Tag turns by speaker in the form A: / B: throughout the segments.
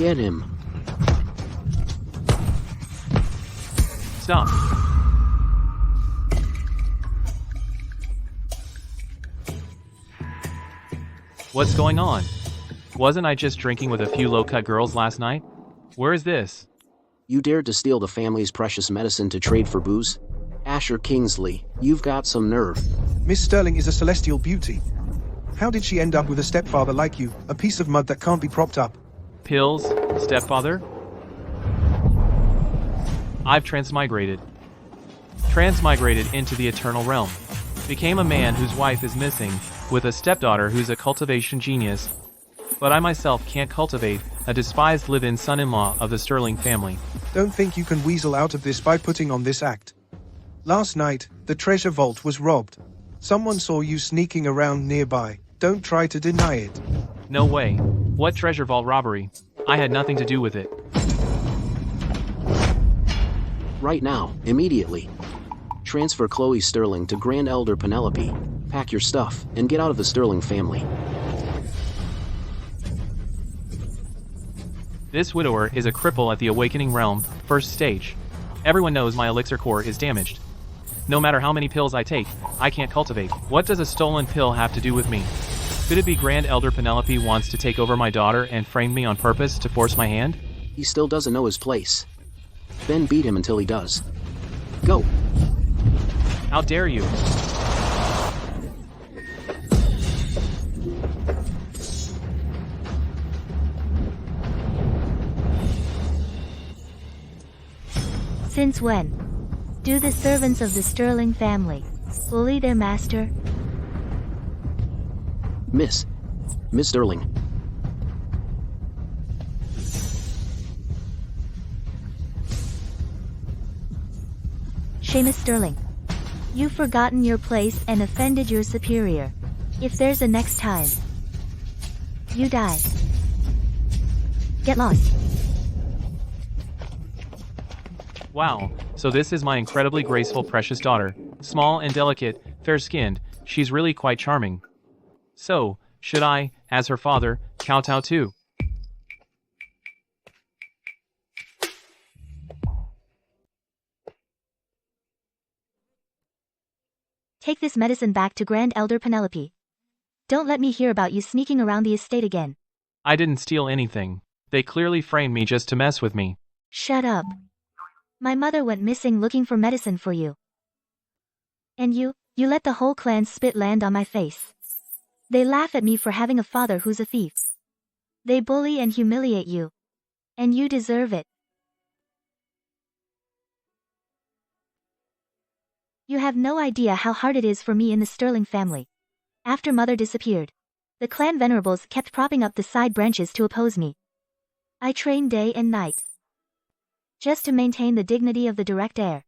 A: Get him.
B: Stop. What's going on? Wasn't I just drinking with a few low-cut girls last night? Where is this?
A: You dared to steal the family's precious medicine to trade for booze? Asher Kingsley, you've got some nerve.
C: Miss Sterling is a celestial beauty. How did she end up with a stepfather like you, a piece of mud that can't be propped up?
B: Pills? Stepfather? I've transmigrated. Transmigrated into the eternal realm. Became a man whose wife is missing, with a stepdaughter who's a cultivation genius. But I myself can't cultivate, a despised live-in son-in-law of the Sterling family.
C: Don't think you can weasel out of this by putting on this act. Last night, the treasure vault was robbed. Someone saw you sneaking around nearby. Don't try to deny it.
B: No way. What treasure vault robbery? I had nothing to do with it.
A: Right now, immediately. Transfer Chloe Sterling to Grand Elder Penelope. Pack your stuff, and get out of the Sterling family.
B: This widower is a cripple at the Awakening Realm, first stage. Everyone knows my elixir core is damaged. No matter how many pills I take, I can't cultivate. What does a stolen pill have to do with me? Could it be Grand Elder Penelope wants to take over my daughter and framed me on purpose to force my hand?
A: He still doesn't know his place. Then beat him until he does. Go.
B: How dare you?
D: Since when do the servants of the Sterling family bully their master?
A: Miss Sterling.
D: Seamus Sterling, you've forgotten your place and offended your superior. If there's a next time, you die. Get lost.
B: Wow, so this is my incredibly graceful precious daughter. Small and delicate, fair-skinned, she's really quite charming. So, should I, as her father, kowtow too?
D: Take this medicine back to Grand Elder Penelope. Don't let me hear about you sneaking around the estate again.
B: I didn't steal anything. They clearly framed me just to mess with me.
D: Shut up. My mother went missing looking for medicine for you. And you let the whole clan's spit land on my face. They laugh at me for having a father who's a thief. They bully and humiliate you. And you deserve it. You have no idea how hard it is for me in the Sterling family. After mother disappeared, the clan venerables kept propping up the side branches to oppose me. I trained day and night, just to maintain the dignity of the direct heir.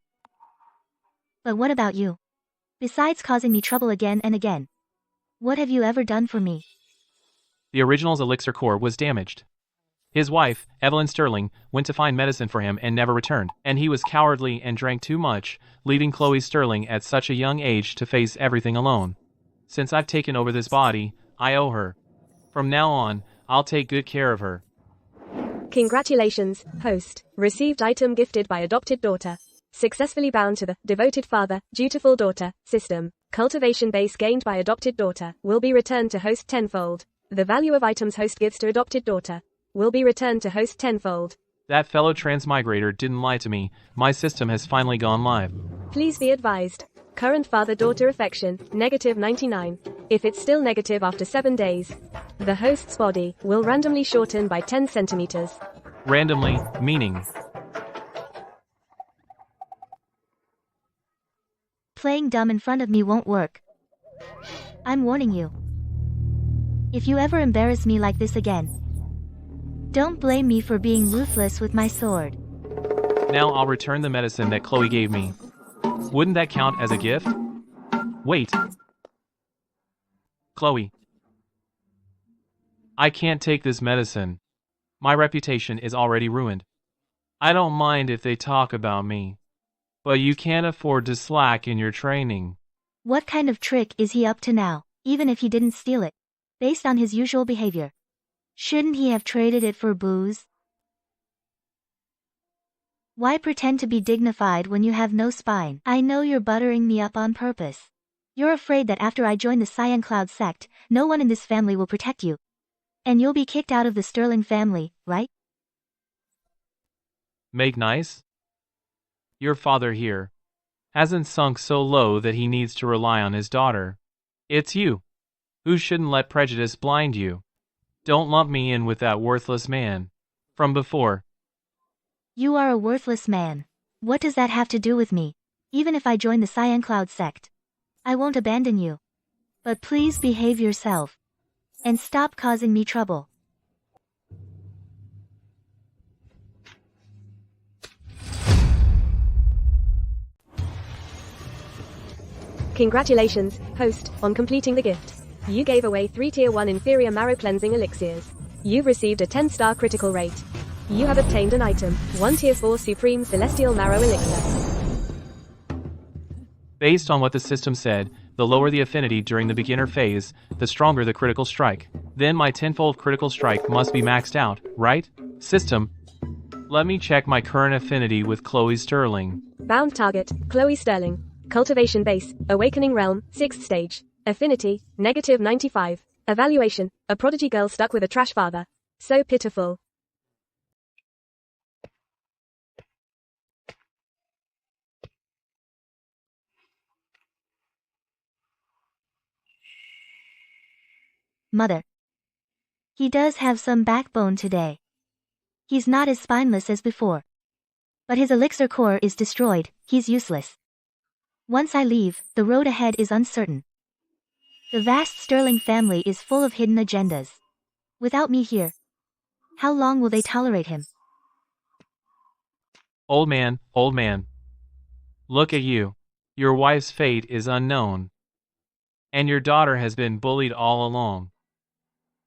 D: But what about you? Besides causing me trouble again and again, what have you ever done for me?
B: The original's elixir core was damaged. His wife, Evelyn Sterling, went to find medicine for him and never returned, and he was cowardly and drank too much, leaving Chloe Sterling at such a young age to face everything alone. Since I've taken over this body, I owe her. From now on, I'll take good care of her.
E: Congratulations, host. Received item gifted by adopted daughter. Successfully bound to the devoted father, dutiful daughter system. Cultivation base gained by adopted daughter will be returned to host tenfold. The value of items host gives to adopted daughter will be returned to host tenfold.
B: That fellow transmigrator didn't lie to me. My system has finally gone live.
E: Please be advised. Current father-daughter affection, -99. If it's still negative after 7 days, the host's body will randomly shorten by 10 centimeters.
B: Randomly, meaning?
D: Playing dumb in front of me won't work. I'm warning you. If you ever embarrass me like this again, don't blame me for being ruthless with my sword.
B: Now I'll return the medicine that Chloe gave me. Wouldn't that count as a gift? Wait. Chloe. I can't take this medicine. My reputation is already ruined. I don't mind if they talk about me, but you can't afford to slack in your training.
D: What kind of trick is he up to now, even if he didn't steal it, based on his usual behavior? Shouldn't he have traded it for booze? Why pretend to be dignified when you have no spine? I know you're buttering me up on purpose. You're afraid that after I join the Cyan Cloud sect, no one in this family will protect you. And you'll be kicked out of the Sterling family, right?
B: Make nice? Your father here hasn't sunk so low that he needs to rely on his daughter. It's you who shouldn't let prejudice blind you. Don't lump me in with that worthless man from before.
D: You are a worthless man. What does that have to do with me? Even if I join the Cyan Cloud sect, I won't abandon you. But please behave yourself. And stop causing me trouble.
E: Congratulations, host, on completing the gift. You gave away 3 Tier 1 inferior marrow cleansing elixirs. You've received a 10-star critical rate. You have obtained an item, 1 Tier 4 Supreme Celestial Marrow Elixir.
B: Based on what the system said, the lower the affinity during the beginner phase, the stronger the critical strike. Then my 10-fold critical strike must be maxed out, right? System. Let me check my current affinity with Chloe Sterling.
E: Bound target, Chloe Sterling. Cultivation base, Awakening Realm, 6th stage. Affinity, -95. Evaluation, a prodigy girl stuck with a trash father. So pitiful.
D: Mother. He does have some backbone today. He's not as spineless as before. But his elixir core is destroyed, he's useless. Once I leave, the road ahead is uncertain. The vast Sterling family is full of hidden agendas. Without me here, how long will they tolerate him?
B: Old man, old man. Look at you. Your wife's fate is unknown. And your daughter has been bullied all along.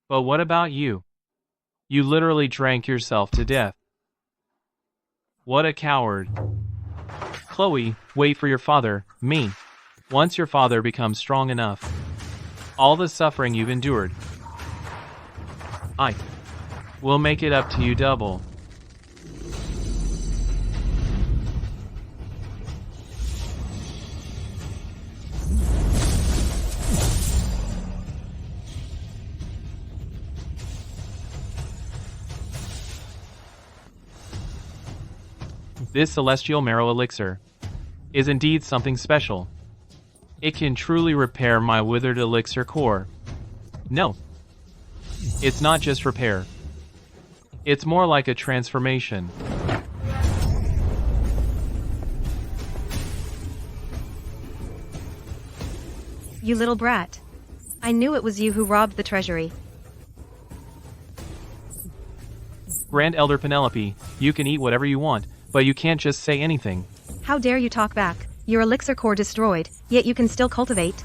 B: But what about you? You literally drank yourself to death. What a coward. Chloe, wait for your father, me. Once your father becomes strong enough, all the suffering you've endured, I will make it up to you double. This celestial marrow elixir is indeed something special. It can truly repair my withered elixir core. No, it's not just repair. It's more like a transformation.
F: You little brat. I knew it was you who robbed the treasury.
B: Grand Elder Penelope, you can eat whatever you want, but you can't just say anything.
F: How dare you talk back? Your elixir core destroyed, yet you can still cultivate.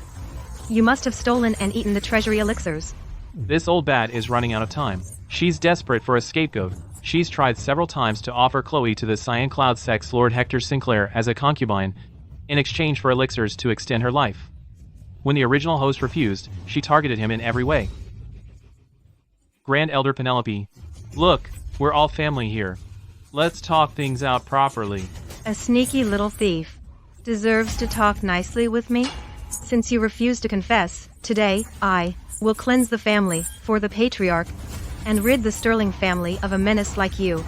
F: You must have stolen and eaten the treasury elixirs.
B: This old bat is running out of time. She's desperate for a scapegoat. She's tried several times to offer Chloe to the Cyan Cloud Sect's Lord Hector Sinclair as a concubine, in exchange for elixirs to extend her life. When the original host refused, she targeted him in every way. Grand Elder Penelope, look, we're all family here. Let's talk things out properly.
F: A sneaky little thief. Deserves to talk nicely with me? Since you refuse to confess, today, I will cleanse the family for the patriarch and rid the Sterling family of a menace like you.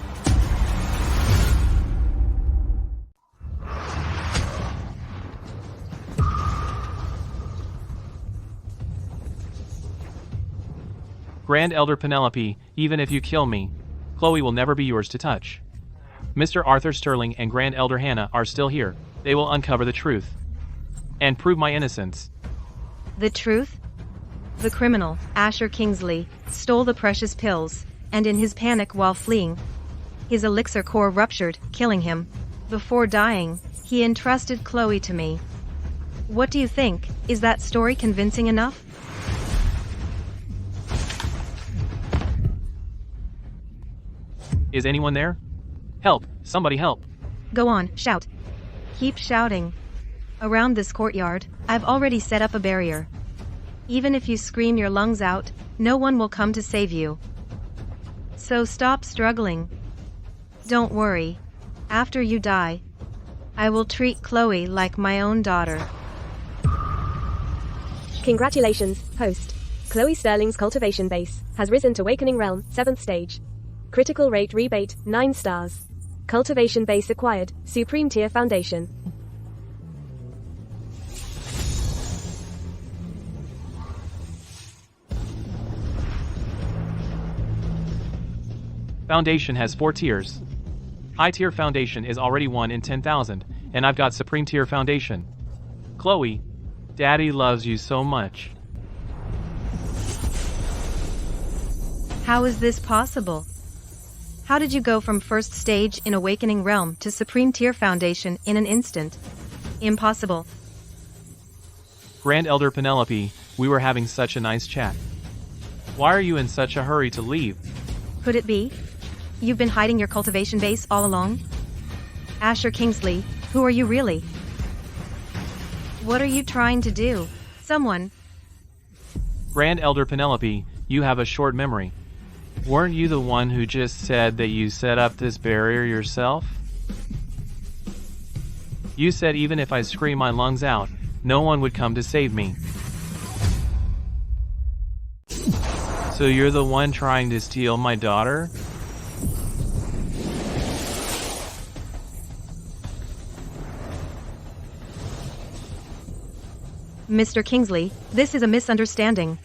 B: Grand Elder Penelope, even if you kill me, Chloe will never be yours to touch. Mr. Arthur Sterling and Grand Elder Hannah are still here. They will uncover the truth and prove my innocence.
F: The truth? The criminal, Asher Kingsley, stole the precious pills, and in his panic while fleeing, his elixir core ruptured, killing him. Before dying, he entrusted Chloe to me. What do you think? Is that story convincing enough?
B: Is anyone there? Help! Somebody help!
F: Go on, shout. Keep shouting. Around this courtyard, I've already set up a barrier. Even if you scream your lungs out, no one will come to save you. So stop struggling. Don't worry. After you die, I will treat Chloe like my own daughter.
E: Congratulations, host. Chloe Sterling's cultivation base has risen to Awakening Realm, 7th stage. Critical rate rebate, 9 stars. Cultivation base acquired, Supreme Tier Foundation.
B: Foundation has 4 tiers. High tier foundation is already 1 in 10,000, and I've got Supreme tier foundation. Chloe, Daddy loves you so much.
F: How is this possible? How did you go from first stage in Awakening Realm to Supreme Tier Foundation in an instant? Impossible.
B: Grand Elder Penelope, we were having such a nice chat. Why are you in such a hurry to leave?
F: Could it be? You've been hiding your cultivation base all along? Asher Kingsley, who are you really? What are you trying to do? Someone.
B: Grand Elder Penelope, you have a short memory. Weren't you the one who just said that you set up this barrier yourself? You said even if I scream my lungs out, no one would come to save me. So you're the one trying to steal my daughter?
F: Mr. Kingsley, this is a misunderstanding.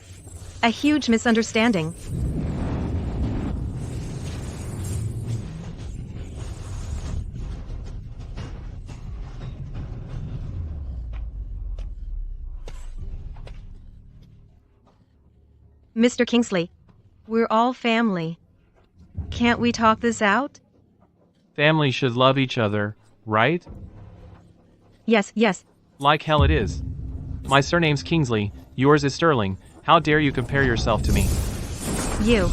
F: A huge misunderstanding. Mr. Kingsley, we're all family. Can't we talk this out?
B: Family should love each other, right?
F: Yes, yes.
B: Like hell it is. My surname's Kingsley, yours is Sterling. How dare you compare yourself to me?
F: You.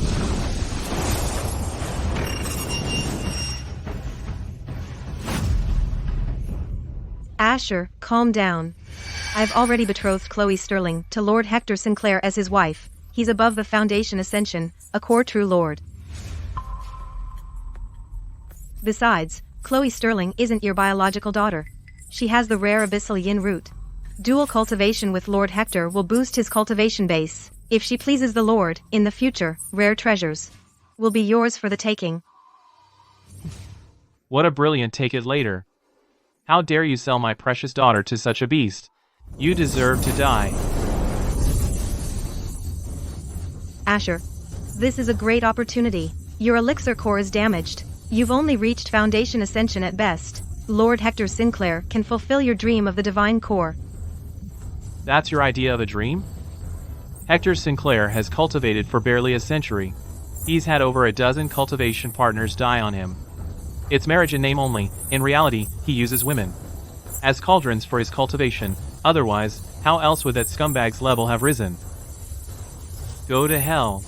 F: Asher, calm down. I've already betrothed Chloe Sterling to Lord Hector Sinclair as his wife. He's above the Foundation Ascension, a core true lord. Besides, Chloe Sterling isn't your biological daughter. She has the rare Abyssal Yin root. Dual cultivation with Lord Hector will boost his cultivation base. If she pleases the Lord, in the future, rare treasures will be yours for the taking.
B: What a brilliant take it later. How dare you sell my precious daughter to such a beast? You deserve to die.
F: Asher, this is a great opportunity. Your elixir core is damaged. You've only reached Foundation Ascension at best. Lord Hector Sinclair can fulfill your dream of the divine core.
B: That's your idea of a dream? Hector Sinclair has cultivated for barely a century. He's had over a dozen cultivation partners die on him. It's marriage in name only. In reality, he uses women as cauldrons for his cultivation. Otherwise, how else would that scumbag's level have risen? Go to hell.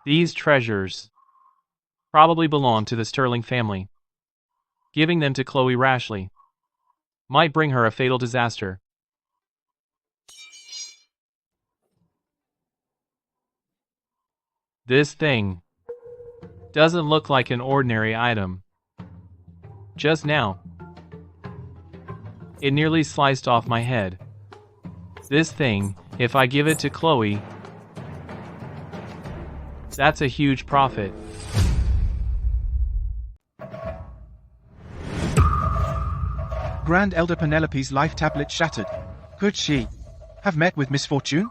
B: These treasures probably belong to the Sterling family. Giving them to Chloe rashly might bring her a fatal disaster. This thing doesn't look like an ordinary item. Just now, it nearly sliced off my head. This thing, if I give it to Chloe, that's a huge profit.
G: Grand Elder Penelope's life tablet shattered. Could she have met with misfortune?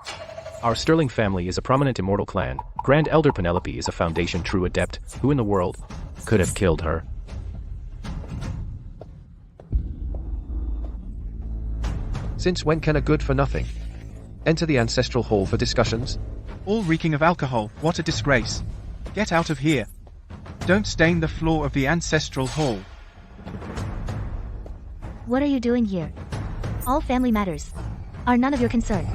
A: Our Sterling family is a prominent immortal clan. Grand Elder Penelope is a Foundation true adept. Who in the world could have killed her?
H: Since when can a good-for-nothing enter the ancestral hall for discussions?
G: All reeking of alcohol, what a disgrace. Get out of here. Don't stain the floor of the ancestral hall.
D: What are you doing here? All family matters are none of your concern.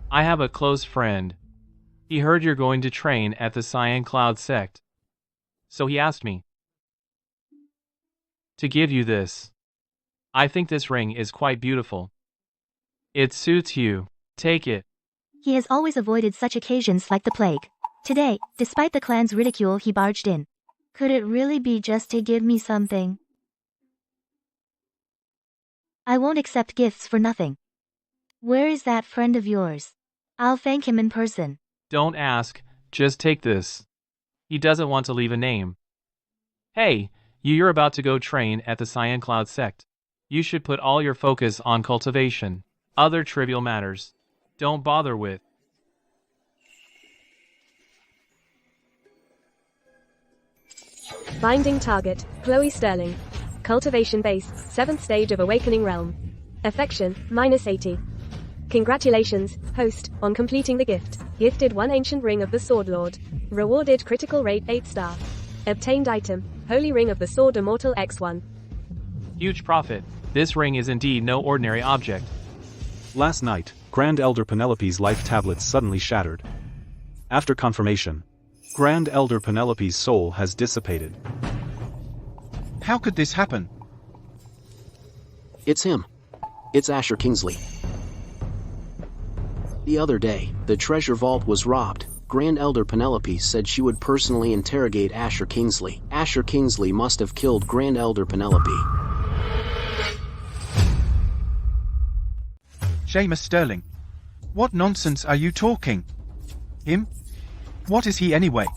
B: I have a close friend. He heard you're going to train at the Cyan Cloud sect. So he asked me to give you this. I think this ring is quite beautiful. It suits you. Take it.
D: He has always avoided such occasions like the plague. Today, despite the clan's ridicule, he barged in. Could it really be just to give me something? I won't accept gifts for nothing. Where is that friend of yours? I'll thank him in person.
B: Don't ask, just take this. He doesn't want to leave a name. Hey, you're about to go train at the Cyan Cloud sect. You should put all your focus on cultivation. Other trivial matters, don't bother with.
E: Binding target, Chloe Sterling. Cultivation base, 7th stage of Awakening Realm. Affection, -80. Congratulations, host, on completing the gift. Gifted 1 ancient ring of the Sword Lord. Rewarded critical rate 8 star. Obtained item, Holy Ring of the Sword Immortal X1.
B: Huge profit. This ring is indeed no ordinary object.
I: Last night, Grand Elder Penelope's life tablets suddenly shattered. After confirmation, Grand Elder Penelope's soul has dissipated.
G: How could this happen?
A: It's him. It's Asher Kingsley. The other day, the treasure vault was robbed. Grand Elder Penelope said she would personally interrogate Asher Kingsley. Asher Kingsley must have killed Grand Elder Penelope.
G: Seamus Sterling. What nonsense are you talking? Him? What is he anyway?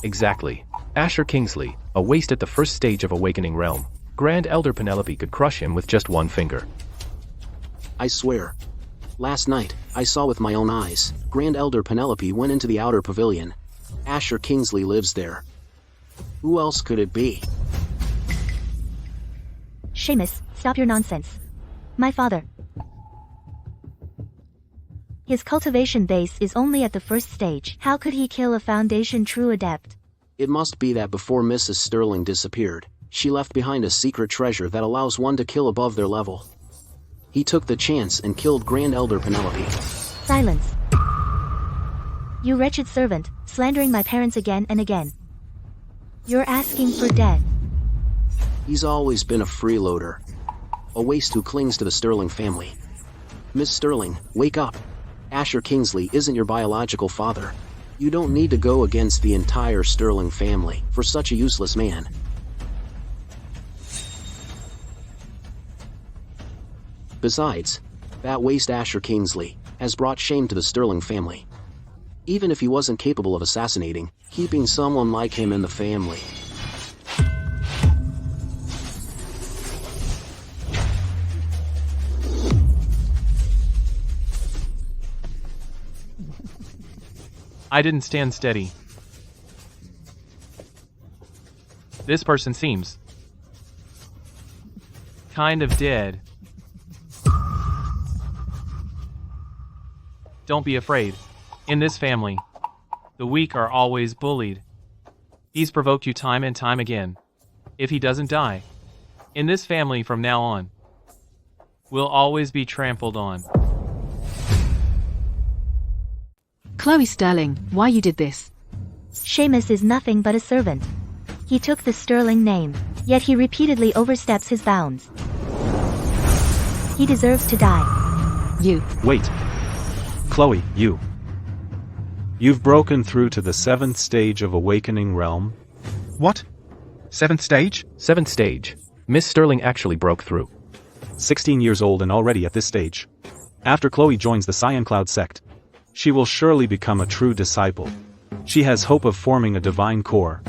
H: Exactly. Asher Kingsley, a waste at the first stage of Awakening Realm. Grand Elder Penelope could crush him with just one finger.
A: I swear. Last night, I saw with my own eyes. Grand Elder Penelope went into the outer pavilion. Asher Kingsley lives there. Who else could it be?
D: Seamus, stop your nonsense. My father. His cultivation base is only at the first stage. How could he kill a Foundation True Adept?
A: It must be that before Mrs. Sterling disappeared, she left behind a secret treasure that allows one to kill above their level. He took the chance and killed Grand Elder Penelope.
D: Silence. You wretched servant, slandering my parents again and again. You're asking for death.
A: He's always been a freeloader. A waste who clings to the Sterling family. Miss Sterling, wake up. Asher Kingsley isn't your biological father. You don't need to go against the entire Sterling family for such a useless man. Besides, that waste Asher Kingsley has brought shame to the Sterling family. Even if he wasn't capable of assassinating, keeping someone like him in the family.
B: I didn't stand steady. This person seems kind of dead. Don't be afraid. In this family, the weak are always bullied. He's provoked you time and time again. If he doesn't die, in this family from now on, will always be trampled on.
J: Chloe Sterling, why you did this?
D: Seamus is nothing but a servant. He took the Sterling name, yet he repeatedly oversteps his bounds. He deserves to die.
J: You.
I: Wait. Chloe, You've broken through to the 7th stage of Awakening Realm.
G: What? 7th stage?
H: 7th stage. Miss Sterling actually broke through.
I: 16 years old and already at this stage. After Chloe joins the Cyan Cloud sect, she will surely become a true disciple. She has hope of forming a divine core.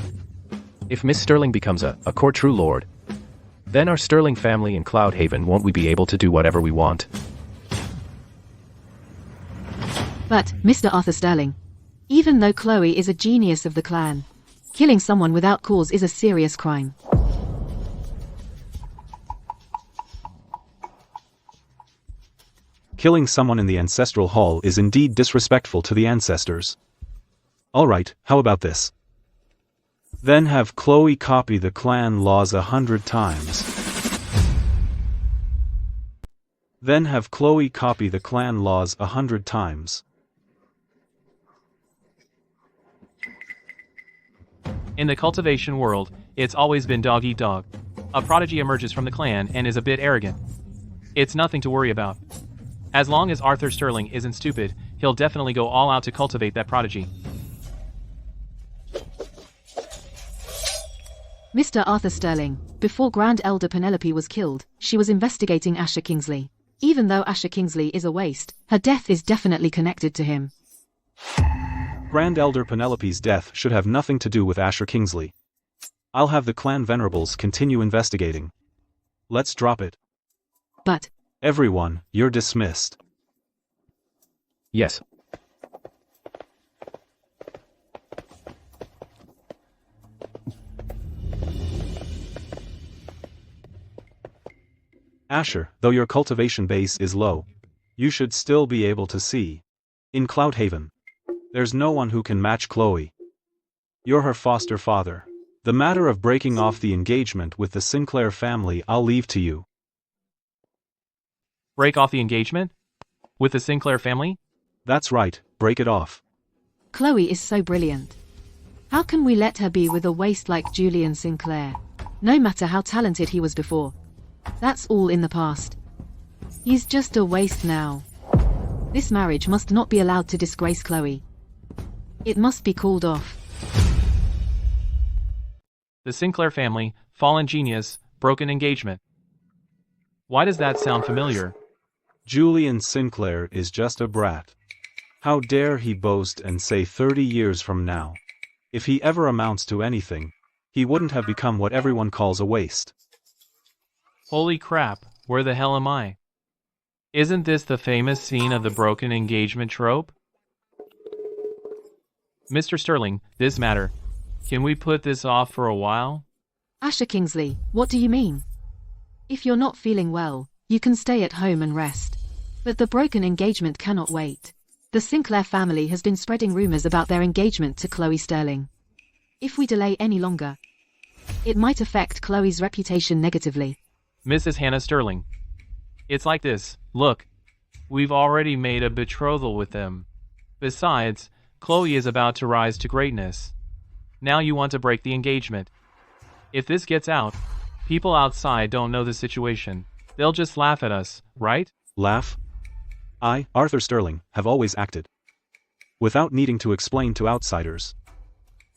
H: If Miss Sterling becomes a core true lord, then our Sterling family in Cloud Haven won't we be able to do whatever we want?
J: But, Mr. Arthur Sterling, even though Chloe is a genius of the clan, killing someone without cause is a serious crime.
I: Killing someone in the ancestral hall is indeed disrespectful to the ancestors. Alright, how about this? Then have Chloe copy the clan laws 100 times. Then have Chloe copy the clan laws 100 times.
B: In the cultivation world, it's always been dog eat dog. A prodigy emerges from the clan and is a bit arrogant. It's nothing to worry about. As long as Arthur Sterling isn't stupid, he'll definitely go all out to cultivate that prodigy.
J: Mr. Arthur Sterling, before Grand Elder Penelope was killed, she was investigating Asher Kingsley. Even though Asher Kingsley is a waste, her death is definitely connected to him.
I: Grand Elder Penelope's death should have nothing to do with Asher Kingsley. I'll have the clan venerables continue investigating. Let's drop it.
J: But
I: Everyone, you're dismissed.
H: Yes.
I: Asher, though your cultivation base is low, you should still be able to see. In Cloudhaven, there's no one who can match Chloe. You're her foster father. The matter of breaking off the engagement with the Sinclair family I'll leave to you.
B: Break off the engagement? With the Sinclair family?
I: That's right, break it off.
J: Chloe is so brilliant. How can we let her be with a waste like Julian Sinclair? No matter how talented he was before. That's all in the past. He's just a waste now. This marriage must not be allowed to disgrace Chloe. It must be called off.
B: The Sinclair family, fallen genius, broken engagement. Why does that sound familiar?
I: Julian Sinclair is just a brat. How dare he boast and say 30 years from now, if he ever amounts to anything, he wouldn't have become what everyone calls a waste.
B: Holy crap, where the hell am I? Isn't this the famous scene of the broken engagement trope? Mr. Sterling, this matter. Can we put this off for a while?
J: Asher Kingsley, what do you mean? If you're not feeling well, you can stay at home and rest. But the broken engagement cannot wait. The Sinclair family has been spreading rumors about their engagement to Chloe Sterling. If we delay any longer, it might affect Chloe's reputation negatively.
B: Mrs. Hannah Sterling. It's like this, look. We've already made a betrothal with them. Besides, Chloe is about to rise to greatness. Now you want to break the engagement. If this gets out, people outside don't know the situation. They'll just laugh at us, right?
I: Laugh? I, Arthur Sterling, have always acted without needing to explain to outsiders.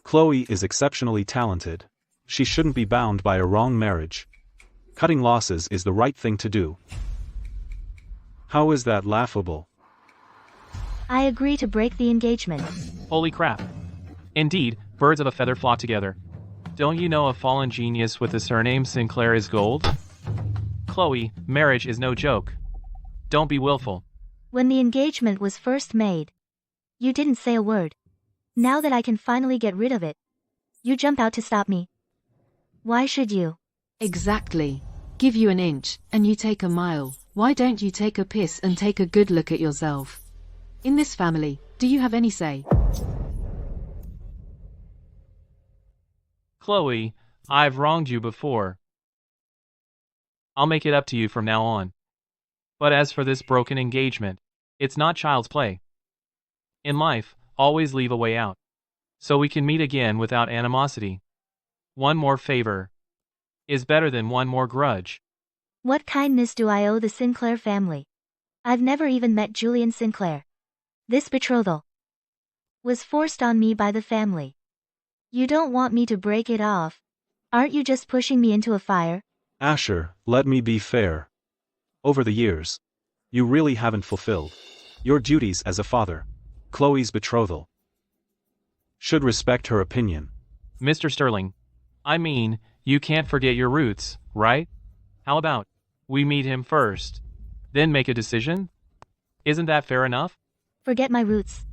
I: Chloe is exceptionally talented. She shouldn't be bound by a wrong marriage. Cutting losses is the right thing to do. How is that laughable?
D: I agree to break the engagement.
B: Holy crap. Indeed, birds of a feather flock together. Don't you know a fallen genius with the surname Sinclair is gold? Chloe, marriage is no joke. Don't be willful.
D: When the engagement was first made, you didn't say a word. Now that I can finally get rid of it, you jump out to stop me. Why should you?
J: Exactly. Give you an inch, and you take a mile. Why don't you take a piss and take a good look at yourself? In this family, do you have any say?
B: Chloe, I've wronged you before. I'll make it up to you from now on. But as for this broken engagement, it's not child's play. In life, always leave a way out, so we can meet again without animosity. One more favor is better than one more grudge.
D: What kindness do I owe the Sinclair family? I've never even met Julian Sinclair. This betrothal was forced on me by the family. You don't want me to break it off. Aren't you just pushing me into a fire?
I: Asher, let me be fair. Over the years, you really haven't fulfilled your duties as a father. Chloe's betrothal should respect her opinion.
B: Mr. Sterling, I mean, you can't forget your roots, right? How about we meet him first, then make a decision? Isn't that fair enough?
D: Forget my roots.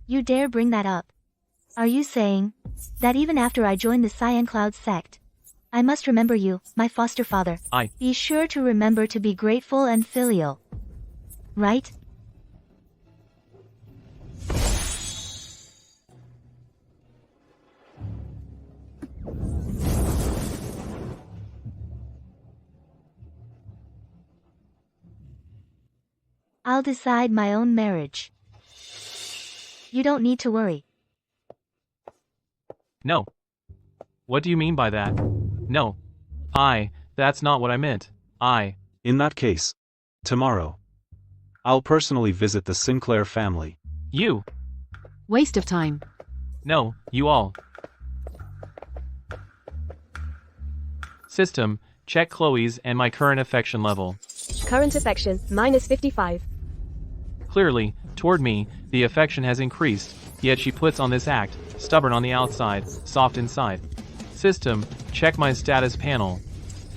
D: You dare bring that up? Are you saying that even after I join the Cyan Cloud sect, I must remember you, my foster father? Be sure to remember to be grateful and filial. Right? I'll decide my own marriage. You don't need to worry.
B: No, What do you mean by that? No. That's not what I meant.
I: In that case, tomorrow, I'll personally visit the Sinclair family.
B: You.
J: Waste of time.
B: No, you all. System, check Chloe's and my current affection level.
E: Current affection, -55.
B: Clearly, toward me, the affection has increased, yet she puts on this act, stubborn on the outside, soft inside. System, check my status panel.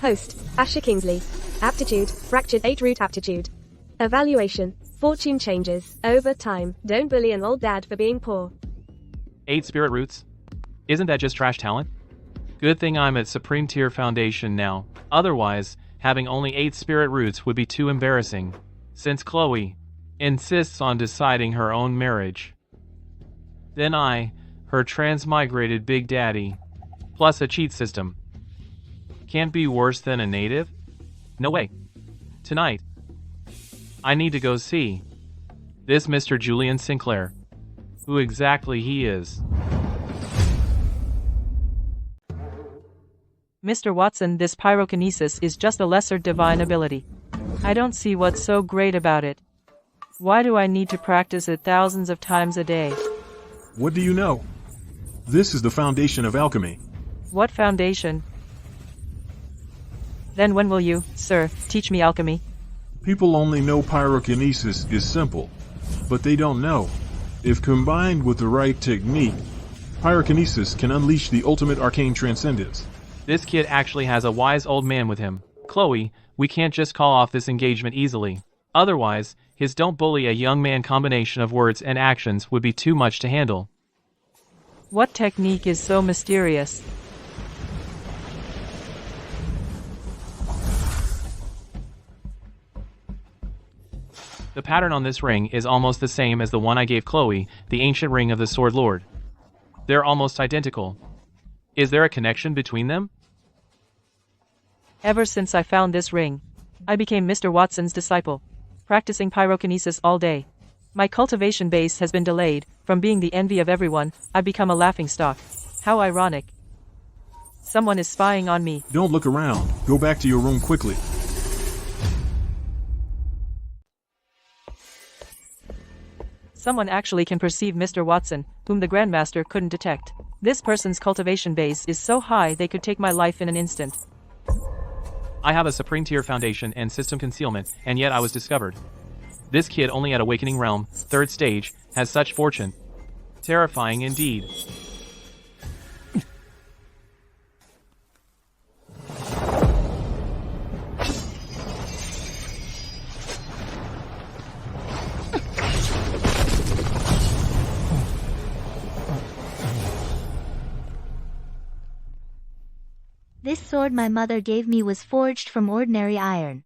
E: Host, Asher Kingsley. Aptitude, fractured 8 root aptitude. Evaluation, fortune changes, over time, don't bully an old dad for being poor.
B: 8 spirit roots? Isn't that just trash talent? Good thing I'm at Supreme Tier Foundation now, otherwise, having only 8 spirit roots would be too embarrassing. Since Chloe insists on deciding her own marriage. Then her transmigrated Big Daddy, plus a cheat system. Can't be worse than a native? No way. Tonight, I need to go see this Mr. Julian Sinclair. Who exactly he is.
K: Mr. Watson, this pyrokinesis is just a lesser divine ability. I don't see what's so great about it. Why do I need to practice it thousands of times a day?
L: What do you know? This is the foundation of alchemy.
K: What foundation? Then when will you, sir, teach me alchemy?
L: People only know pyrokinesis is simple, but they don't know. If combined with the right technique, pyrokinesis can unleash the ultimate arcane transcendence.
B: This kid actually has a wise old man with him. Chloe, we can't just call off this engagement easily. Otherwise, his don't bully a young man combination of words and actions would be too much to handle.
K: What technique is so mysterious?
B: The pattern on this ring is almost the same as the one I gave Chloe, the ancient ring of the Sword Lord. They're almost identical. Is there a connection between them?
K: Ever since I found this ring, I became Mr. Watson's disciple, practicing pyrokinesis all day. My cultivation base has been delayed. From being the envy of everyone, I've become a laughingstock. How ironic. Someone is spying on me.
L: Don't look around. Go back to your room quickly.
K: Someone actually can perceive Mr. Watson, whom the Grandmaster couldn't detect. This person's cultivation base is so high they could take my life in an instant.
B: I have a Supreme Tier Foundation and System Concealment, and yet I was discovered. This kid only at Awakening Realm, 3rd stage, has such fortune. Terrifying indeed.
D: This sword my mother gave me was forged from ordinary iron.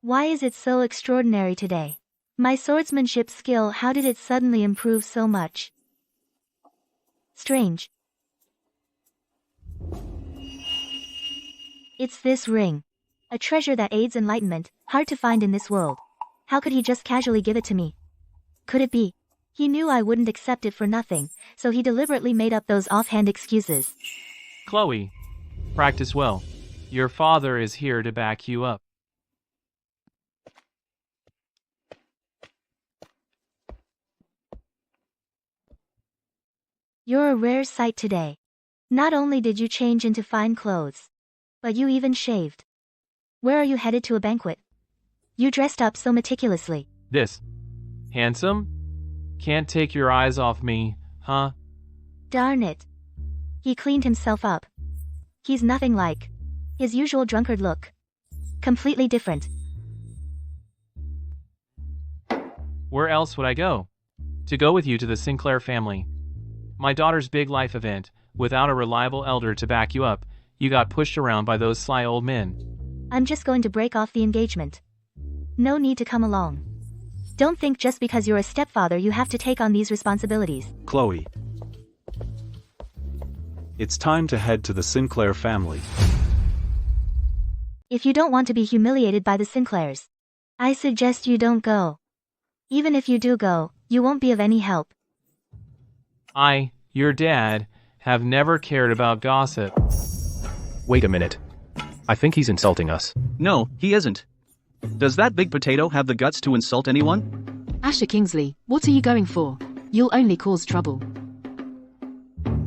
D: Why is it so extraordinary today? My swordsmanship skill, how did it suddenly improve so much? Strange. It's this ring. A treasure that aids enlightenment, hard to find in this world. How could he just casually give it to me? Could it be? He knew I wouldn't accept it for nothing, so he deliberately made up those offhand excuses.
B: Chloe, practice well. Your father is here to back you up.
D: You're a rare sight today. Not only did you change into fine clothes, but you even shaved. Where are you headed, to a banquet? You dressed up so meticulously.
B: This. Handsome? Can't take your eyes off me, huh?
D: Darn it. He cleaned himself up. He's nothing like his usual drunkard look. Completely different.
B: Where else would I go? To go with you to the Sinclair family. My daughter's big life event. Without a reliable elder to back you up, you got pushed around by those sly old men.
D: I'm just going to break off the engagement. No need to come along. Don't think just because you're a stepfather you have to take on these responsibilities.
I: Chloe. It's time to head to the Sinclair family.
D: If you don't want to be humiliated by the Sinclairs, I suggest you don't go. Even if you do go, you won't be of any help.
B: Your dad, have never cared about gossip.
H: Wait a minute. I think he's insulting us.
M: No, he isn't. Does that big potato have the guts to insult anyone?
J: Asher Kingsley, what are you going for? You'll only cause trouble.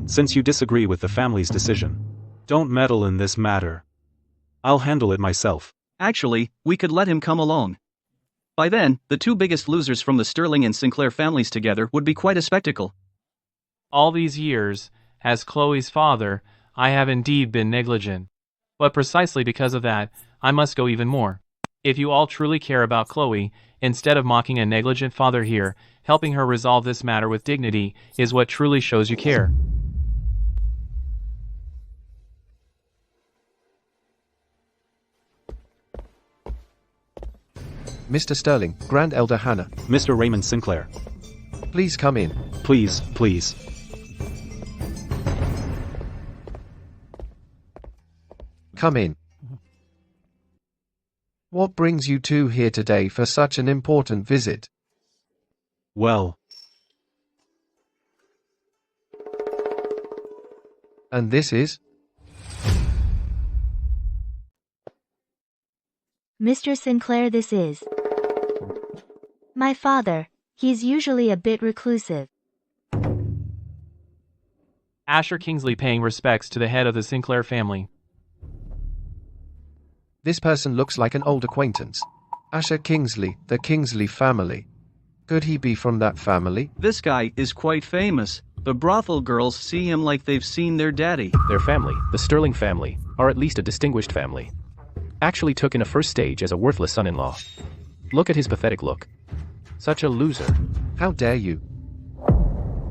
I: Since you disagree with the family's decision, don't meddle in this matter. I'll handle it myself.
M: Actually, we could let him come along. By then, the two biggest losers from the Sterling and Sinclair families together would be quite a spectacle.
B: All these years, as Chloe's father, I have indeed been negligent. But precisely because of that, I must go even more. If you all truly care about Chloe, instead of mocking a negligent father here, helping her resolve this matter with dignity is what truly shows you care.
N: Mr. Sterling, Grand Elder Hannah.
I: Mr. Raymond Sinclair.
N: Please come in.
I: Please, please.
N: Come in. What brings you two here today for such an important visit?
I: Well.
N: And this is?
D: Mr. Sinclair, this is my father. He's usually a bit reclusive.
B: Asher Kingsley paying respects to the head of the Sinclair family.
N: This person looks like an old acquaintance. Asher Kingsley, the Kingsley family. Could he be from that family?
M: This guy is quite famous. The brothel girls see him like they've seen their daddy.
H: Their family, the Sterling family, are at least a distinguished family. Actually took in a first stage as a worthless son-in-law. Look at his pathetic look. Such a loser.
N: How dare you?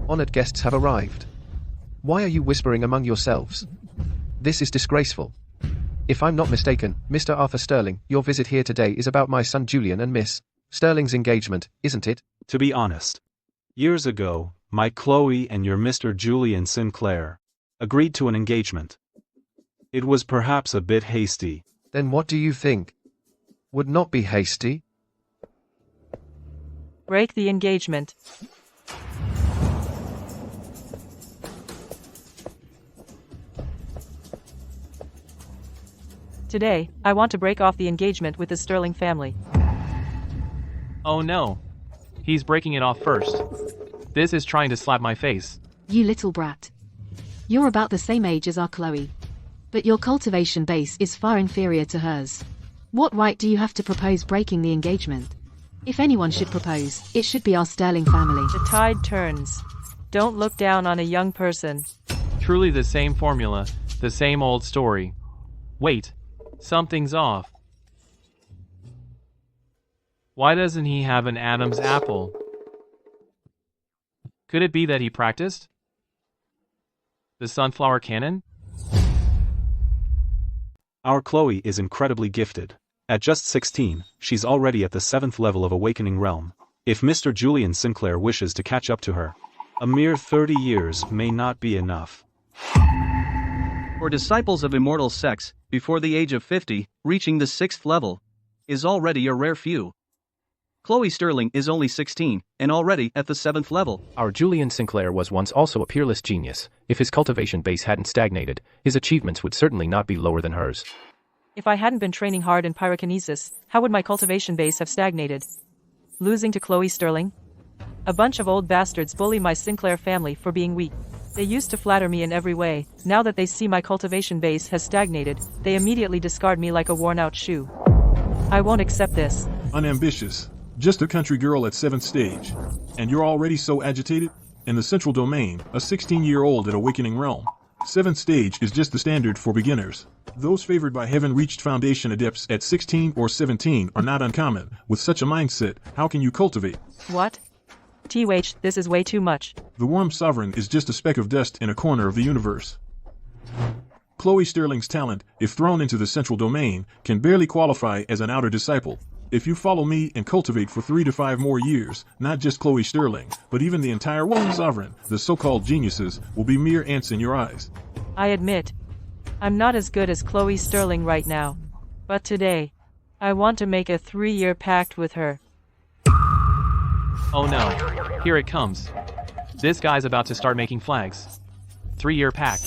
N: Honored guests have arrived. Why are you whispering among yourselves? This is disgraceful. If I'm not mistaken, Mr. Arthur Sterling, your visit here today is about my son Julian and Miss Sterling's engagement, isn't it?
I: To be honest, years ago, my Chloe and your Mr. Julian Sinclair agreed to an engagement. It was perhaps a bit hasty.
N: Then what do you think? Would not be hasty?
K: Break the engagement. Today, I want to break off the engagement with the Sterling family.
B: Oh no. He's breaking it off first. This is trying to slap my face.
J: You little brat. You're about the same age as our Chloe. But your cultivation base is far inferior to hers. What right do you have to propose breaking the engagement? If anyone should propose, it should be our Sterling family.
K: The tide turns. Don't look down on a young person.
B: Truly the same formula, the same old story. Wait, something's off. Why doesn't he have an Adam's apple? Could it be that he practiced? The sunflower cannon?
I: Our Chloe is incredibly gifted. At just 16, she's already at the 7th level of Awakening Realm. If Mr. Julian Sinclair wishes to catch up to her, a mere 30 years may not be enough.
M: For disciples of immortal sex, before the age of 50, reaching the 6th level is already a rare few. Chloe Sterling is only 16, and already at the 7th level.
H: Our Julian Sinclair was once also a peerless genius. If his cultivation base hadn't stagnated, his achievements would certainly not be lower than hers.
K: If I hadn't been training hard in pyrokinesis, how would my cultivation base have stagnated? Losing to Chloe Sterling? A bunch of old bastards bully my Sinclair family for being weak. They used to flatter me in every way. Now that they see my cultivation base has stagnated, they immediately discard me like a worn-out shoe. I won't accept this.
L: Unambitious. Just a country girl at 7th stage. And you're already so agitated? In the central domain, a 16-year-old at Awakening Realm. 7th stage is just the standard for beginners. Those favored by heaven-reached foundation adepts at 16 or 17 are not uncommon. With such a mindset, how can you cultivate?
K: What? TWH, this is way too much.
L: The Worm Sovereign is just a speck of dust in a corner of the universe. Chloe Sterling's talent, if thrown into the central domain, can barely qualify as an outer disciple. If you follow me and cultivate for 3 to 5 more years, not just Chloe Sterling, but even the entire Worm Sovereign, the so-called geniuses, will be mere ants in your eyes.
K: I admit, I'm not as good as Chloe Sterling right now. But today, I want to make a 3-year pact with her.
B: Oh no, here it comes. This guy's about to start making flags. 3-year pact.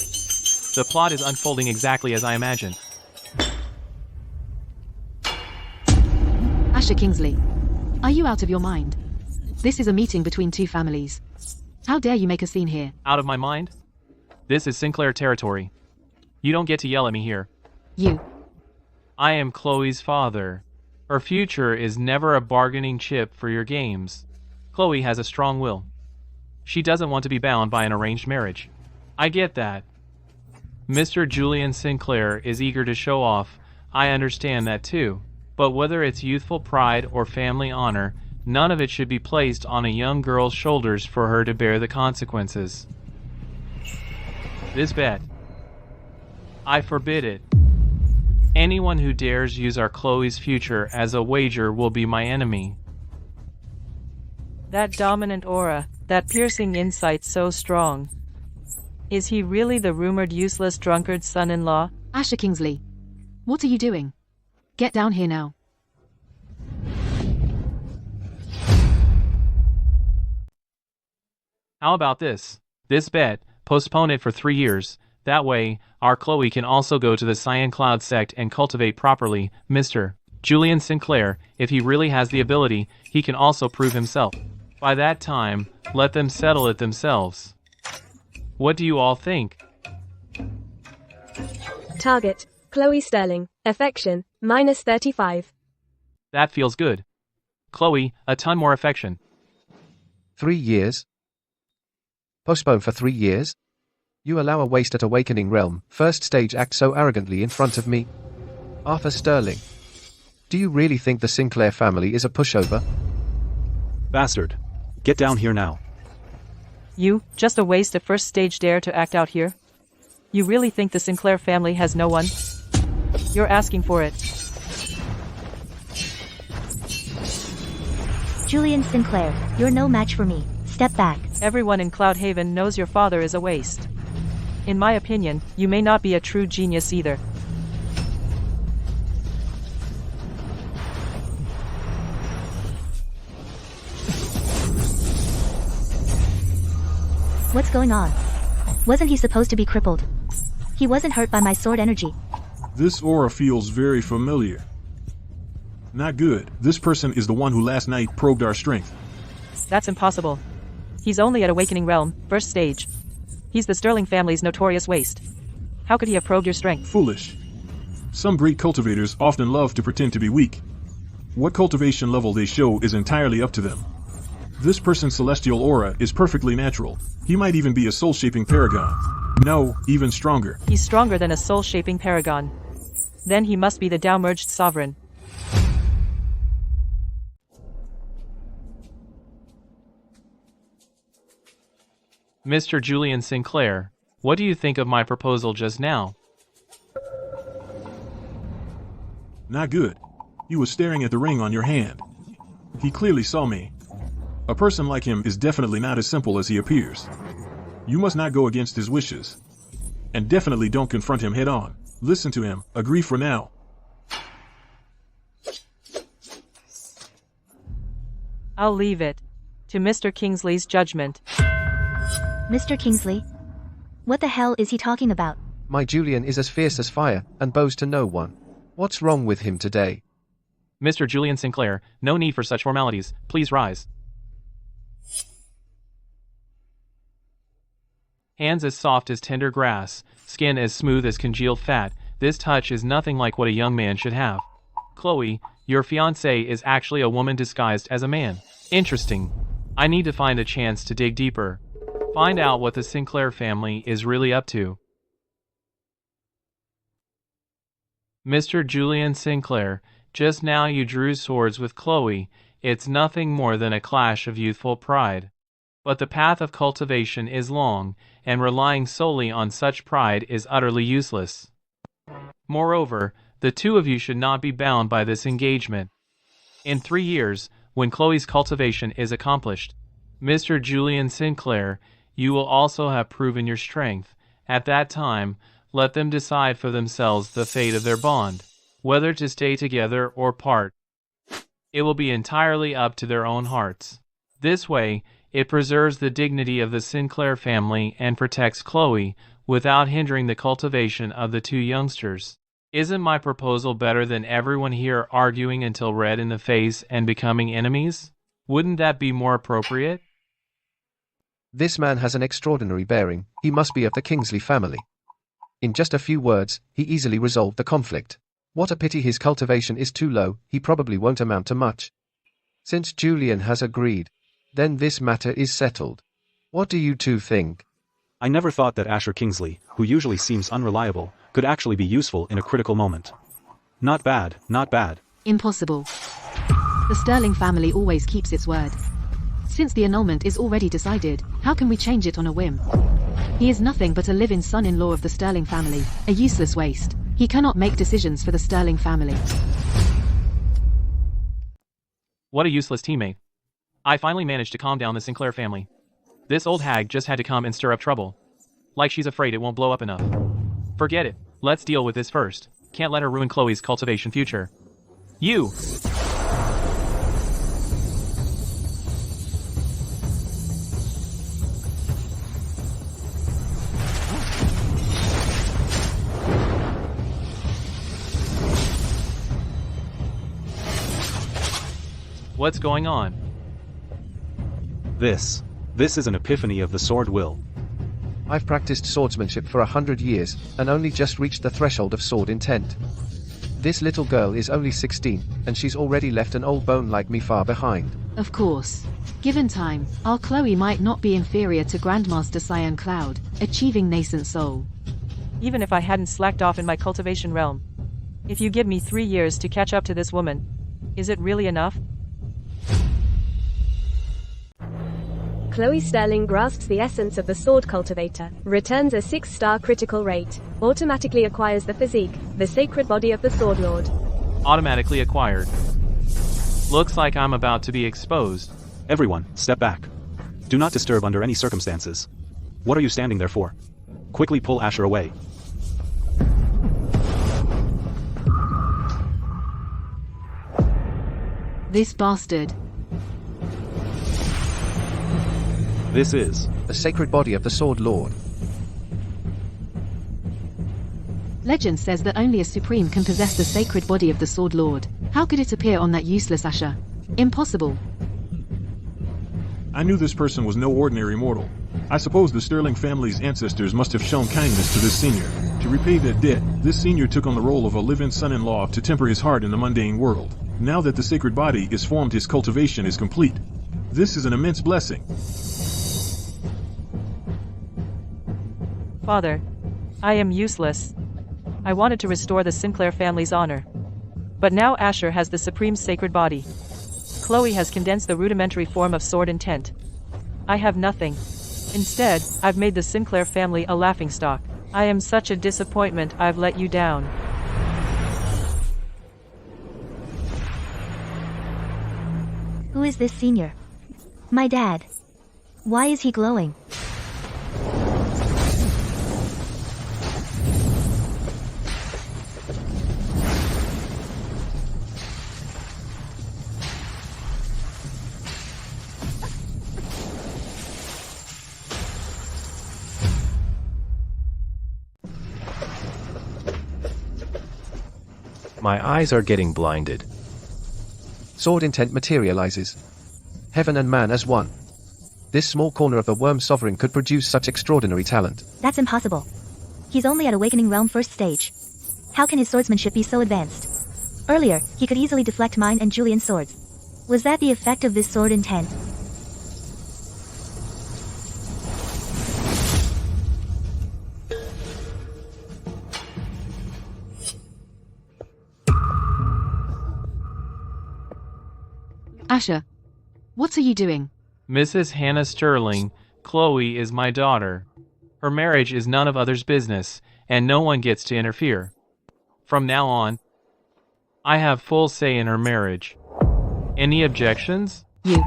B: The plot is unfolding exactly as I imagined.
J: Asher Kingsley, are you out of your mind? This is a meeting between two families. How dare you make a scene here?
B: Out of my mind? This is Sinclair territory. You don't get to yell at me here.
J: You.
B: I am Chloe's father. Her future is never a bargaining chip for your games. Chloe has a strong will. She doesn't want to be bound by an arranged marriage. I get that. Mr. Julian Sinclair is eager to show off. I understand that too. But whether it's youthful pride or family honor, none of it should be placed on a young girl's shoulders for her to bear the consequences. This bet. I forbid it. Anyone who dares use our Chloe's future as a wager will be my enemy.
K: That dominant aura, that piercing insight so strong. Is he really the rumored useless drunkard's son-in-law?
J: Asher Kingsley, what are you doing? Get down here now.
B: How about this? This bet, postpone it for 3 years. That way, our Chloe can also go to the Cyan Cloud sect and cultivate properly. Mr. Julian Sinclair, if he really has the ability, he can also prove himself. By that time, let them settle it themselves. What do you all think?
E: Target, Chloe Sterling. Affection, -35.
B: That feels good. Chloe, a ton more affection.
N: 3 years? Postpone for 3 years? You allow a waste at Awakening Realm, first stage act so arrogantly in front of me? Arthur Sterling. Do you really think the Sinclair family is a pushover?
I: Bastard. Get down here now.
K: You, just a waste of first stage dare to act out here? You really think the Sinclair family has no one? You're asking for it.
D: Julian Sinclair, you're no match for me. Step back.
K: Everyone in Cloud Haven knows your father is a waste. In my opinion, you may not be a true genius either.
D: What's going on? Wasn't he supposed to be crippled? He wasn't hurt by my sword energy.
L: This aura feels very familiar. Not good. This person is the one who last night probed our strength.
K: That's impossible. He's only at Awakening Realm, first stage. He's the Sterling family's notorious waste. How could he have probed your strength?
L: Foolish. Some great cultivators often love to pretend to be weak. What cultivation level they show is entirely up to them. This person's celestial aura is perfectly natural. He might even be a soul-shaping paragon. No, even stronger.
K: He's stronger than a soul-shaping paragon. Then he must be the downmerged sovereign.
B: Mr. Julian Sinclair, what do you think of my proposal just now?
L: Not good. He was staring at the ring on your hand. He clearly saw me. A person like him is definitely not as simple as he appears. You must not go against his wishes. And definitely don't confront him head on. Listen to him, agree for now.
K: I'll leave it to Mr. Kingsley's judgment.
D: Mr. Kingsley? What the hell is he talking about?
N: My Julian is as fierce as fire, and bows to no one. What's wrong with him today?
B: Mr. Julian Sinclair, no need for such formalities. Please rise. Hands as soft as tender grass, skin as smooth as congealed fat. This touch is nothing like what a young man should have. Chloe, your fiancé is actually a woman disguised as a man. Interesting. I need to find a chance to dig deeper. Find out what the Sinclair family is really up to. Mr. Julian Sinclair, just now you drew swords with Chloe. It's nothing more than a clash of youthful pride. But the path of cultivation is long, and relying solely on such pride is utterly useless. Moreover, the two of you should not be bound by this engagement. In 3 years, when Chloe's cultivation is accomplished, Mr. Julian Sinclair, you will also have proven your strength. At that time, let them decide for themselves the fate of their bond, whether to stay together or part. It will be entirely up to their own hearts. This way, It preserves the dignity of the Sinclair family and protects Chloe without hindering the cultivation of the two youngsters. Isn't my proposal better than everyone here arguing until red in the face and becoming enemies? Wouldn't that be more appropriate?
N: This man has an extraordinary bearing, he must be of the Kingsley family. In just a few words, he easily resolved the conflict. What a pity his cultivation is too low, he probably won't amount to much. Since Julian has agreed, then this matter is settled. What do you two think?
I: I never thought that Asher Kingsley, who usually seems unreliable, could actually be useful in a critical moment. Not bad, not bad.
J: Impossible. The Sterling family always keeps its word. Since the annulment is already decided, how can we change it on a whim? He is nothing but a live-in son-in-law of the Sterling family, a useless waste. He cannot make decisions for the Sterling family.
B: What a useless teammate. I finally managed to calm down the Sinclair family. This old hag just had to come and stir up trouble. Like she's afraid it won't blow up enough. Forget it, let's deal with this first. Can't let her ruin Chloe's cultivation future. You! What's going on?
I: This is an epiphany of the sword will.
N: I've practiced swordsmanship for 100 years, and only just reached the threshold of sword intent. This little girl is only 16, and she's already left an old bone like me far behind.
J: Of course. Given time, our Chloe might not be inferior to Grandmaster Cyan Cloud, achieving nascent soul.
K: Even if I hadn't slacked off in my cultivation realm. If you give me 3 years to catch up to this woman, is it really enough?
E: Chloe Sterling grasps the essence of the sword cultivator, returns a 6-star critical rate, automatically acquires the physique, the sacred body of the sword lord.
B: Automatically acquired. Looks like I'm about to be exposed.
I: Everyone, step back. Do not disturb under any circumstances. What are you standing there for? Quickly pull Asher away.
J: This bastard.
I: This is
N: the sacred body of the Sword Lord.
J: Legend says that only a Supreme can possess the sacred body of the Sword Lord. How could it appear on that useless Asher? Impossible.
L: I knew this person was no ordinary mortal. I suppose the Sterling family's ancestors must have shown kindness to this senior. To repay that debt, this senior took on the role of a live-in son-in-law to temper his heart in the mundane world. Now that the sacred body is formed, his cultivation is complete. This is an immense blessing.
K: Father, I am useless. I wanted to restore the Sinclair family's honor. But now Asher has the supreme sacred body. Chloe has condensed the rudimentary form of sword intent. I have nothing. Instead, I've made the Sinclair family a laughingstock. I am such a disappointment. I've let you down.
D: Who is this senior? My dad. Why is he glowing?
H: My eyes are getting blinded.
N: Sword intent materializes. Heaven and man as one. This small corner of the Worm Sovereign could produce such extraordinary talent.
D: That's impossible. He's only at Awakening Realm first stage. How can his swordsmanship be so advanced? Earlier, he could easily deflect mine and Julian's swords. Was that the effect of this sword intent?
J: Asher, what are you doing?
B: Mrs. Hannah Sterling, Chloe is my daughter. Her marriage is none of others' business, and no one gets to interfere. From now on, I have full say in her marriage. Any objections?
J: You.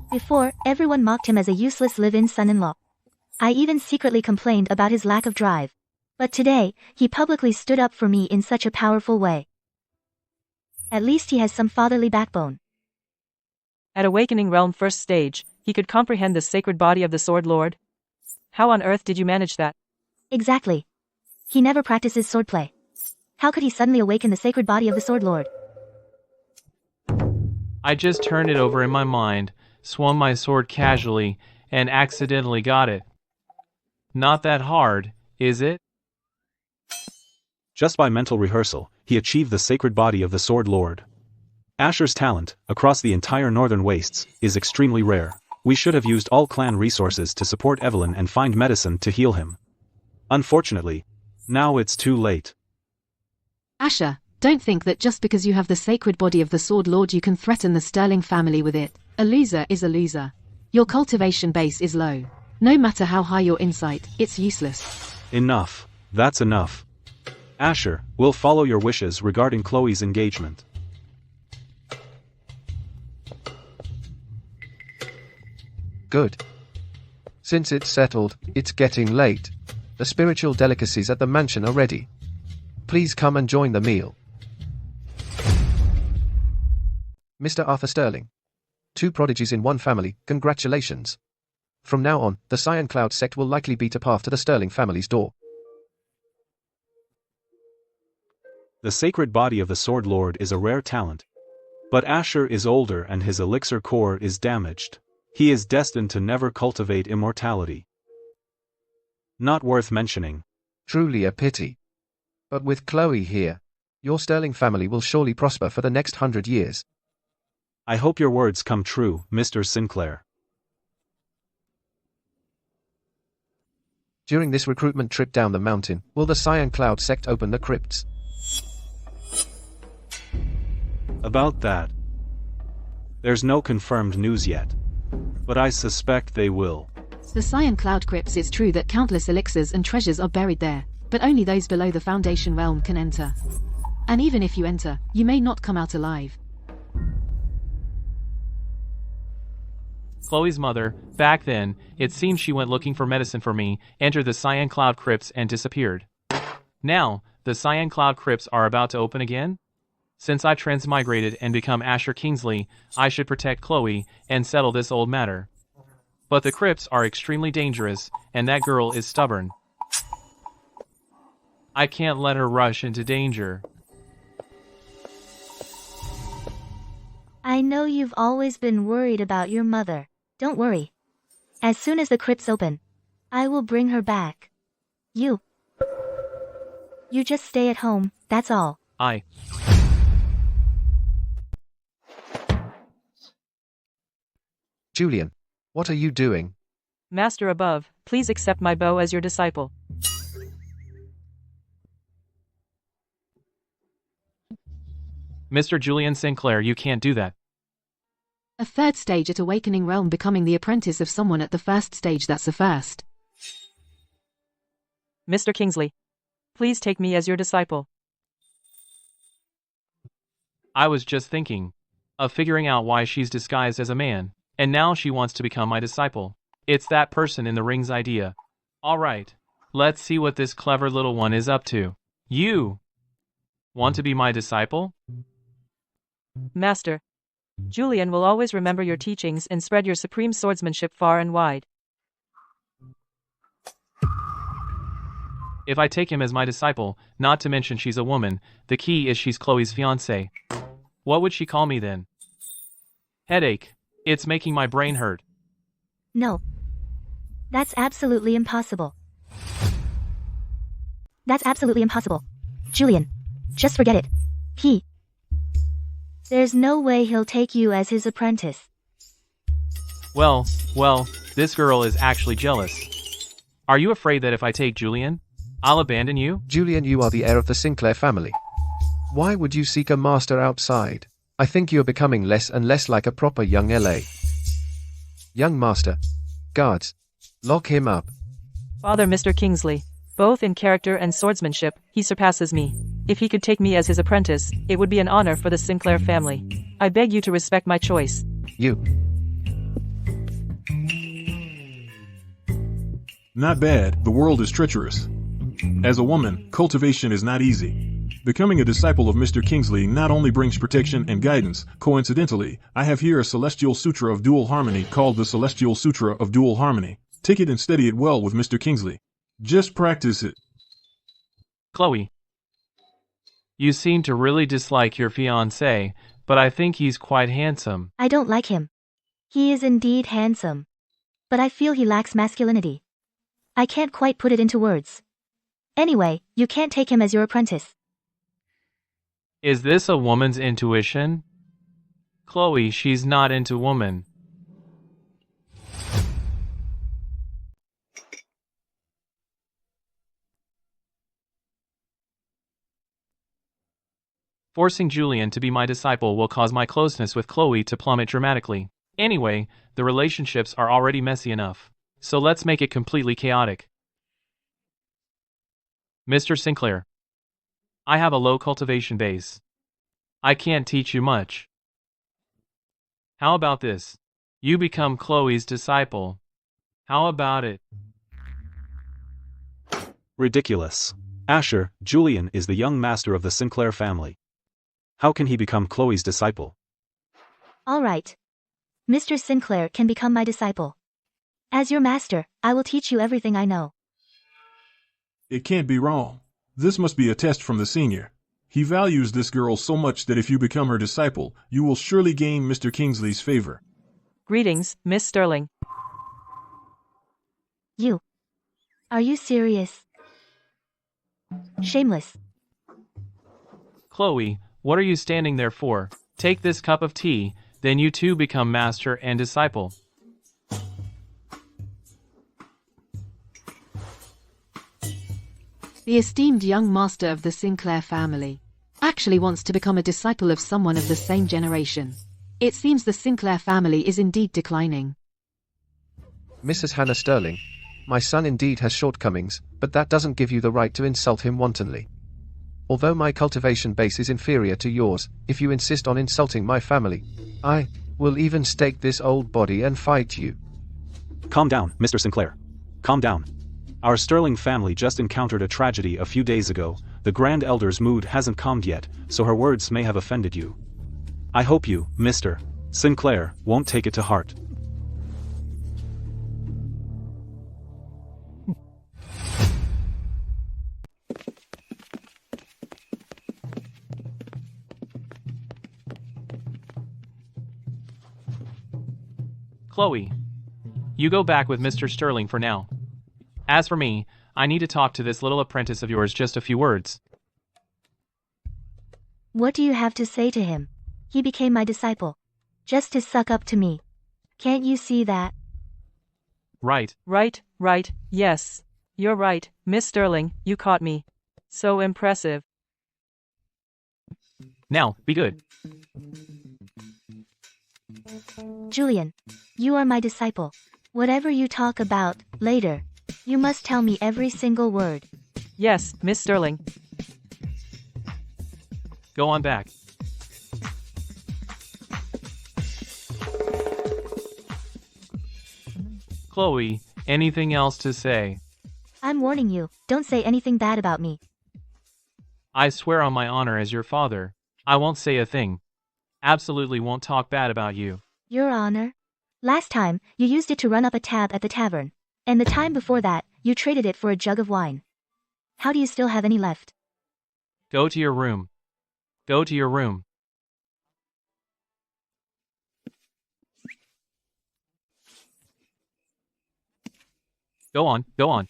D: Before, everyone mocked him as a useless live-in son-in-law. I even secretly complained about his lack of drive. But today, he publicly stood up for me in such a powerful way. At least he has some fatherly backbone.
K: At Awakening Realm first stage, he could comprehend the sacred body of the Sword Lord? How on earth did you manage that?
D: Exactly. He never practices swordplay. How could he suddenly awaken the sacred body of the Sword Lord?
B: I just turned it over in my mind, swung my sword casually, and accidentally got it. Not that hard, is it?
I: Just by mental rehearsal, he achieved the sacred body of the Sword Lord. Asher's talent, across the entire Northern Wastes, is extremely rare. We should have used all clan resources to support Evelyn and find medicine to heal him. Unfortunately, now it's too late.
J: Asher, don't think that just because you have the sacred body of the Sword Lord you can threaten the Sterling family with it. A loser is a loser. Your cultivation base is low. No matter how high your insight, it's useless.
I: Enough. That's enough. Asher, we'll follow your wishes regarding Chloe's engagement.
N: Good. Since it's settled, it's getting late. The spiritual delicacies at the mansion are ready. Please come and join the meal. Mr. Arthur Sterling. 2 prodigies in one family, congratulations. From now on, the Cyan Cloud sect will likely beat a path to the Sterling family's door.
I: The sacred body of the Sword Lord is a rare talent. But Asher is older and his elixir core is damaged. He is destined to never cultivate immortality. Not worth mentioning.
N: Truly a pity. But with Chloe here, your Sterling family will surely prosper for the next 100 years.
I: I hope your words come true, Mr. Sinclair.
N: During this recruitment trip down the mountain, will the Cyan Cloud sect open the crypts?
I: About that, there's no confirmed news yet. But I suspect they will.
J: The Cyan Cloud crypts, it's true that countless elixirs and treasures are buried there, but only those below the Foundation realm can enter. And even if you enter, you may not come out alive.
B: Chloe's mother, back then, it seemed she went looking for medicine for me, entered the Cyan Cloud crypts and disappeared. Now, the Cyan Cloud crypts are about to open again? Since I've transmigrated and become Asher Kingsley, I should protect Chloe and settle this old matter. But the crypts are extremely dangerous, and that girl is stubborn. I can't let her rush into danger.
D: I know you've always been worried about your mother. Don't worry. As soon as the crypts open, I will bring her back. You just stay at home, that's all.
N: Julian, what are you doing?
K: Master above, please accept my bow as your disciple.
B: Mr. Julian Sinclair, you can't do that.
J: A 3rd stage at Awakening Realm, becoming the apprentice of someone at the 1st stage, that's a first.
K: Mr. Kingsley, please take me as your disciple.
B: I was just thinking of figuring out why she's disguised as a man, and now she wants to become my disciple. It's that person in the ring's idea. Alright, let's see what this clever little one is up to. You want to be my disciple?
K: Master, Julian will always remember your teachings and spread your supreme swordsmanship far and wide.
B: If I take him as my disciple, not to mention she's a woman, the key is she's Chloe's fiancé. What would she call me then? Headache. It's making my brain hurt.
D: No. That's absolutely impossible. That's absolutely impossible. Julian, just forget it. There's no way he'll take you as his apprentice.
B: Well, this girl is actually jealous. Are you afraid that if I take Julian, I'll abandon you?
N: Julian, you are the heir of the Sinclair family. Why would you seek a master outside? I think you're becoming less and less like a proper young LA. Young master. Guards. Lock him up.
K: Father Mr. Kingsley, both in character and swordsmanship, he surpasses me. If he could take me as his apprentice, it would be an honor for the Sinclair family. I beg you to respect my choice.
N: You.
L: Not bad, the world is treacherous. As a woman, cultivation is not easy. Becoming a disciple of Mr. Kingsley not only brings protection and guidance, coincidentally, I have here a Celestial Sutra of Dual Harmony called the Celestial Sutra of Dual Harmony. Take it and study it well with Mr. Kingsley. Just practice it.
B: Chloe. You seem to really dislike your fiancé, but I think he's quite handsome.
D: I don't like him. He is indeed handsome. But I feel he lacks masculinity. I can't quite put it into words. Anyway, you can't take him as your apprentice.
B: Is this a woman's intuition? Chloe, she's not into woman. Forcing Julian to be my disciple will cause my closeness with Chloe to plummet dramatically. Anyway, the relationships are already messy enough. So let's make it completely chaotic. Mr. Sinclair. I have a low cultivation base. I can't teach you much. How about this? You become Chloe's disciple. How about it?
I: Ridiculous. Asher, Julian is the young master of the Sinclair family. How can he become Chloe's disciple?
D: All right. Mr. Sinclair can become my disciple. As your master, I will teach you everything I know.
L: It can't be wrong. This must be a test from the senior. He values this girl so much that if you become her disciple, you will surely gain Mr. Kingsley's favor.
K: Greetings, Miss Sterling.
D: You. Are you serious? Shameless.
B: Chloe, what are you standing there for? Take this cup of tea, then you too become master and disciple.
J: The esteemed young master of the Sinclair family actually wants to become a disciple of someone of the same generation. It seems the Sinclair family is indeed declining.
N: Mrs. Hannah Sterling, my son indeed has shortcomings, but that doesn't give you the right to insult him wantonly. Although my cultivation base is inferior to yours, if you insist on insulting my family, I will even stake this old body and fight you.
I: Calm down, Mr. Sinclair. Calm down. Our Sterling family just encountered a tragedy a few days ago. The Grand Elder's mood hasn't calmed yet, so her words may have offended you. I hope you, Mr. Sinclair, won't take it to heart.
B: Chloe. You go back with Mr. Sterling for now. As for me, I need to talk to this little apprentice of yours just a few words.
D: What do you have to say to him? He became my disciple. Just to suck up to me. Can't you see that?
B: Right.
K: Right, yes. You're right, Miss Sterling, you caught me. So impressive.
B: Now, be good.
D: Julian, you are my disciple. Whatever you talk about later, you must tell me every single word.
K: Yes, Miss Sterling.
B: Go on back. Chloe, anything else to say?
D: I'm warning you, don't say anything bad about me.
B: I swear on my honor as your father, I won't say a thing. Absolutely won't talk bad about you.
D: Your honor? Last time, you used it to run up a tab at the tavern. And the time before that, you traded it for a jug of wine. How do you still have any left?
B: Go to your room. Go to your room. Go on, go on.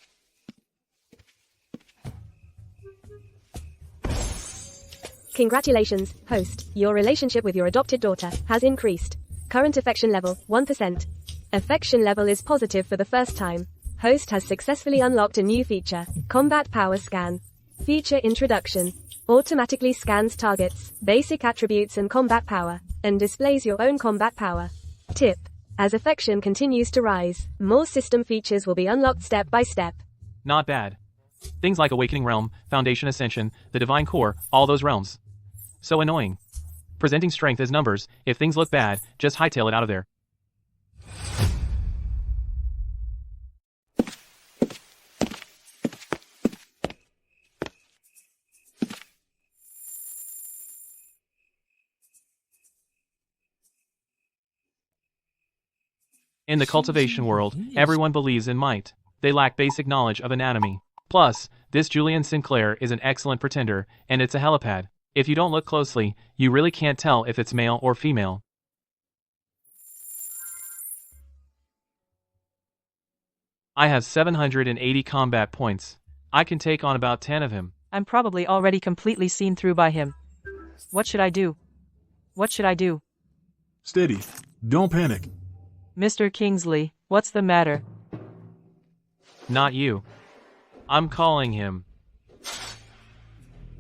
E: Congratulations, host. Your relationship with your adopted daughter has increased. Current affection level, 1%. Affection level is positive for the first time. Host has successfully unlocked a new feature, Combat Power Scan. Feature introduction. Automatically scans targets, basic attributes and combat power, and displays your own combat power. Tip. As affection continues to rise, more system features will be unlocked step by step.
B: Not bad. Things like Awakening Realm, Foundation Ascension, the Divine Core, all those realms. So annoying. Presenting strength as numbers, if things look bad, just hightail it out of there. In the cultivation world, everyone believes in might. They lack basic knowledge of anatomy. Plus, this Julian Sinclair is an excellent pretender, and it's a helipad. If you don't look closely, you really can't tell if it's male or female. I have 780 combat points. I can take on about 10 of him.
K: I'm probably already completely seen through by him. What should I do? What should I do?
L: Steady. Don't panic.
K: Mr. Kingsley, what's the matter?
B: Not you. I'm calling him.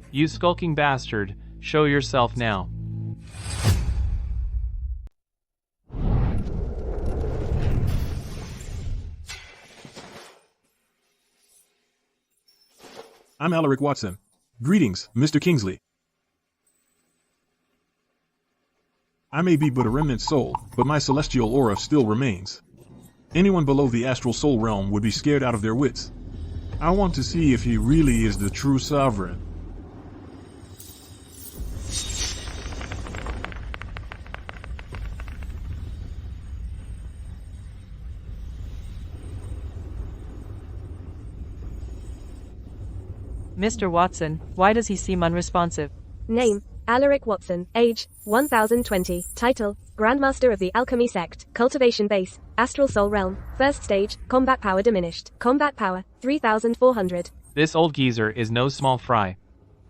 B: You skulking bastard, show yourself now.
L: I'm Alaric Watson. Greetings, Mr. Kingsley. I may be but a remnant soul, but my celestial aura still remains. Anyone below the astral soul realm would be scared out of their wits. I want to see if he really is the true sovereign.
K: Mr. Watson, why does he seem unresponsive?
E: Name, Alaric Watson. Age, 1020. Title, Grandmaster of the Alchemy Sect. Cultivation Base, Astral Soul Realm. First Stage, Combat Power Diminished. Combat Power, 3400.
B: This old geezer is no small fry.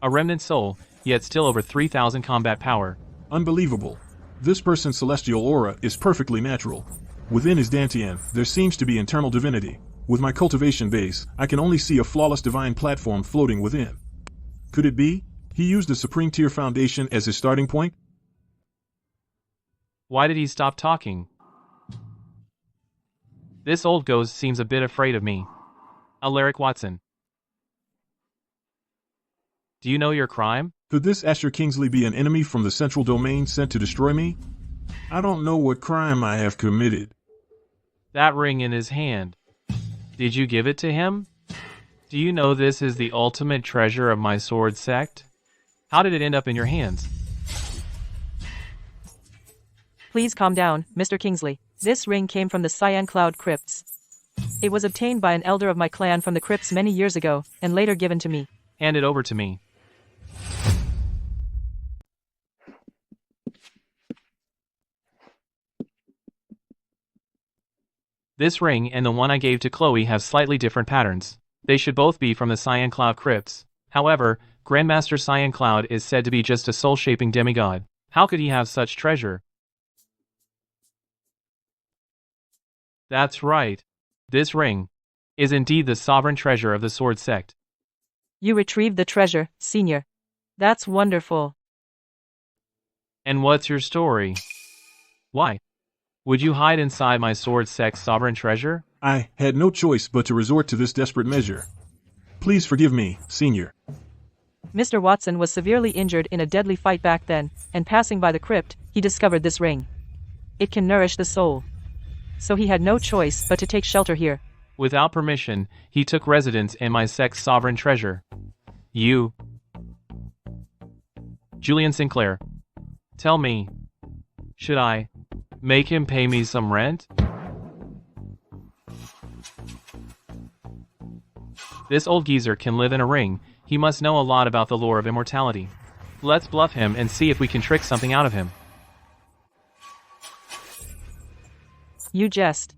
B: A remnant soul, yet still over 3000 combat power.
L: Unbelievable. This person's celestial aura is perfectly natural. Within his Dantian, there seems to be internal divinity. With my cultivation base, I can only see a flawless divine platform floating within. Could it be? He used the Supreme Tier Foundation as his starting point?
B: Why did he stop talking? This old ghost seems a bit afraid of me. Alaric Watson. Do you know your crime?
L: Could this Asher Kingsley be an enemy from the central domain sent to destroy me? I don't know what crime I have committed.
B: That ring in his hand. Did you give it to him? Do you know this is the ultimate treasure of my sword sect? How did it end up in your hands?
K: Please calm down, Mr. Kingsley. This ring came from the Cyan Cloud Crypts. It was obtained by an elder of my clan from the crypts many years ago, and later given to me.
B: Hand it over to me. This ring and the one I gave to Chloe have slightly different patterns. They should both be from the Cyan Cloud Crypts. However, Grandmaster Cyan Cloud is said to be just a soul-shaping demigod. How could he have such treasure? That's right. This ring is indeed the sovereign treasure of the sword sect.
K: You retrieved the treasure, Senior. That's wonderful.
B: And what's your story? Why would you hide inside my sword sect's sovereign treasure?
L: I had no choice but to resort to this desperate measure. Please forgive me, Senior.
K: Mr. Watson was severely injured in a deadly fight back then, and passing by the crypt, he discovered this ring. It can nourish the soul. So he had no choice but to take shelter here.
B: Without permission, he took residence in my sect's sovereign treasure. You, Julian Sinclair, tell me, should I make him pay me some rent? This old geezer can live in a ring. He must know a lot about the lore of immortality. Let's bluff him and see if we can trick something out of him.
K: You jest.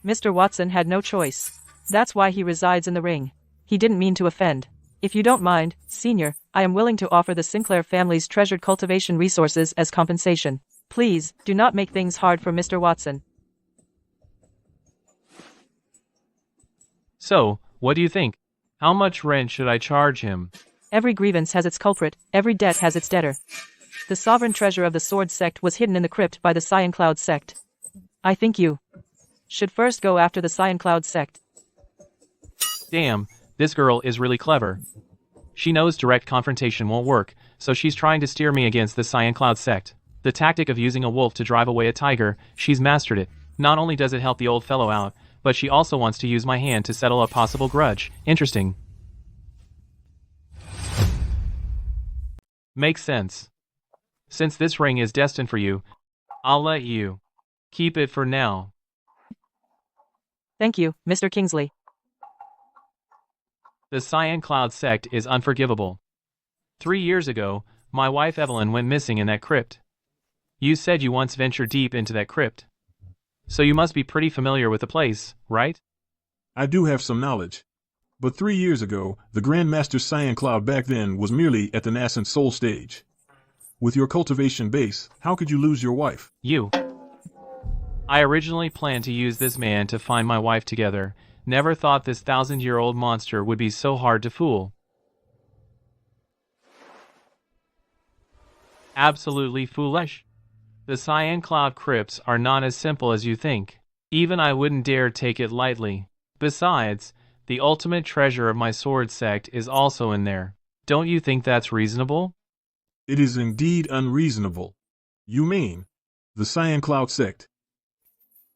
K: Mr. Watson had no choice. That's why he resides in the ring. He didn't mean to offend. If you don't mind, Senior, I am willing to offer the Sinclair family's treasured cultivation resources as compensation. Please, do not make things hard for Mr. Watson.
B: So, what do you think? How much rent should I charge him?
K: Every grievance has its culprit, every debt has its debtor. The sovereign treasure of the sword sect was hidden in the crypt by the Cyan Cloud sect. I think you should first go after the Cyan Cloud sect.
B: Damn, this girl is really clever. She knows direct confrontation won't work, so she's trying to steer me against the Cyan Cloud sect. The tactic of using a wolf to drive away a tiger, she's mastered it. Not only does it help the old fellow out, but she also wants to use my hand to settle a possible grudge. Interesting. Makes sense. Since this ring is destined for you, I'll let you keep it for now.
K: Thank you, Mr. Kingsley.
B: The Cyan Cloud sect is unforgivable. 3 years ago, my wife Evelyn went missing in that crypt. You said you once ventured deep into that crypt. So you must be pretty familiar with the place, right?
L: I do have some knowledge. But 3 years ago, the Grandmaster Cyan Cloud back then was merely at the nascent soul stage. With your cultivation base, how could you lose your wife?
B: I originally planned to use this man to find my wife together. Never thought this 1,000-year-old monster would be so hard to fool. Absolutely foolish. The Cyan Cloud crypts are not as simple as you think. Even I wouldn't dare take it lightly. Besides, the ultimate treasure of my sword sect is also in there. Don't you think that's reasonable?
L: It is indeed unreasonable. You mean, the Cyan Cloud sect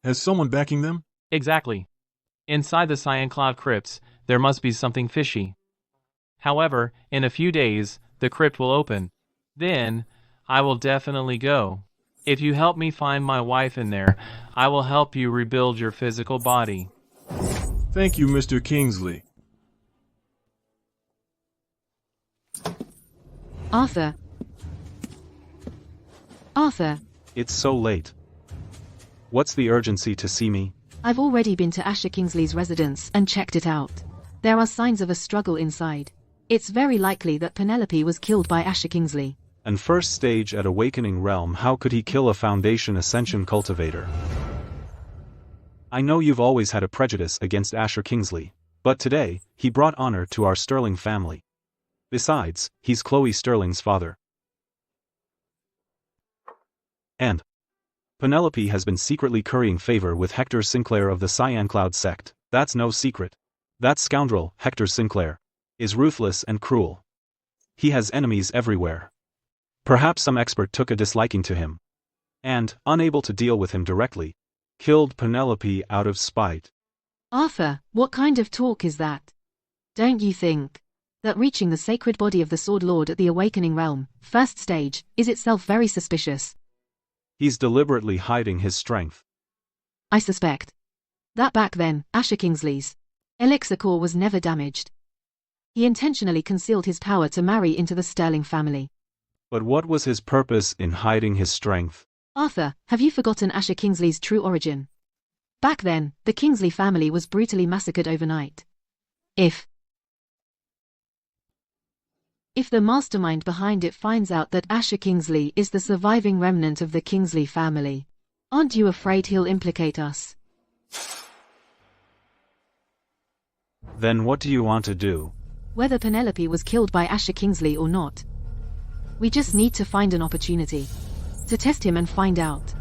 L: has someone backing them?
B: Exactly. Inside the Cyan Cloud crypts, there must be something fishy. However, in a few days, the crypt will open. Then, I will definitely go. If you help me find my wife in there, I will help you rebuild your physical body.
L: Thank you, Mr. Kingsley.
J: Arthur. Arthur.
I: It's so late. What's the urgency to see me?
J: I've already been to Asher Kingsley's residence and checked it out. There are signs of a struggle inside. It's very likely that Penelope was killed by Asher Kingsley.
I: And first stage at Awakening Realm, how could he kill a Foundation Ascension cultivator? I know you've always had a prejudice against Asher Kingsley, but today, he brought honor to our Sterling family. Besides, he's Chloe Sterling's father. And Penelope has been secretly currying favor with Hector Sinclair of the Cyan Cloud sect. That's no secret. That scoundrel, Hector Sinclair, is ruthless and cruel. He has enemies everywhere. Perhaps some expert took a disliking to him, and, unable to deal with him directly, killed Penelope out of spite.
J: Arthur, what kind of talk is that? Don't you think that reaching the sacred body of the Sword Lord at the Awakening Realm, first stage, is itself very suspicious?
I: He's deliberately hiding his strength.
J: I suspect that back then, Asher Kingsley's elixir core was never damaged. He intentionally concealed his power to marry into the Sterling family.
I: But what was his purpose in hiding his strength?
J: Arthur, have you forgotten Asher Kingsley's true origin? Back then, the Kingsley family was brutally massacred overnight. If the mastermind behind it finds out that Asher Kingsley is the surviving remnant of the Kingsley family, aren't you afraid he'll implicate us?
I: Then what do you want to do?
J: Whether Penelope was killed by Asher Kingsley or not, we just need to find an opportunity to test him and find out.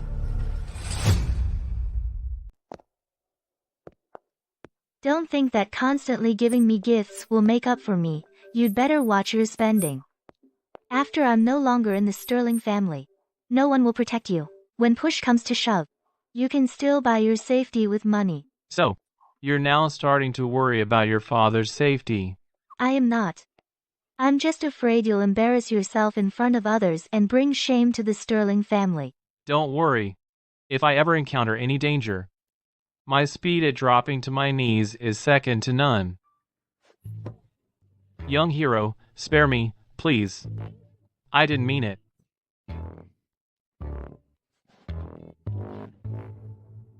D: Don't think that constantly giving me gifts will make up for me. You'd better watch your spending. After I'm no longer in the Sterling family, no one will protect you. When push comes to shove, you can still buy your safety with money.
B: So, you're now starting to worry about your father's safety.
D: I am not. I'm just afraid you'll embarrass yourself in front of others and bring shame to the Sterling family.
B: Don't worry. If I ever encounter any danger, my speed at dropping to my knees is second to none. Young hero, spare me, please. I didn't mean it.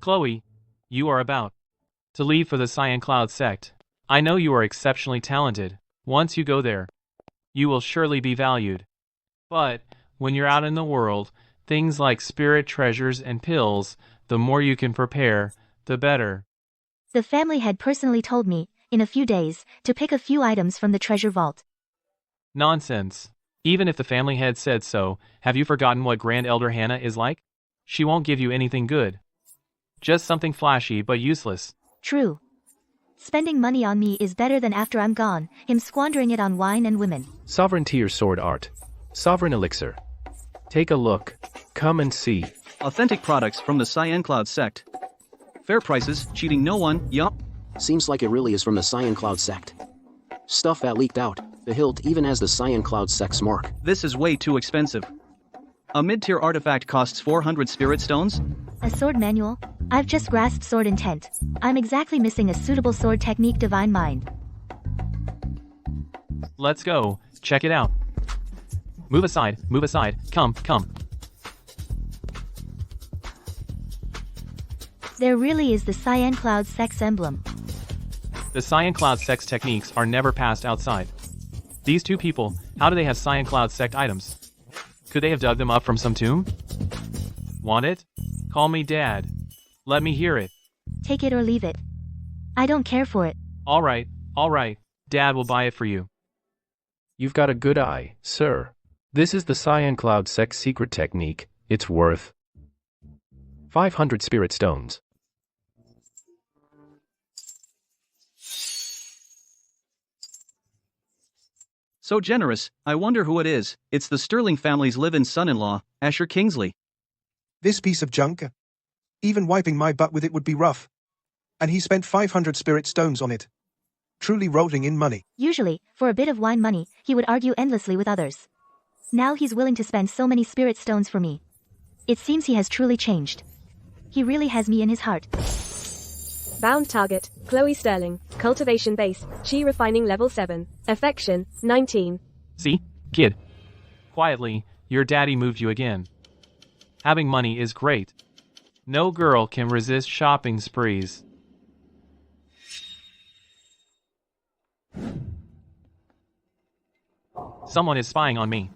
B: Chloe, you are about to leave for the Cyan Cloud sect. I know you are exceptionally talented. Once you go there, you will surely be valued. But, when you're out in the world, things like spirit treasures and pills, the more you can prepare, the better.
D: The family had personally told me, in a few days, to pick a few items from the treasure vault.
B: Nonsense. Even if the family had said so, have you forgotten what Grand Elder Hannah is like? She won't give you anything good. Just something flashy but useless.
D: True. Spending money on me is better than after I'm gone, him squandering it on wine and women.
H: Sovereign tier sword art. Sovereign elixir. Take a look. Come and see.
M: Authentic products from the Cyan Cloud sect. Fair prices, cheating no one, yup.
A: Seems like it really is from the Cyan Cloud sect. Stuff that leaked out, the hilt even has the Cyan Cloud sect's mark.
M: This is way too expensive. A mid-tier artifact costs 400 spirit stones?
D: A sword manual? I've just grasped sword intent. I'm exactly missing a suitable sword technique. Divine mind.
B: Let's go, check it out. Move aside, come.
D: There really is the cyan cloud sex emblem.
B: The cyan cloud sex techniques are never passed outside. These two people, how do they have cyan cloud sect items? Could they have dug them up from some tomb? Want it? Call me Dad. Let me hear it.
D: Take it or leave it. I don't care for it.
B: Alright, Dad will buy it for you.
H: You've got a good eye, sir. This is the Cyan Cloud Sex secret technique. It's worth 500 spirit stones.
M: So generous, I wonder who it is. It's the Sterling family's live-in son-in-law, Asher Kingsley.
C: This piece of junk? Even wiping my butt with it would be rough. And he spent 500 spirit stones on it. Truly rolling in money.
D: Usually, for a bit of wine money, he would argue endlessly with others. Now he's willing to spend so many spirit stones for me. It seems he has truly changed. He really has me in his heart.
E: Bound target, Chloe Sterling. Cultivation base, Chi refining level 7. Affection, 19.
B: See, kid. Quietly, your daddy moved you again. Having money is great. No girl can resist shopping sprees. Someone is spying on me.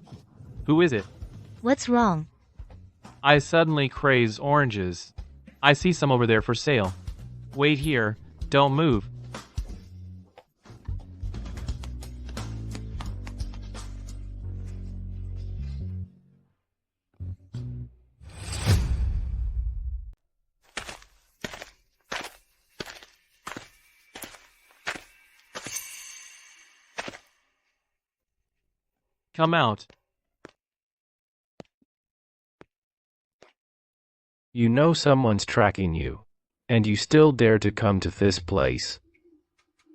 B: Who is it?
D: What's wrong?
B: I suddenly crave oranges. I see some over there for sale. Wait here, don't move. Come out.
H: You know someone's tracking you, and you still dare to come to this place.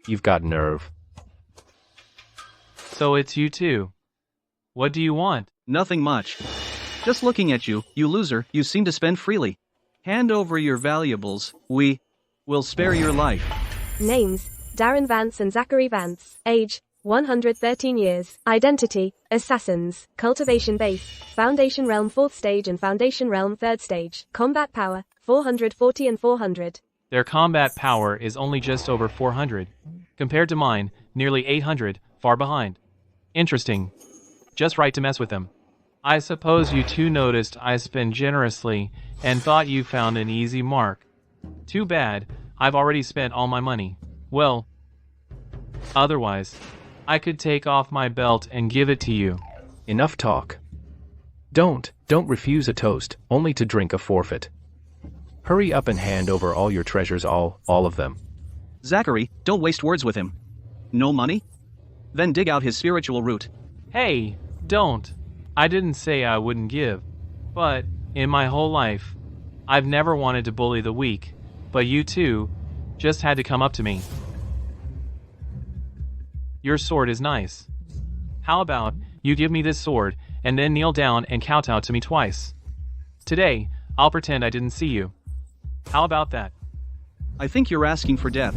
H: You've got nerve.
B: So it's you too. What do you want?
M: Nothing much. Just looking at you, you loser, you seem to spend freely. Hand over your valuables, we will spare your life.
E: Names, Darren Vance and Zachary Vance. Age, 113 years. Identity, Assassins. Cultivation base, Foundation Realm 4th stage and Foundation Realm 3rd stage. Combat power, 440 and 400.
B: Their combat power is only just over 400. Compared to mine, nearly 800, far behind. Interesting. Just right to mess with them. I suppose you two noticed I spent generously and thought you found an easy mark. Too bad, I've already spent all my money. Well, otherwise, I could take off my belt and give it to you.
H: Enough talk. Don't refuse a toast, only to drink a forfeit. Hurry up and hand over all your treasures, all of them.
M: Zachary, don't waste words with him. No money? Then dig out his spiritual root.
B: Hey, don't. I didn't say I wouldn't give. But, in my whole life, I've never wanted to bully the weak, but you two just had to come up to me. Your sword is nice. How about you give me this sword and then kneel down and kowtow to me twice? Today, I'll pretend I didn't see you. How about that?
M: I think you're asking for death.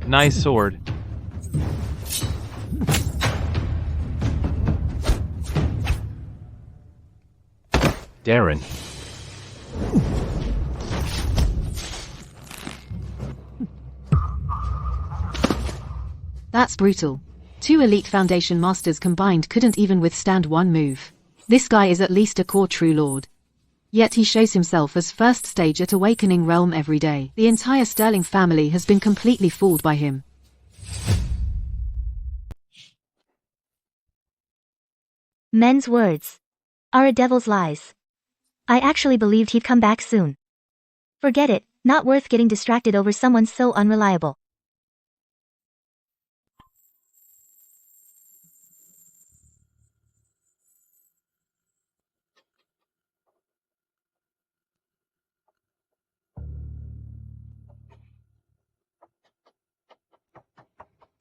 B: Nice sword.
H: Darren.
J: That's brutal. Two elite Foundation Masters combined couldn't even withstand one move. This guy is at least a core true lord. Yet he shows himself as first stage at Awakening Realm every day. The entire Sterling family has been completely fooled by him.
D: Men's words are a devil's lies. I actually believed he'd come back soon. Forget it, not worth getting distracted over someone so unreliable.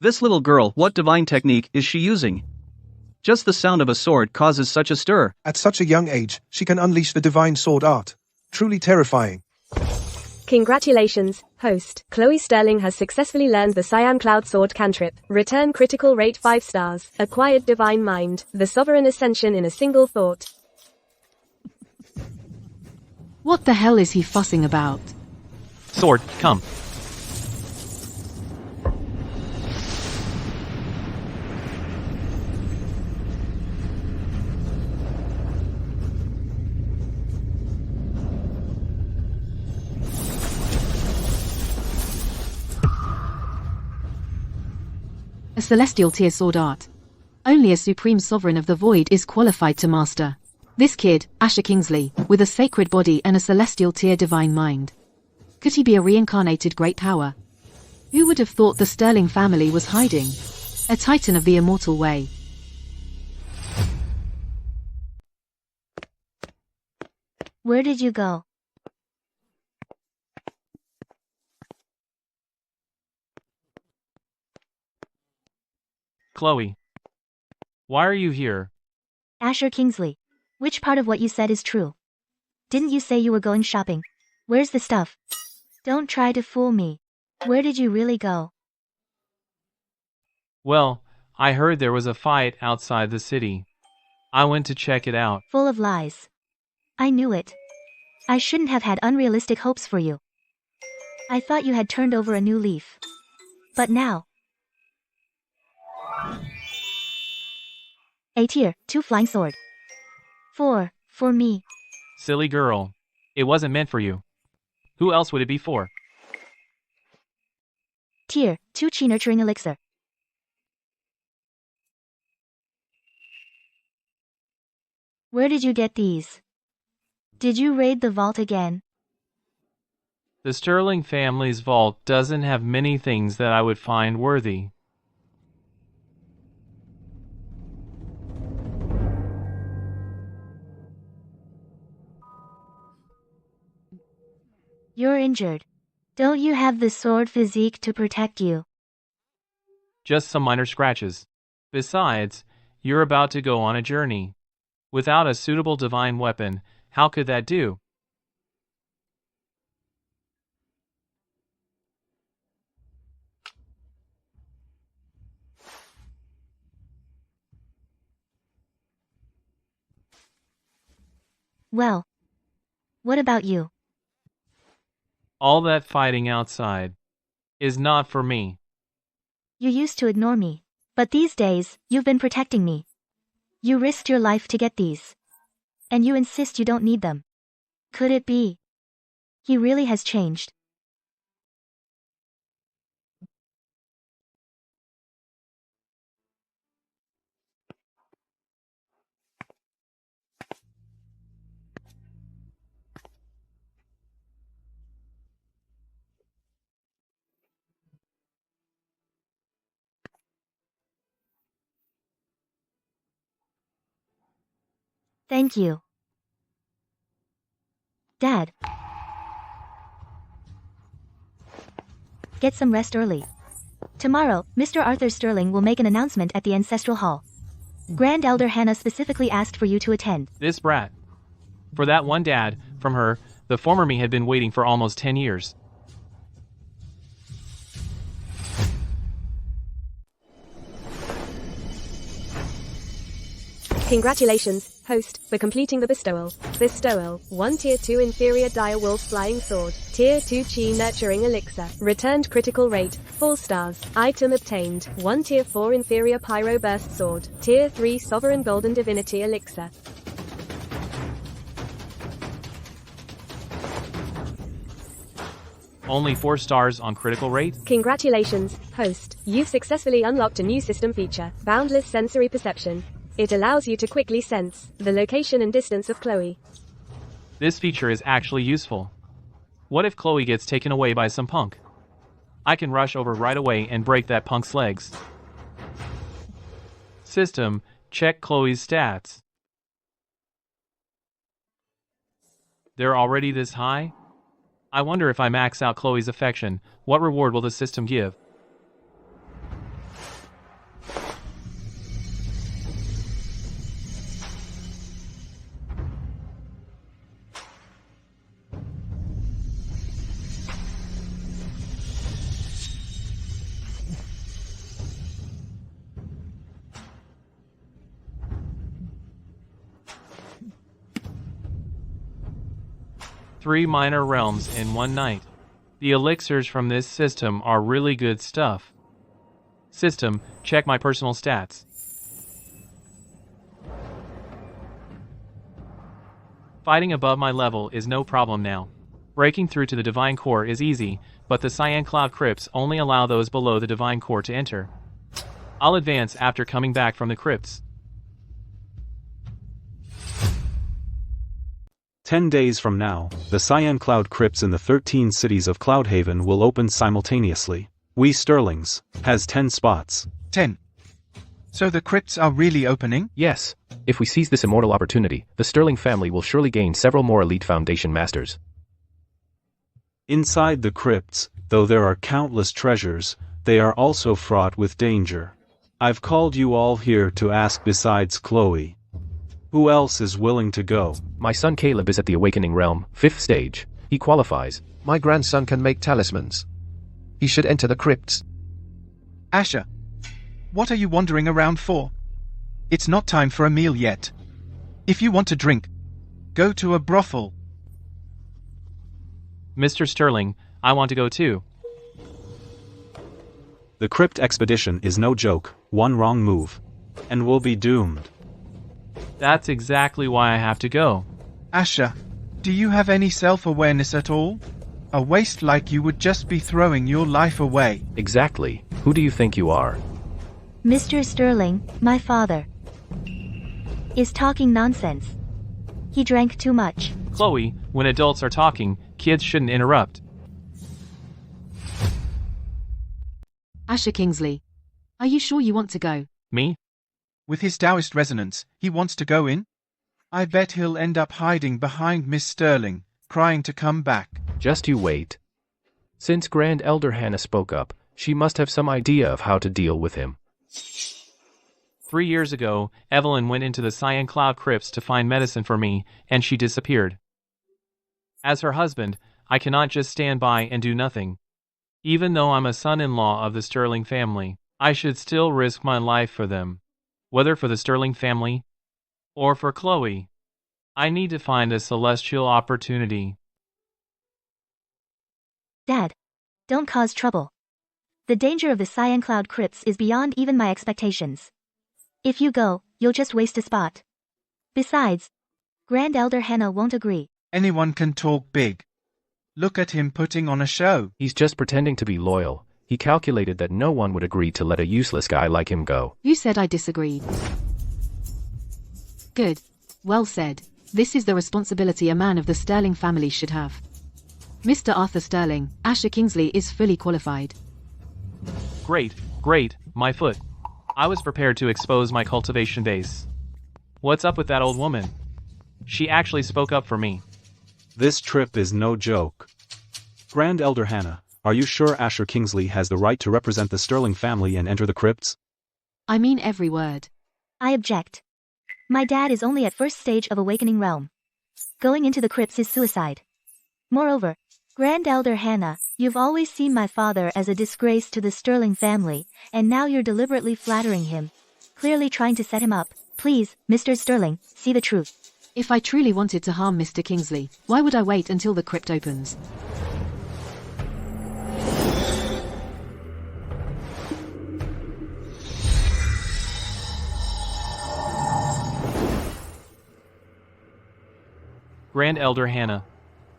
M: This little girl, what divine technique is she using? Just the sound of a sword causes such a stir.
C: At such a young age, she can unleash the divine sword art. Truly terrifying.
E: Congratulations, host. Chloe Sterling has successfully learned the Cyan Cloud Sword cantrip. Return critical rate 5 stars. Acquired divine mind. The sovereign ascension in a single thought.
J: What the hell is he fussing about?
B: Sword, come.
J: A celestial tier sword art. Only a supreme sovereign of the void is qualified to master. This kid, Asher Kingsley, with a sacred body and a celestial tier divine mind. Could he be a reincarnated great power? Who would have thought the Sterling family was hiding? A titan of the immortal way.
D: Where did you go?
B: Chloe. Why are you here?
D: Asher Kingsley. Which part of what you said is true? Didn't you say you were going shopping? Where's the stuff? Don't try to fool me. Where did you really go?
B: Well, I heard there was a fight outside the city. I went to check it out.
D: Full of lies. I knew it. I shouldn't have had unrealistic hopes for you. I thought you had turned over a new leaf. But now... A tier, 2 flying sword. 4, for me.
B: Silly girl. It wasn't meant for you. Who else would it be for?
D: Tier, 2 chi nurturing elixir. Where did you get these? Did you raid the vault again?
B: The Sterling family's vault doesn't have many things that I would find worthy.
D: You're injured. Don't you have the sword physique to protect you?
B: Just some minor scratches. Besides, you're about to go on a journey. Without a suitable divine weapon, how could that do?
D: Well, what about you?
B: All that fighting outside is not for me.
D: You used to ignore me, but these days, you've been protecting me. You risked your life to get these. And you insist you don't need them. Could it be? He really has changed. Thank you. Dad. Get some rest early. Tomorrow, Mr. Arthur Sterling will make an announcement at the Ancestral Hall. Grand Elder Hannah specifically asked for you to attend.
B: This brat. For that one dad, from her, the former me had been waiting for almost 10 years.
E: Congratulations, host, for completing the bestowal. Bestowal, 1 Tier 2 Inferior Dire Wolf Flying Sword, Tier 2 Chi Nurturing Elixir, returned critical rate, 4 stars, item obtained, 1 Tier 4 Inferior Pyro Burst Sword, Tier 3 Sovereign Golden Divinity Elixir.
B: Only 4 stars on critical rate?
E: Congratulations, host, you've successfully unlocked a new system feature, Boundless Sensory Perception. It allows you to quickly sense the location and distance of Chloe.
B: This feature is actually useful. What if Chloe gets taken away by some punk? I can rush over right away and break that punk's legs. System, check Chloe's stats. They're already this high? I wonder if I max out Chloe's affection, what reward will the system give? 3 minor realms in one night. The elixirs from this system are really good stuff. System, check my personal stats. Fighting above my level is no problem now. Breaking through to the Divine Core is easy, but the Cyan Cloud crypts only allow those below the Divine Core to enter. I'll advance after coming back from the crypts.
I: 10 days from now, the Cyan Cloud crypts in the 13 cities of Cloudhaven will open simultaneously. We Sterlings has 10 spots.
G: 10. So the crypts are really opening?
H: Yes. If we seize this immortal opportunity, the Sterling family will surely gain several more elite Foundation masters.
I: Inside the crypts, though there are countless treasures, they are also fraught with danger. I've called you all here to ask besides Chloe. Who else is willing to go?
H: My son Caleb is at the Awakening Realm, 5th stage. He qualifies.
N: My grandson can make talismans. He should enter the crypts.
G: Asher, what are you wandering around for? It's not time for a meal yet. If you want to drink, go to a brothel.
B: Mr. Sterling, I want to go too.
I: The crypt expedition is no joke, one wrong move, and we'll be doomed.
B: That's exactly why I have to go.
G: Asher, do you have any self-awareness at all? A waste like you would just be throwing your life away.
H: Exactly. Who do you think you are?
D: Mr. Sterling, my father, is talking nonsense. He drank too much.
B: Chloe, when adults are talking, kids shouldn't interrupt.
J: Asher Kingsley, are you sure you want to go?
B: Me?
G: With his Taoist resonance, he wants to go in? I bet he'll end up hiding behind Miss Sterling, crying to come back.
H: Just you wait. Since Grand Elder Hannah spoke up, she must have some idea of how to deal with him.
B: 3 years ago, Evelyn went into the Cyan Cloud crypts to find medicine for me, and she disappeared. As her husband, I cannot just stand by and do nothing. Even though I'm a son-in-law of the Sterling family, I should still risk my life for them. Whether for the Sterling family, or for Chloe. I need to find a celestial opportunity.
D: Dad, don't cause trouble. The danger of the Cyan Cloud crypts is beyond even my expectations. If you go, you'll just waste a spot. Besides, Grand Elder Hannah won't agree.
G: Anyone can talk big. Look at him putting on a show.
H: He's just pretending to be loyal. He calculated that no one would agree to let a useless guy like him go.
J: You said I disagreed. Good. Well said. This is the responsibility a man of the Sterling family should have. Mr. Arthur Sterling, Asher Kingsley is fully qualified.
B: Great, my foot. I was prepared to expose my cultivation base. What's up with that old woman? She actually spoke up for me.
I: This trip is no joke. Grand Elder Hannah, are you sure Asher Kingsley has the right to represent the Sterling family and enter the crypts?
J: I mean every word.
D: I object. My dad is only at first stage of Awakening Realm. Going into the crypts is suicide. Moreover, Grand Elder Hannah, you've always seen my father as a disgrace to the Sterling family, and now you're deliberately flattering him. Clearly trying to set him up. Please, Mr. Sterling, see the truth.
J: If I truly wanted to harm Mr. Kingsley, why would I wait until the crypt opens?
B: Grand Elder Hannah.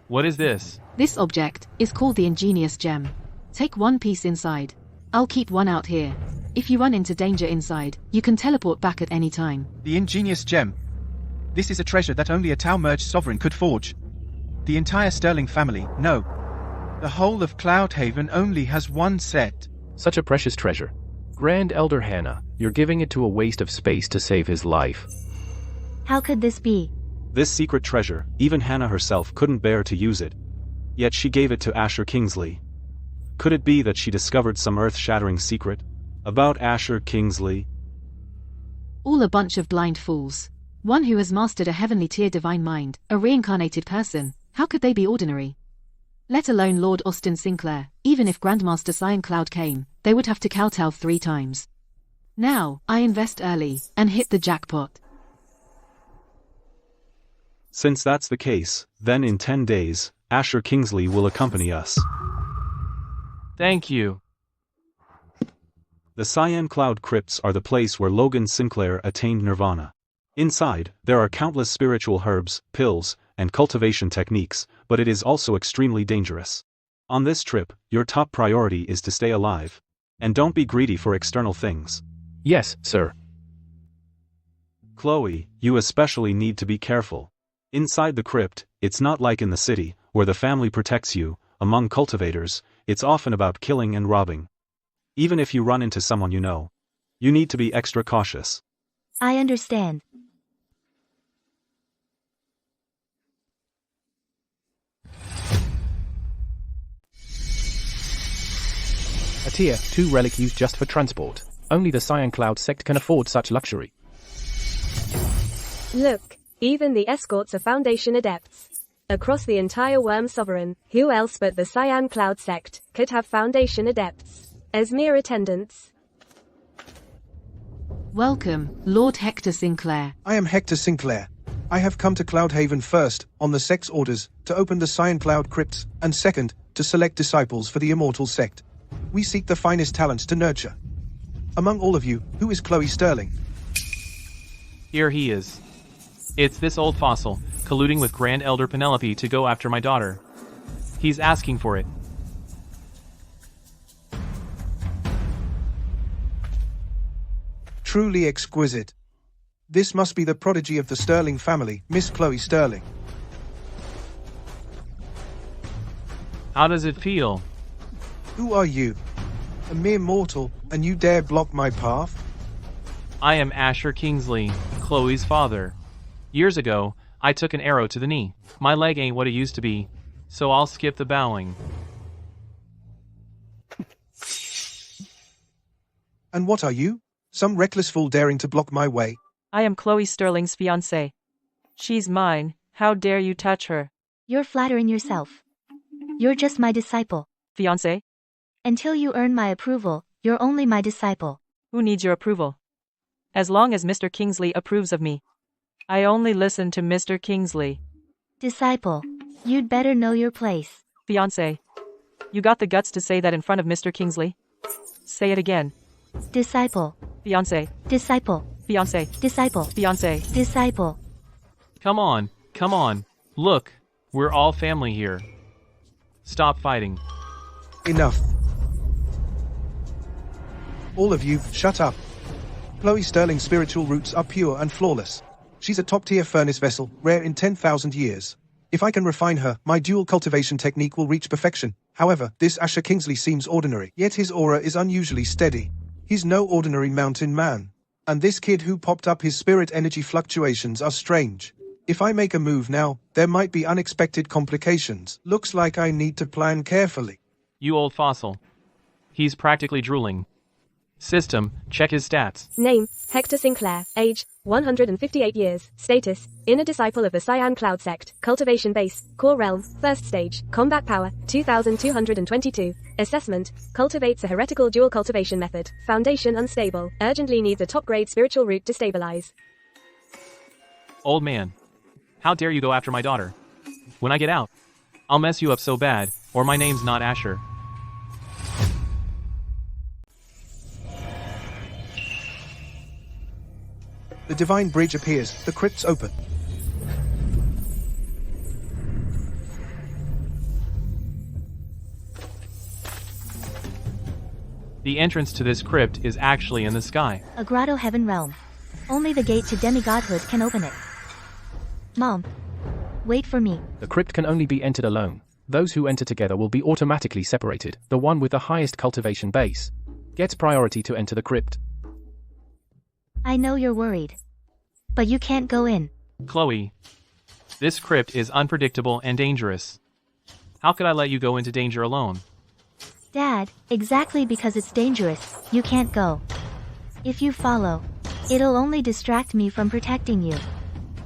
B: What is this?
J: This object is called the Ingenious Gem. Take one piece inside. I'll keep one out here. If you run into danger inside, you can teleport back at any time.
G: The Ingenious Gem. This is a treasure that only a Tau-merged sovereign could forge. The entire Sterling family, no. The whole of Cloudhaven only has one set.
H: Such a precious treasure. Grand Elder Hannah, you're giving it to a waste of space to save his life.
D: How could this be?
I: This secret treasure, even Hannah herself couldn't bear to use it. Yet she gave it to Asher Kingsley. Could it be that she discovered some earth-shattering secret about Asher Kingsley?
J: All a bunch of blind fools. One who has mastered a heavenly tier divine mind, a reincarnated person, how could they be ordinary? Let alone Lord Austin Sinclair, even if Grandmaster Cyan Cloud came, they would have to kowtow 3 times. Now, I invest early, and hit the jackpot.
I: Since that's the case, then in 10 days, Asher Kingsley will accompany us.
B: Thank you.
I: The Cyan Cloud Crypts are the place where Logan Sinclair attained nirvana. Inside, there are countless spiritual herbs, pills, and cultivation techniques, but it is also extremely dangerous. On this trip, your top priority is to stay alive. And don't be greedy for external things.
H: Yes, sir.
I: Chloe, you especially need to be careful. Inside the crypt, it's not like in the city, where the family protects you. Among cultivators, it's often about killing and robbing. Even if you run into someone you know, you need to be extra cautious.
D: I understand.
H: A Tier 2 relic used just for transport. Only the Cyan Cloud sect can afford such luxury.
E: Look, even the escorts are Foundation adepts. Across the entire Worm Sovereign, who else but the Cyan Cloud sect could have Foundation adepts as mere attendants?
J: Welcome, Lord Hector Sinclair.
C: I am Hector Sinclair. I have come to Cloudhaven first, on the sect's orders, to open the Cyan Cloud crypts, and second, to select disciples for the Immortal sect. We seek the finest talents to nurture. Among all of you, who is Chloe Sterling?
B: Here he is. It's this old fossil, colluding with Grand Elder Penelope to go after my daughter. He's asking for it.
C: Truly exquisite. This must be the prodigy of the Sterling family, Miss Chloe Sterling.
B: How does it feel?
C: Who are you? A mere mortal, and you dare block my path?
B: I am Asher Kingsley, Chloe's father. Years ago, I took an arrow to the knee. My leg ain't what it used to be, so I'll skip the bowing.
C: And what are you? Some reckless fool daring to block my way?
K: I am Chloe Sterling's fiancée. She's mine. How dare you touch her?
D: You're flattering yourself. You're just my disciple.
K: Fiancé?
D: Until you earn my approval, you're only my disciple.
K: Who needs your approval? As long as Mr. Kingsley approves of me. I only listen to Mr. Kingsley.
D: Disciple, you'd better know your place.
K: Fiancé. You got the guts to say that in front of Mr. Kingsley? Say it again.
D: Disciple.
K: Fiancé.
D: Disciple.
K: Fiancé.
D: Disciple.
K: Fiancé.
D: Disciple.
B: Come on, come on. Look, we're all family here. Stop fighting.
C: Enough. All of you, shut up. Chloe Sterling's spiritual roots are pure and flawless. She's a top-tier furnace vessel, rare in 10,000 years. If I can refine her, my dual cultivation technique will reach perfection. However, this Asher Kingsley seems ordinary, yet his aura is unusually steady. He's no ordinary mountain man. And this kid who popped up, his spirit energy fluctuations are strange. If I make a move now, there might be unexpected complications. Looks like I need to plan carefully.
B: You old fossil. He's practically drooling. System, check his stats.
E: Name, Hector Sinclair. Age, 158 years. Status, inner disciple of the Cyan Cloud sect. Cultivation base, core realm, first stage. Combat power, 2222. Assessment, cultivates a heretical dual cultivation method. Foundation unstable. Urgently needs a top-grade spiritual root to stabilize.
B: Old man. How dare you go after my daughter? When I get out, I'll mess you up so bad, or my name's not Asher.
C: The divine bridge appears, the crypts open.
B: The entrance to this crypt is actually in the sky.
D: A grotto heaven realm. Only the gate to demigodhood can open it. Mom, wait for me.
H: The crypt can only be entered alone. Those who enter together will be automatically separated. The one with the highest cultivation base gets priority to enter the crypt.
D: I know you're worried. But you can't go in.
B: Chloe, this crypt is unpredictable and dangerous. How could I let you go into danger alone?
D: Dad, exactly because it's dangerous, you can't go. If you follow, it'll only distract me from protecting you.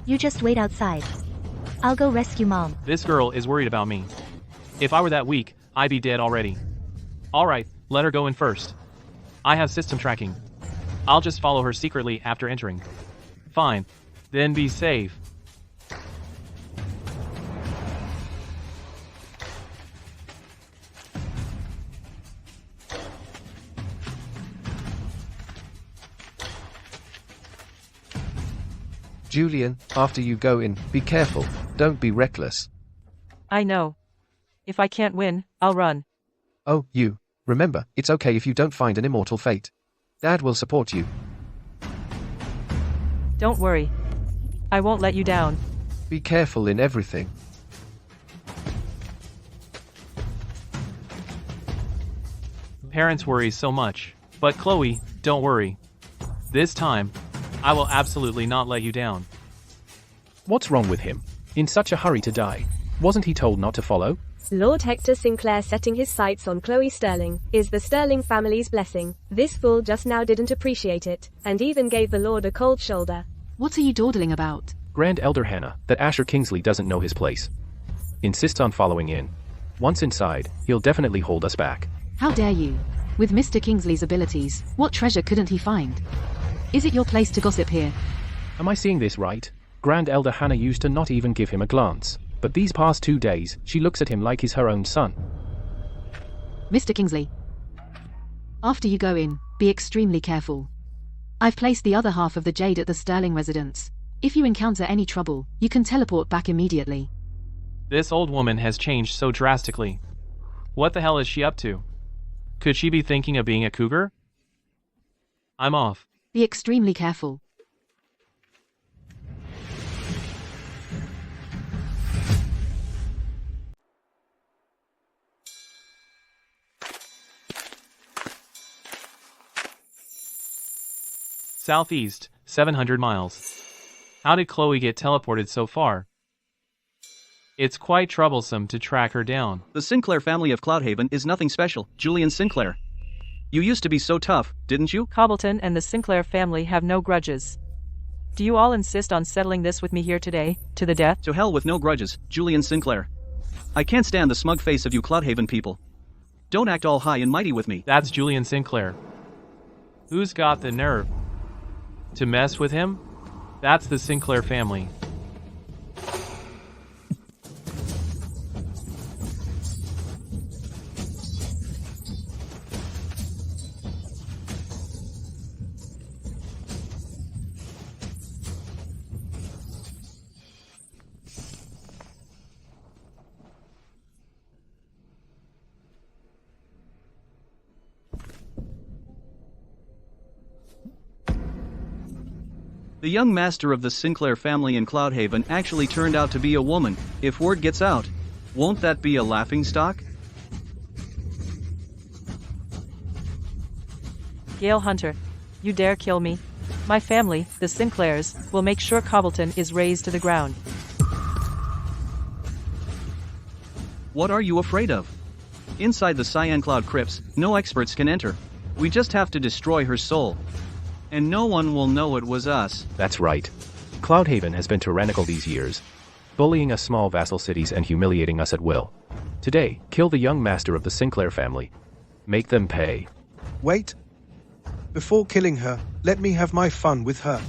D: You just wait outside. I'll go rescue Mom.
B: This girl is worried about me. If I were that weak, I'd be dead already. Alright, let her go in first. I have system tracking. I'll just follow her secretly after entering. Fine. Then be safe.
N: Julian, after you go in, be careful, don't be reckless.
K: I know. If I can't win, I'll run.
N: Oh, you. Remember, it's okay if you don't find an immortal fate. Dad will support you.
K: Don't worry. I won't let you down.
N: Be careful in everything.
B: Parents worry so much. But Chloe, don't worry. This time, I will absolutely not let you down.
H: What's wrong with him? In such a hurry to die. Wasn't he told not to follow?
E: Lord Hector Sinclair setting his sights on Chloe Sterling is the Sterling family's blessing. This fool just now didn't appreciate it, and even gave the Lord a cold shoulder.
J: What are you dawdling about?
H: Grand Elder Hannah, that Asher Kingsley doesn't know his place. Insists on following in. Once inside, he'll definitely hold us back.
J: How dare you? With Mr. Kingsley's abilities, what treasure couldn't he find? Is it your place to gossip here?
H: Am I seeing this right? Grand Elder Hannah used to not even give him a glance. But these past 2 days, she looks at him like he's her own son.
J: Mr. Kingsley. After you go in, be extremely careful. I've placed the other half of the jade at the Sterling residence. If you encounter any trouble, you can teleport back immediately.
B: This old woman has changed so drastically. What the hell is she up to? Could she be thinking of being a cougar? I'm off.
J: Be extremely careful.
B: Southeast, 700 miles. How did Chloe get teleported so far? It's quite troublesome to track her down.
M: The Sinclair family of Cloudhaven is nothing special, Julian Sinclair. You used to be so tough, didn't you?
K: Cobbleton and the Sinclair family have no grudges. Do you all insist on settling this with me here today, to the death?
M: To hell with no grudges, Julian Sinclair. I can't stand the smug face of you Cloudhaven people. Don't act all high and mighty with me.
B: That's Julian Sinclair. Who's got the nerve to mess with him? That's the Sinclair family.
M: The young master of the Sinclair family in Cloudhaven actually turned out to be a woman. If word gets out, won't that be a laughingstock?
K: Gale Hunter, you dare kill me? My family, the Sinclairs, will make sure Cobbleton is razed to the ground.
M: What are you afraid of? Inside the Cyan Cloud crypts, no experts can enter. We just have to destroy her soul. And no one will know it was us.
H: That's right. Cloudhaven has been tyrannical these years, bullying us small vassal cities and humiliating us at will. Today, kill the young master of the Sinclair family. Make them pay.
C: Wait. Before killing her, let me have my fun with her.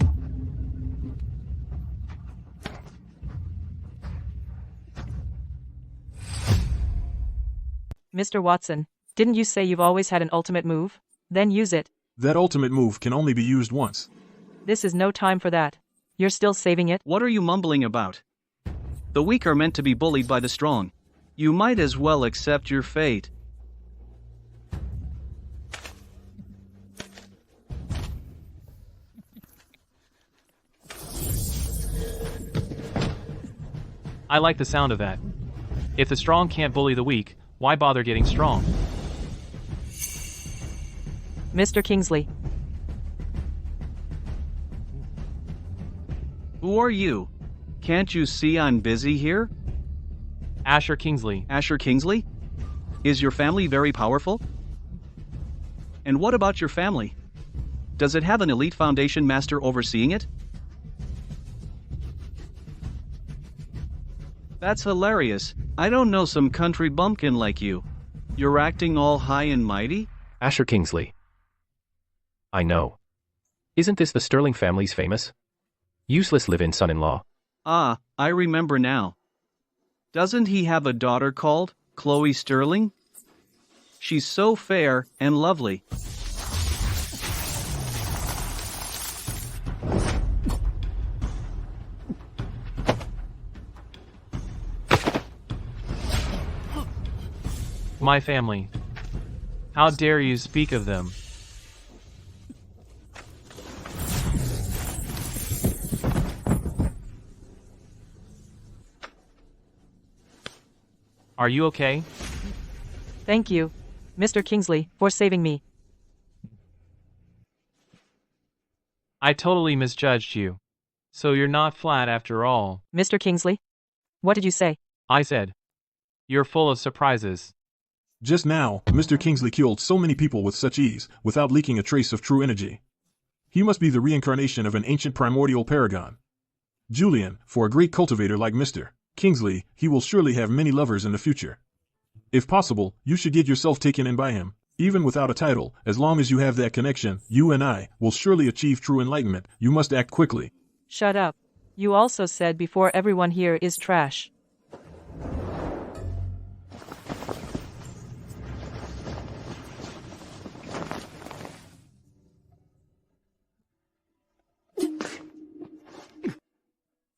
K: Mr. Watson, didn't you say you've always had an ultimate move? Then use it.
L: That ultimate move can only be used once.
K: This is no time for that. You're still saving it?
M: What are you mumbling about? The weak are meant to be bullied by the strong. You might as well accept your fate.
B: I like the sound of that. If the strong can't bully the weak, why bother getting strong?
K: Mr. Kingsley.
M: Who are you? Can't you see I'm busy here?
B: Asher Kingsley.
M: Asher Kingsley? Is your family very powerful? And what about your family? Does it have an elite foundation master overseeing it? That's hilarious. I don't know some country bumpkin like you. You're acting all high and mighty?
H: Asher Kingsley. I know. Isn't this the Sterling family's famous? Useless live-in son-in-law.
M: Ah, I remember now. Doesn't he have a daughter called Chloe Sterling? She's so fair and lovely.
B: My family. How dare you speak of them? Are you okay?
K: Thank you, Mr. Kingsley, for saving me.
B: I totally misjudged you. So you're not flat after all.
K: Mr. Kingsley? What did you say?
B: I said. You're full of surprises.
L: Just now, Mr. Kingsley killed so many people with such ease, without leaking a trace of true energy. He must be the reincarnation of an ancient primordial paragon. Julian, for a great cultivator like Mr. Kingsley, he will surely have many lovers in the future. If possible, you should get yourself taken in by him. Even without a title, as long as you have that connection, you and I will surely achieve true enlightenment. You must act quickly.
K: Shut up. You also said before everyone here is trash.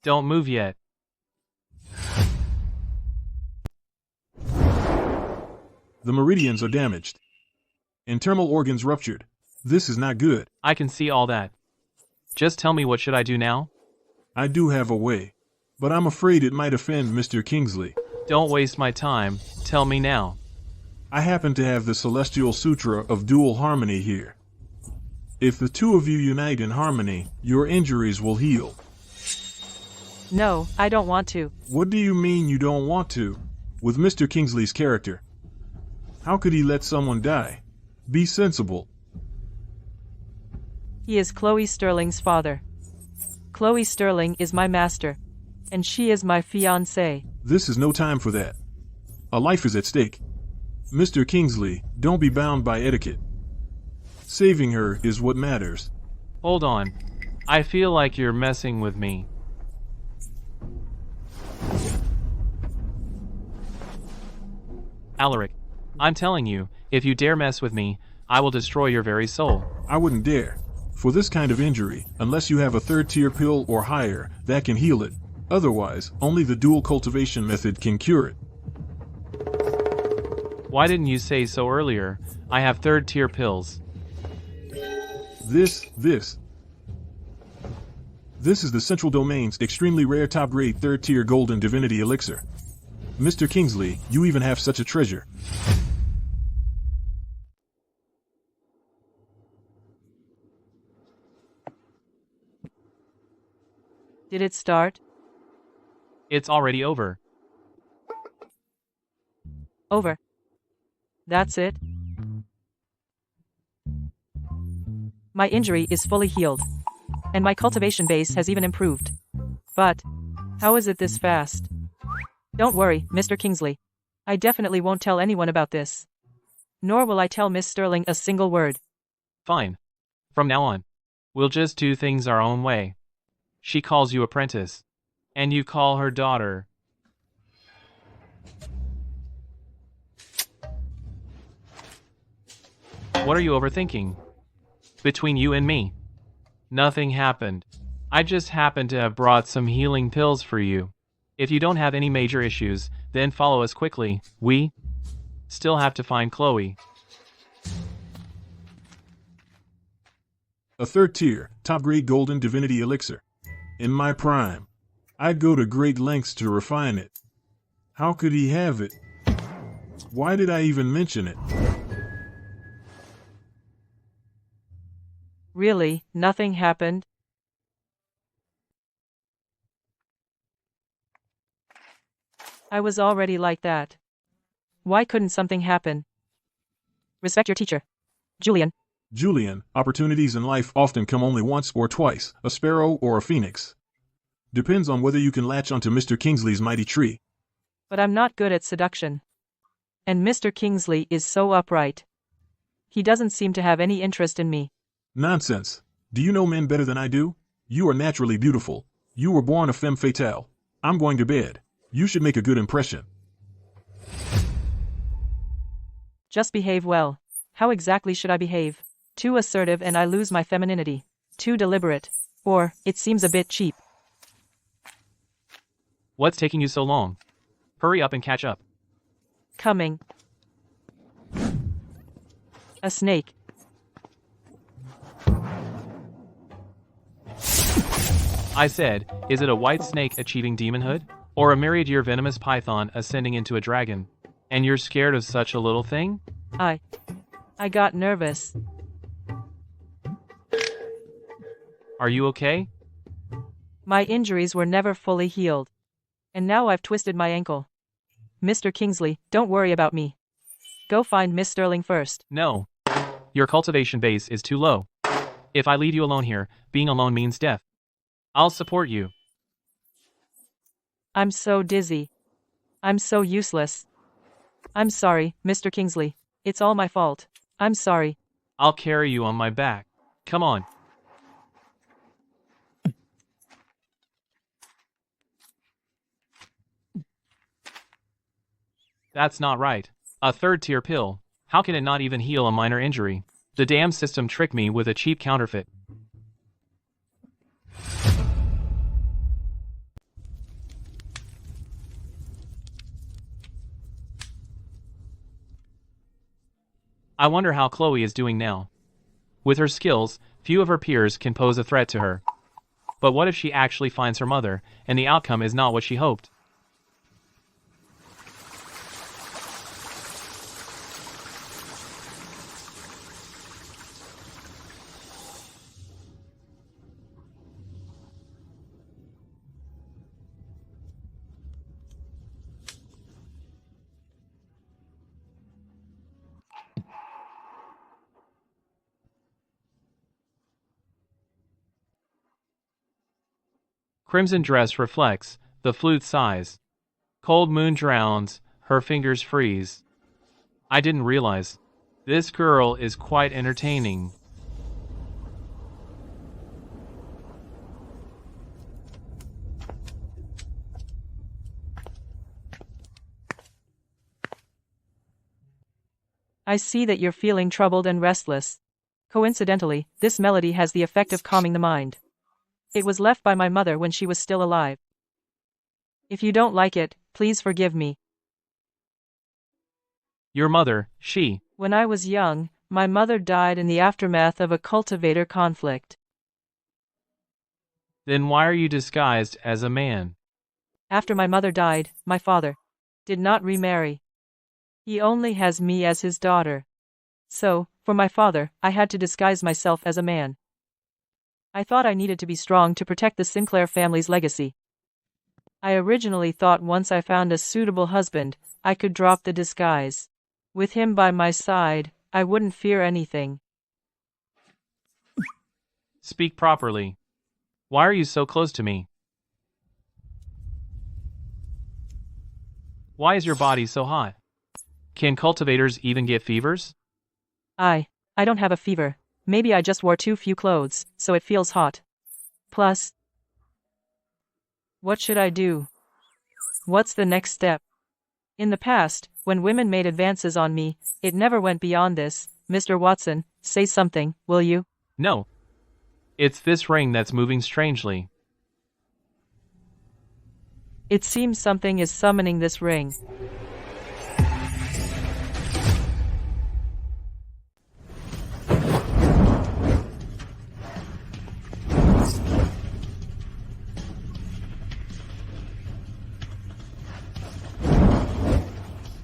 B: Don't move yet.
L: The meridians are damaged. Internal organs ruptured. This is not good.
B: I can see all that. Just tell me, what should I do now?
L: I do have a way, but I'm afraid it might offend Mr. Kingsley.
B: Don't waste my time. Tell me now.
L: I happen to have the Celestial Sutra of Dual Harmony here. If the two of you unite in harmony, your injuries will heal.
K: No, I don't want to.
L: What do you mean you don't want to? With Mr. Kingsley's character, how could he let someone die? Be sensible.
K: He is Chloe Sterling's father. Chloe Sterling is my master, and she is my fiancée.
L: This is no time for that. A life is at stake. Mr. Kingsley, don't be bound by etiquette. Saving her is what matters.
B: Hold on. I feel like you're messing with me. Alaric, I'm telling you, if you dare mess with me, I will destroy your very soul.
L: I wouldn't dare. For this kind of injury, unless you have a third-tier pill or higher that can heal it. Otherwise, only the dual cultivation method can cure it.
B: Why didn't you say so earlier? I have third-tier pills.
L: This is the Central Domain's extremely rare top-grade third-tier golden divinity elixir. Mr. Kingsley, you even have such a treasure.
K: Did it start?
B: It's already over.
K: Over. That's it? My injury is fully healed. And my cultivation base has even improved. But, how is it this fast? Don't worry, Mr. Kingsley. I definitely won't tell anyone about this. Nor will I tell Miss Sterling a single word.
B: Fine. From now on, we'll just do things our own way. She calls you apprentice. And you call her daughter. What are you overthinking? Between you and me, nothing happened. I just happened to have brought some healing pills for you. If you don't have any major issues, then follow us quickly. We still have to find Chloe.
L: A third-tier, top-grade golden divinity elixir. In my prime, I'd go to great lengths to refine it. How could he have it? Why did I even mention it?
K: Really, nothing happened? I was already like that. Why couldn't something happen? Respect your teacher. Julian.
L: Julian, opportunities in life often come only once or twice, a sparrow or a phoenix. Depends on whether you can latch onto Mr. Kingsley's mighty tree.
K: But I'm not good at seduction. And Mr. Kingsley is so upright. He doesn't seem to have any interest in me.
L: Nonsense. Do you know men better than I do? You are naturally beautiful. You were born a femme fatale. I'm going to bed. You should make a good impression.
K: Just behave well. How exactly should I behave? Too assertive and I lose my femininity. Too deliberate. Or, it seems a bit cheap.
B: What's taking you so long? Hurry up and catch up.
K: Coming. A snake.
B: I said, is it a white snake achieving demonhood? Or a myriad-year venomous python ascending into a dragon? And you're scared of such a little thing?
K: I got nervous.
B: Are you okay?
K: My injuries were never fully healed. And now I've twisted my ankle. Mr. Kingsley, don't worry about me. Go find Miss Sterling first.
B: No. Your cultivation base is too low. If I leave you alone here, being alone means death. I'll support you.
K: I'm so dizzy. I'm so useless. I'm sorry, Mr. Kingsley. It's all my fault. I'm sorry.
B: I'll carry you on my back. Come on. That's not right. A third-tier pill. How can it not even heal a minor injury? The damn system tricked me with a cheap counterfeit. I wonder how Chloe is doing now. With her skills, few of her peers can pose a threat to her. But what if she actually finds her mother, and the outcome is not what she hoped? Crimson dress reflects the flute sighs. Cold moon drowns, her fingers freeze. I didn't realize. This girl is quite entertaining.
K: I see that you're feeling troubled and restless. Coincidentally, this melody has the effect of calming the mind. It was left by my mother when she was still alive. If you don't like it, please forgive me.
B: Your mother, she.
K: When I was young, my mother died in the aftermath of a cultivator conflict.
B: Then why are you disguised as a man?
K: After my mother died, my father did not remarry. He only has me as his daughter. So, for my father, I had to disguise myself as a man. I thought I needed to be strong to protect the Sinclair family's legacy. I originally thought once I found a suitable husband, I could drop the disguise. With him by my side, I wouldn't fear anything.
B: Speak properly. Why are you so close to me? Why is your body so hot? Can cultivators even get fevers?
K: I don't have a fever. Maybe I just wore too few clothes, so it feels hot. Plus, what should I do? What's the next step? In the past, when women made advances on me, it never went beyond this. Mr. Watson, say something, will you?
B: No. It's this ring that's moving strangely.
K: It seems something is summoning this ring.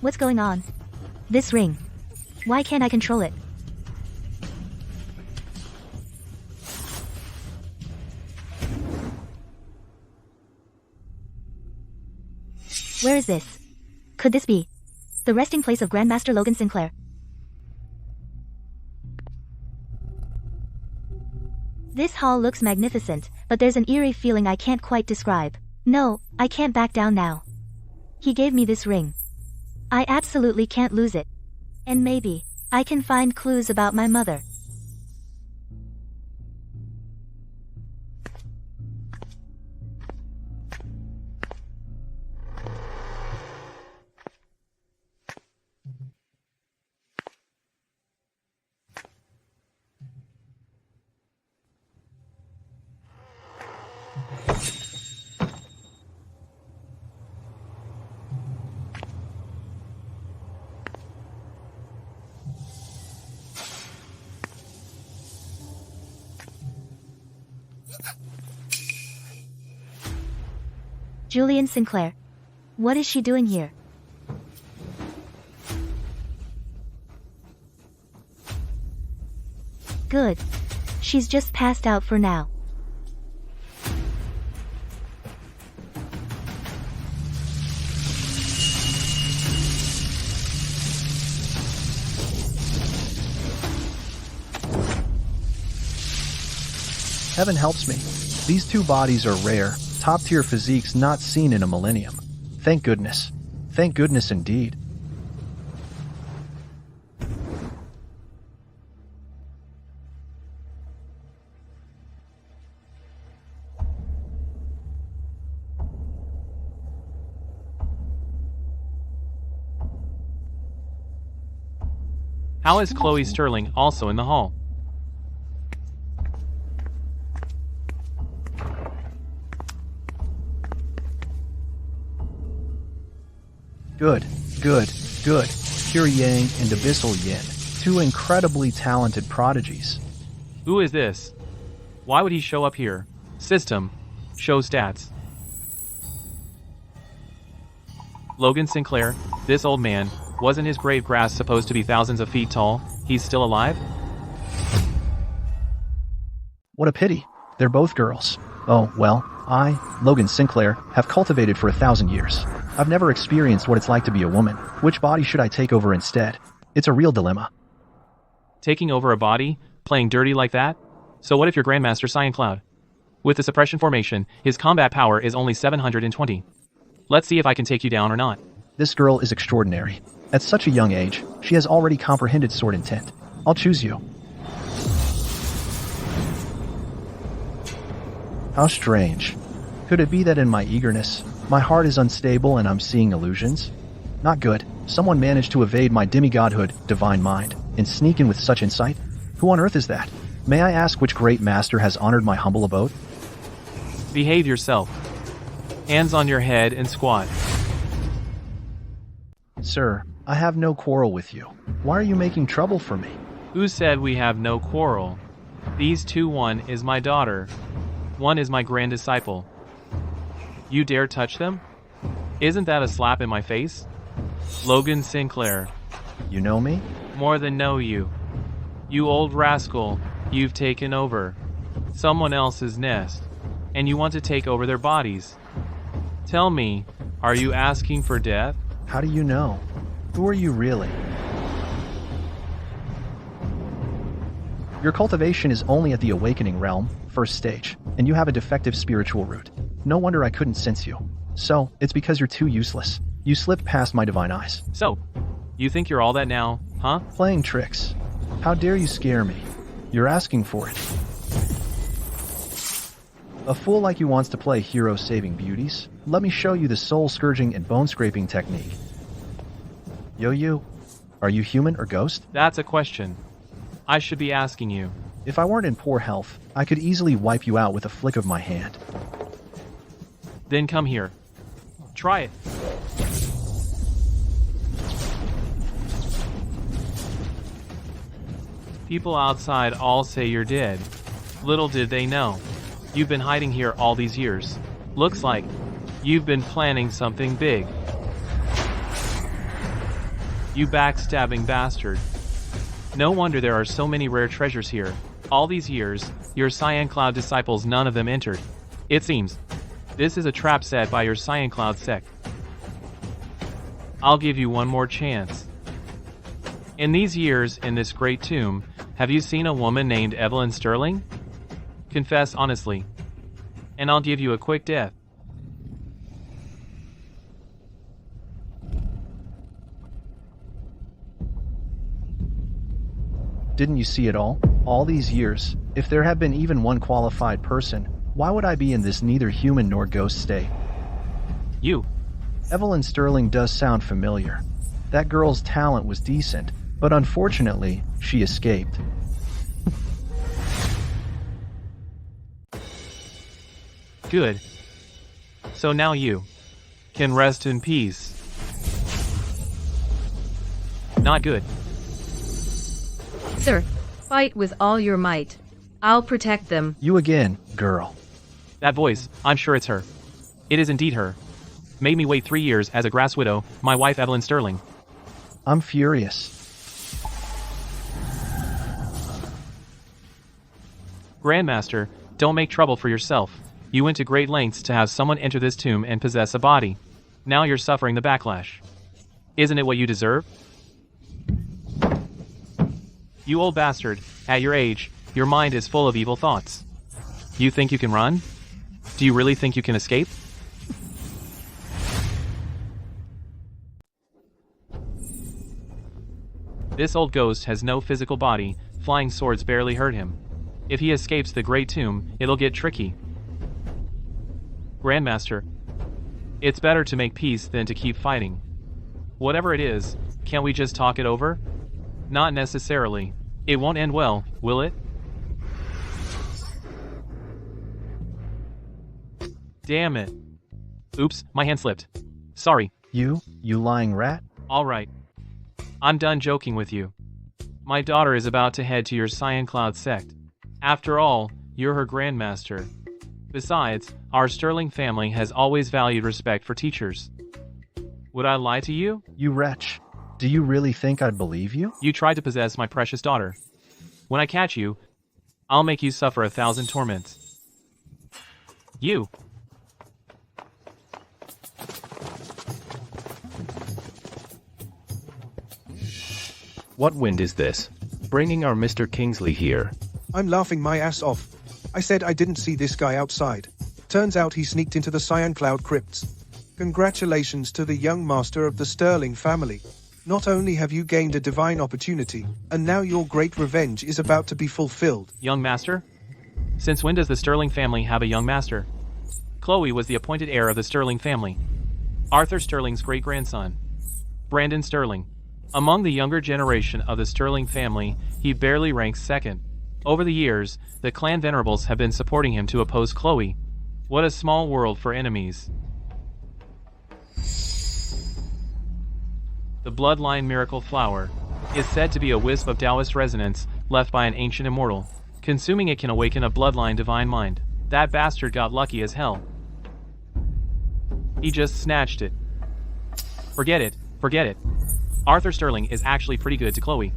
D: What's going on? This ring. Why can't I control it? Where is this? Could this be the resting place of Grandmaster Logan Sinclair? This hall looks magnificent, but there's an eerie feeling I can't quite describe. No, I can't back down now. He gave me this ring. I absolutely can't lose it. And maybe I can find clues about my mother. Julian Sinclair. What is she doing here? Good. She's just passed out for now.
O: Heaven helps me. These two bodies are rare, top-tier physiques not seen in a millennium. Thank goodness. Thank goodness indeed.
B: How is Chloe Sterling also in the hall?
O: Good, good, good. Pure Yang and Abyssal Yin. Two incredibly talented prodigies.
B: Who is this? Why would he show up here? System. Show stats. Logan Sinclair, this old man, wasn't his grave grass supposed to be thousands of feet tall? He's still alive?
O: What a pity. They're both girls. Oh, well, I, Logan Sinclair, have cultivated for 1,000 years. I've never experienced what it's like to be a woman. Which body should I take over instead? It's a real dilemma.
B: Taking over a body? Playing dirty like that? So what if your Grandmaster Cyan Cloud? With the suppression formation, his combat power is only 720. Let's see if I can take you down or not.
O: This girl is extraordinary. At such a young age, she has already comprehended sword intent. I'll choose you. How strange. Could it be that in my eagerness, my heart is unstable and I'm seeing illusions? Not good. Someone managed to evade my demigodhood, divine mind, and sneak in with such insight? Who on earth is that? May I ask which great master has honored my humble abode?
B: Behave yourself. Hands on your head and squat.
O: Sir, I have no quarrel with you. Why are you making trouble for me?
B: Who said we have no quarrel? These two, one is my daughter. One is my grand disciple. You dare touch them? Isn't that a slap in my face? Logan Sinclair.
O: You know me?
B: More than know you. You old rascal, you've taken over someone else's nest, and you want to take over their bodies. Tell me, are you asking for death?
O: How do you know? Who are you really? Your cultivation is only at the awakening realm, first stage, and you have a defective spiritual root. No wonder I couldn't sense you. So, it's because you're too useless. You slipped past my divine eyes.
B: So, you think you're all that now, huh?
O: Playing tricks. How dare you scare me? You're asking for it. A fool like you wants to play hero-saving beauties? Let me show you the soul-scourging and bone-scraping technique. Yo, you. Are you human or ghost?
B: That's a question I should be asking you.
O: If I weren't in poor health, I could easily wipe you out with a flick of my hand.
B: Then come here. Try it. People outside all say you're dead. Little did they know. You've been hiding here all these years. Looks like you've been planning something big. You backstabbing bastard. No wonder there are so many rare treasures here. All these years, your Cyan Cloud disciples, none of them entered. It seems this is a trap set by your Cyan Cloud sect. I'll give you one more chance. In these years, in this great tomb, have you seen a woman named Evelyn Sterling? Confess honestly, and I'll give you a quick death.
O: Didn't you see it all? All these years, if there had been even one qualified person, why would I be in this neither human nor ghost state?
B: You.
O: Evelyn Sterling does sound familiar. That girl's talent was decent, but unfortunately, she escaped.
B: Good. So now you can rest in peace. Not good.
F: Sir, fight with all your might. I'll protect them.
O: You again, girl.
B: That voice, I'm sure it's her. It is indeed her. Made me wait 3 years as a grass widow, my wife Evelyn Sterling.
O: I'm furious.
B: Grandmaster, don't make trouble for yourself. You went to great lengths to have someone enter this tomb and possess a body. Now you're suffering the backlash. Isn't it what you deserve? You old bastard, at your age, your mind is full of evil thoughts. You think you can run? Do you really think you can escape? This old ghost has no physical body, flying swords barely hurt him. If he escapes the Great Tomb, it'll get tricky. Grandmaster, it's better to make peace than to keep fighting. Whatever it is, can't we just talk it over? Not necessarily. It won't end well, will it? Damn it. Oops, my hand slipped. Sorry.
O: You lying rat?
B: Alright. I'm done joking with you. My daughter is about to head to your Cyan Cloud sect. After all, you're her grandmaster. Besides, our Sterling family has always valued respect for teachers. Would I lie to you?
O: You wretch. Do you really think I'd believe you?
B: You tried to possess my precious daughter. When I catch you, I'll make you suffer 1,000 torments. You.
H: What wind is this? Bringing our Mr. Kingsley here.
C: I'm laughing my ass off. I said I didn't see this guy outside. Turns out he sneaked into the Cyan Cloud crypts. Congratulations to the young master of the Sterling family. Not only have you gained a divine opportunity, and now your great revenge is about to be fulfilled.
B: Young master? Since when does the Sterling family have a young master? Chloe was the appointed heir of the Sterling family. Arthur Sterling's great-grandson. Brandon Sterling. Among the younger generation of the Sterling family, he barely ranks second. Over the years, the clan venerables have been supporting him to oppose Chloe. What a small world for enemies. The bloodline miracle flower is said to be a wisp of Taoist resonance left by an ancient immortal. Consuming it can awaken a bloodline divine mind. That bastard got lucky as hell. He just snatched it. Forget it, forget it. Arthur Sterling is actually pretty good to Chloe.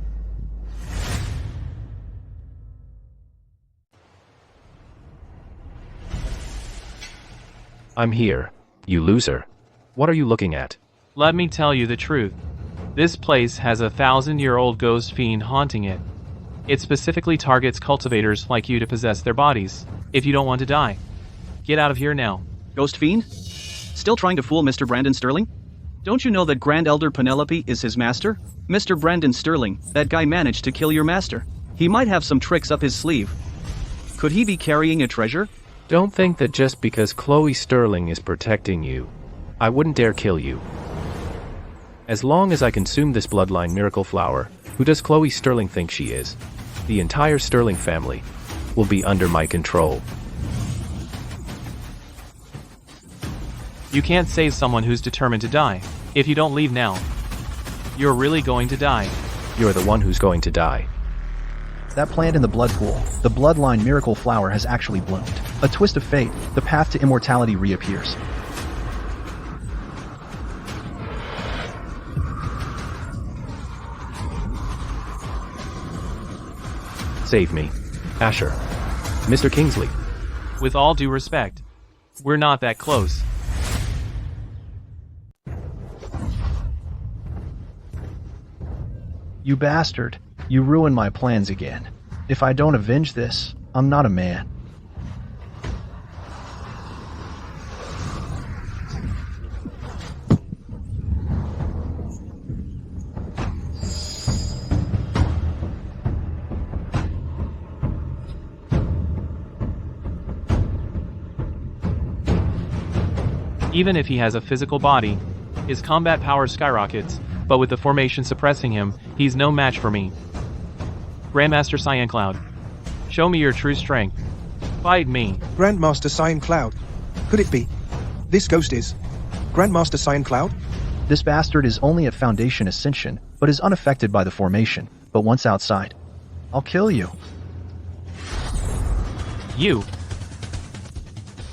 H: I'm here, you loser. What are you looking at?
B: Let me tell you the truth. This place has a 1,000-year-old ghost fiend haunting it. It specifically targets cultivators like you to possess their bodies, if you don't want to die. Get out of here now.
M: Ghost Fiend? Still trying to fool Mr. Brandon Sterling? Don't you know that Grand Elder Penelope is his master? Mr. Brandon Sterling, that guy managed to kill your master. He might have some tricks up his sleeve. Could he be carrying a treasure?
H: Don't think that just because Chloe Sterling is protecting you, I wouldn't dare kill you. As long as I consume this bloodline miracle flower, who does Chloe Sterling think she is? The entire Sterling family will be under my control.
B: You can't save someone who's determined to die. If you don't leave now, you're really going to die.
H: You're the one who's going to die.
O: That plant in the blood pool, the bloodline miracle flower, has actually bloomed. A twist of fate, the path to immortality reappears.
H: Save me. Asher. Mr. Kingsley.
B: With all due respect, we're not that close.
O: You bastard. You ruined my plans again. If I don't avenge this, I'm not a man.
B: Even if he has a physical body, his combat power skyrockets, but with the formation suppressing him, he's no match for me. Grandmaster Cyan Cloud, show me your true strength. Fight me.
C: Grandmaster Cyan Cloud. Could it be? This ghost is Grandmaster Cyan Cloud?
O: This bastard is only at Foundation Ascension, but is unaffected by the formation. But once outside, I'll kill you.
B: You.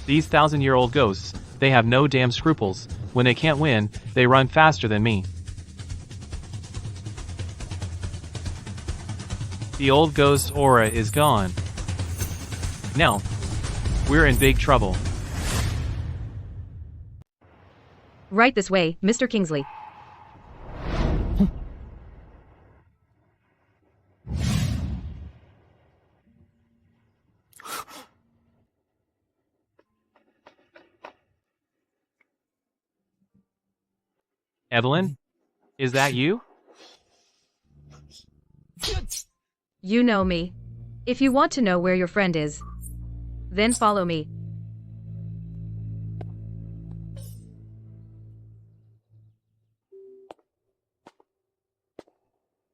B: These 1,000-year-old ghosts, they have no damn scruples. When they can't win, they run faster than me. The old ghost aura is gone. Now, we're in big trouble.
F: Right this way, Mr. Kingsley.
B: Evelyn? Is that you?
F: You know me. If you want to know where your friend is, then follow me.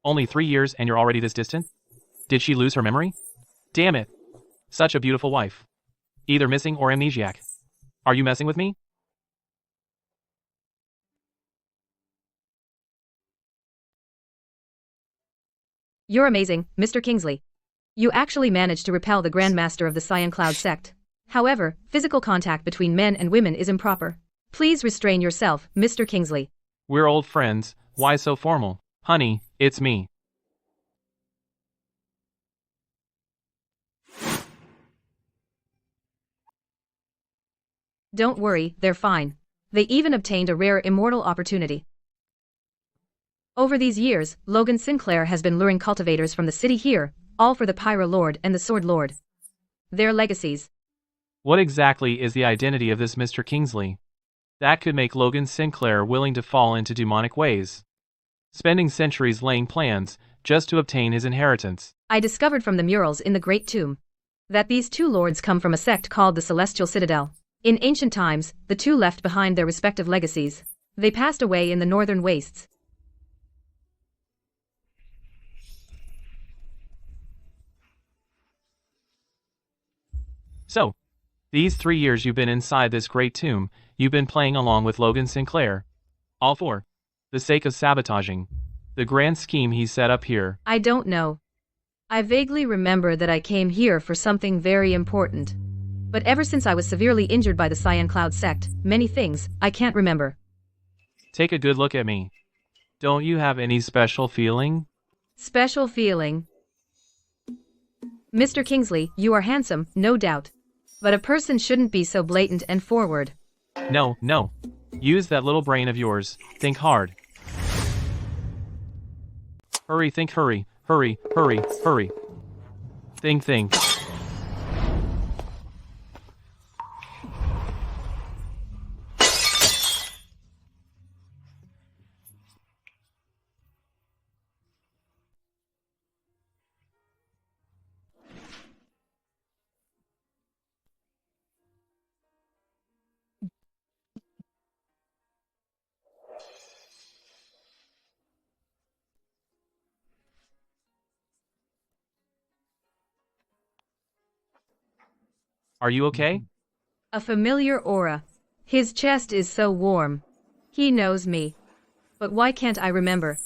B: Only 3 years and you're already this distant? Did she lose her memory? Damn it. Such a beautiful wife. Either missing or amnesiac. Are you messing with me?
F: You're amazing, Mr. Kingsley. You actually managed to repel the Grand Master of the Cyan Cloud sect. However, physical contact between men and women is improper. Please restrain yourself, Mr. Kingsley.
B: We're old friends, why so formal? Honey, it's me.
F: Don't worry, they're fine. They even obtained a rare immortal opportunity. Over these years, Logan Sinclair has been luring cultivators from the city here, all for the Pyro Lord and the Sword Lord. Their legacies.
B: What exactly is the identity of this Mr. Kingsley? That could make Logan Sinclair willing to fall into demonic ways, spending centuries laying plans just to obtain his inheritance.
F: I discovered from the murals in the Great Tomb that these two lords come from a sect called the Celestial Citadel. In ancient times, the two left behind their respective legacies. They passed away in the northern wastes.
B: So, these 3 years you've been inside this great tomb, you've been playing along with Logan Sinclair. All for the sake of sabotaging the grand scheme he set up here.
F: I don't know. I vaguely remember that I came here for something very important. But ever since I was severely injured by the Cyan Cloud sect, many things I can't remember.
B: Take a good look at me. Don't you have any special feeling?
F: Special feeling? Mr. Kingsley, you are handsome, no doubt. But a person shouldn't be so blatant and forward.
B: No, no. Use that little brain of yours. Think hard. Hurry, think, hurry, hurry, hurry, hurry. Think. Are you okay?
F: A familiar aura. His chest is so warm. He knows me. But why can't I remember?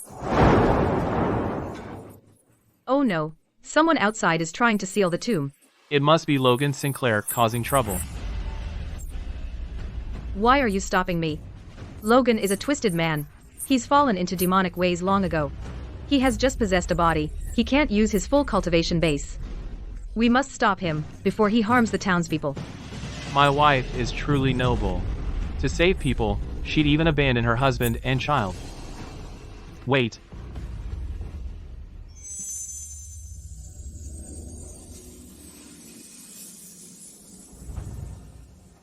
F: Oh no, someone outside is trying to seal the tomb.
B: It must be Logan Sinclair causing trouble.
F: Why are you stopping me? Logan is a twisted man. He's fallen into demonic ways long ago. He has just possessed a body. He can't use his full cultivation base. We must stop him before he harms the townspeople.
B: My wife is truly noble. To save people, she'd even abandon her husband and child. Wait.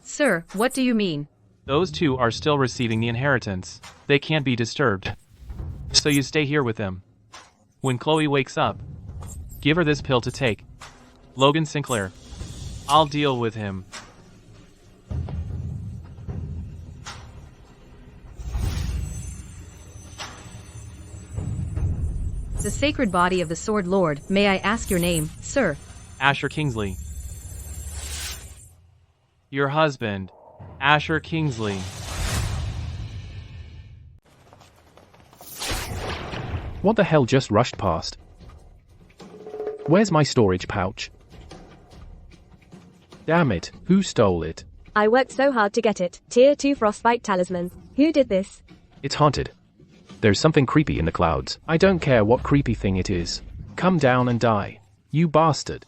F: Sir, what do you mean?
B: Those two are still receiving the inheritance. They can't be disturbed. So you stay here with them. When Chloe wakes up, give her this pill to take. Logan Sinclair. I'll deal with him.
F: The sacred body of the Sword Lord, may I ask your name, sir?
B: Asher Kingsley. Your husband, Asher Kingsley.
H: What the hell just rushed past? Where's my storage pouch? Damn it, who stole it?
E: I worked so hard to get it. Tier 2 Frostbite Talisman. Who did this?
H: It's haunted. There's something creepy in the clouds. I don't care what creepy thing it is. Come down and die. You bastard.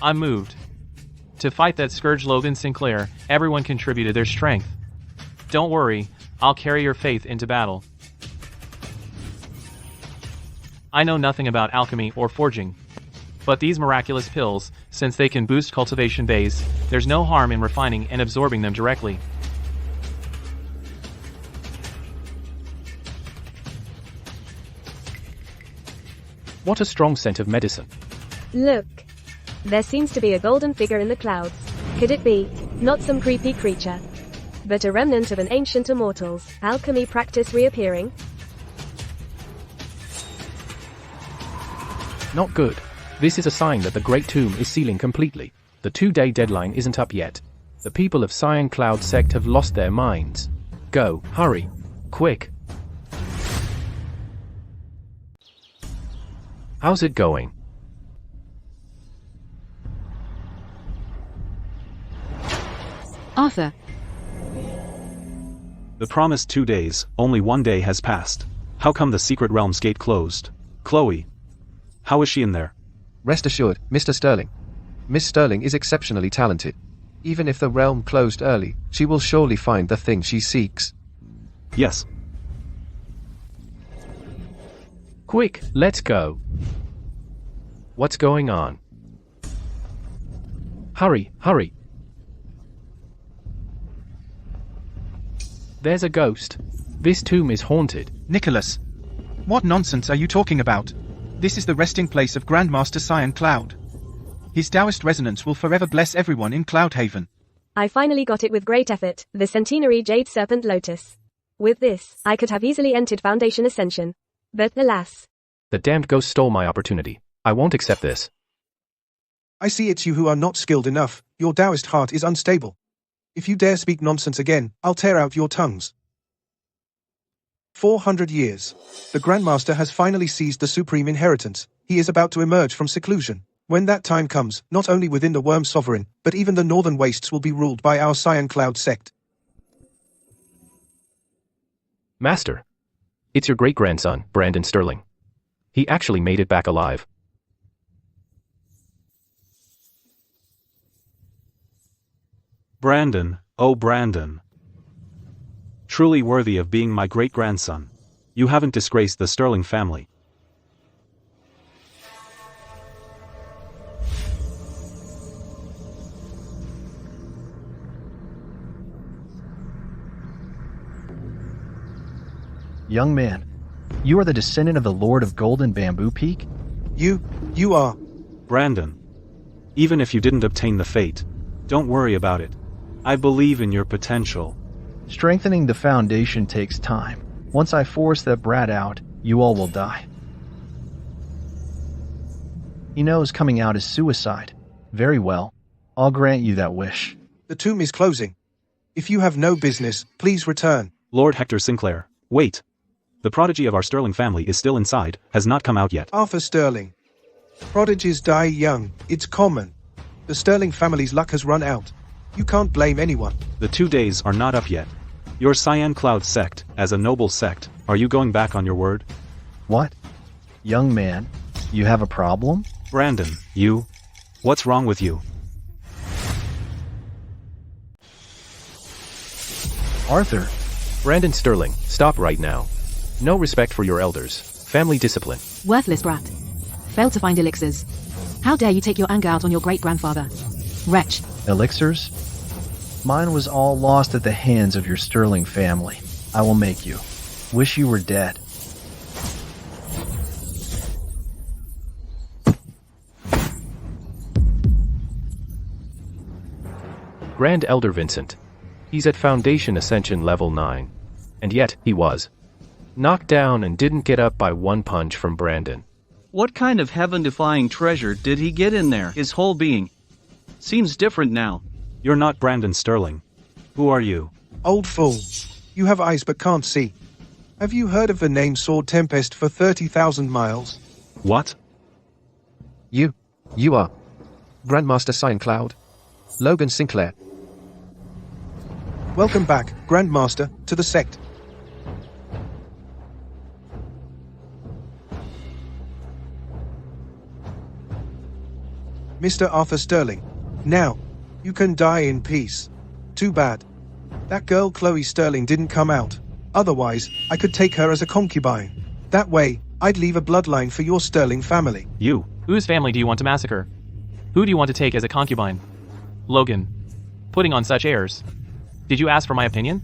B: I'm moved. To fight that scourge Logan Sinclair, everyone contributed their strength. Don't worry, I'll carry your faith into battle. I know nothing about alchemy or forging. But these miraculous pills, since they can boost cultivation base, there's no harm in refining and absorbing them directly.
H: What a strong scent of medicine.
E: Look. There seems to be a golden figure in the clouds. Could it be? Not some creepy creature, but a remnant of an ancient immortal's alchemy practice reappearing?
H: Not good. This is a sign that the Great Tomb is sealing completely. The 2-day deadline isn't up yet. The people of Cyan Cloud Sect have lost their minds. Go, hurry, quick. How's it going?
J: Arthur.
I: The promised 2 days, only 1 day has passed. How come the Secret Realms gate closed? Chloe. How is she in there?
N: Rest assured, Mr. Sterling. Miss Sterling is exceptionally talented. Even if the realm closed early, she will surely find the thing she seeks.
I: Yes.
H: Quick, let's go. What's going on? Hurry, hurry. There's a ghost. This tomb is haunted.
G: Nicholas. What nonsense are you talking about? This is the resting place of Grandmaster Cyan Cloud. His Taoist resonance will forever bless everyone in Cloudhaven.
E: I finally got it with great effort, the Centenary Jade Serpent Lotus. With this, I could have easily entered Foundation Ascension. But alas.
H: The damned ghost stole my opportunity. I won't accept this.
C: I see it's you who are not skilled enough. Your Taoist heart is unstable. If you dare speak nonsense again, I'll tear out your tongues. 400 years. The Grandmaster has finally seized the supreme inheritance. He is about to emerge from seclusion. When that time comes, not only within the Worm Sovereign, but even the Northern Wastes will be ruled by our Cyan Cloud sect.
H: Master. It's your great-grandson, Brandon Sterling. He actually made it back alive.
I: Brandon, oh Brandon. Truly worthy of being my great-grandson. You haven't disgraced the Sterling family.
O: Young man, you are the descendant of the Lord of Golden Bamboo Peak?
C: You are.
I: Brandon. Even if you didn't obtain the fate, don't worry about it. I believe in your potential.
O: Strengthening the foundation takes time. Once I force that brat out, you all will die. He knows coming out is suicide. Very well. I'll grant you that wish.
C: The tomb is closing. If you have no business, please return.
I: Lord Hector Sinclair, wait. The prodigy of our Sterling family is still inside, has not come out yet.
C: Arthur Sterling. Prodigies die young, it's common. The Sterling family's luck has run out. You can't blame anyone.
I: The 2 days are not up yet. Your Cyan Cloud sect, as a noble sect, are you going back on your word?
O: What? Young man, you have a problem?
I: Brandon, you? What's wrong with you?
O: Arthur.
H: Brandon Sterling, stop right now. No respect for your elders. Family discipline.
J: Worthless brat. Failed to find elixirs. How dare you take your anger out on your great-grandfather? Wretch.
O: Elixirs? Mine was all lost at the hands of your Sterling family. I will make you. Wish you were dead.
H: Grand Elder Vincent. He's at Foundation Ascension level 9. And yet, he was knocked down and didn't get up by one punch from Brandon.
M: What kind of heaven-defying treasure did he get in there? His whole being seems different now.
I: You're not Brandon Sterling. Who are you?
C: Old fool. You have eyes but can't see. Have you heard of the name Sword Tempest for 30,000 miles?
I: What?
N: You are Grandmaster Cyan Cloud, Logan Sinclair.
C: Welcome back, Grandmaster, to the sect. Mr. Arthur Sterling. Now, you can die in peace. Too bad. That girl Chloe Sterling didn't come out. Otherwise, I could take her as a concubine. That way, I'd leave a bloodline for your Sterling family.
I: You.
B: Whose family do you want to massacre? Who do you want to take as a concubine? Logan. Putting on such airs. Did you ask for my opinion?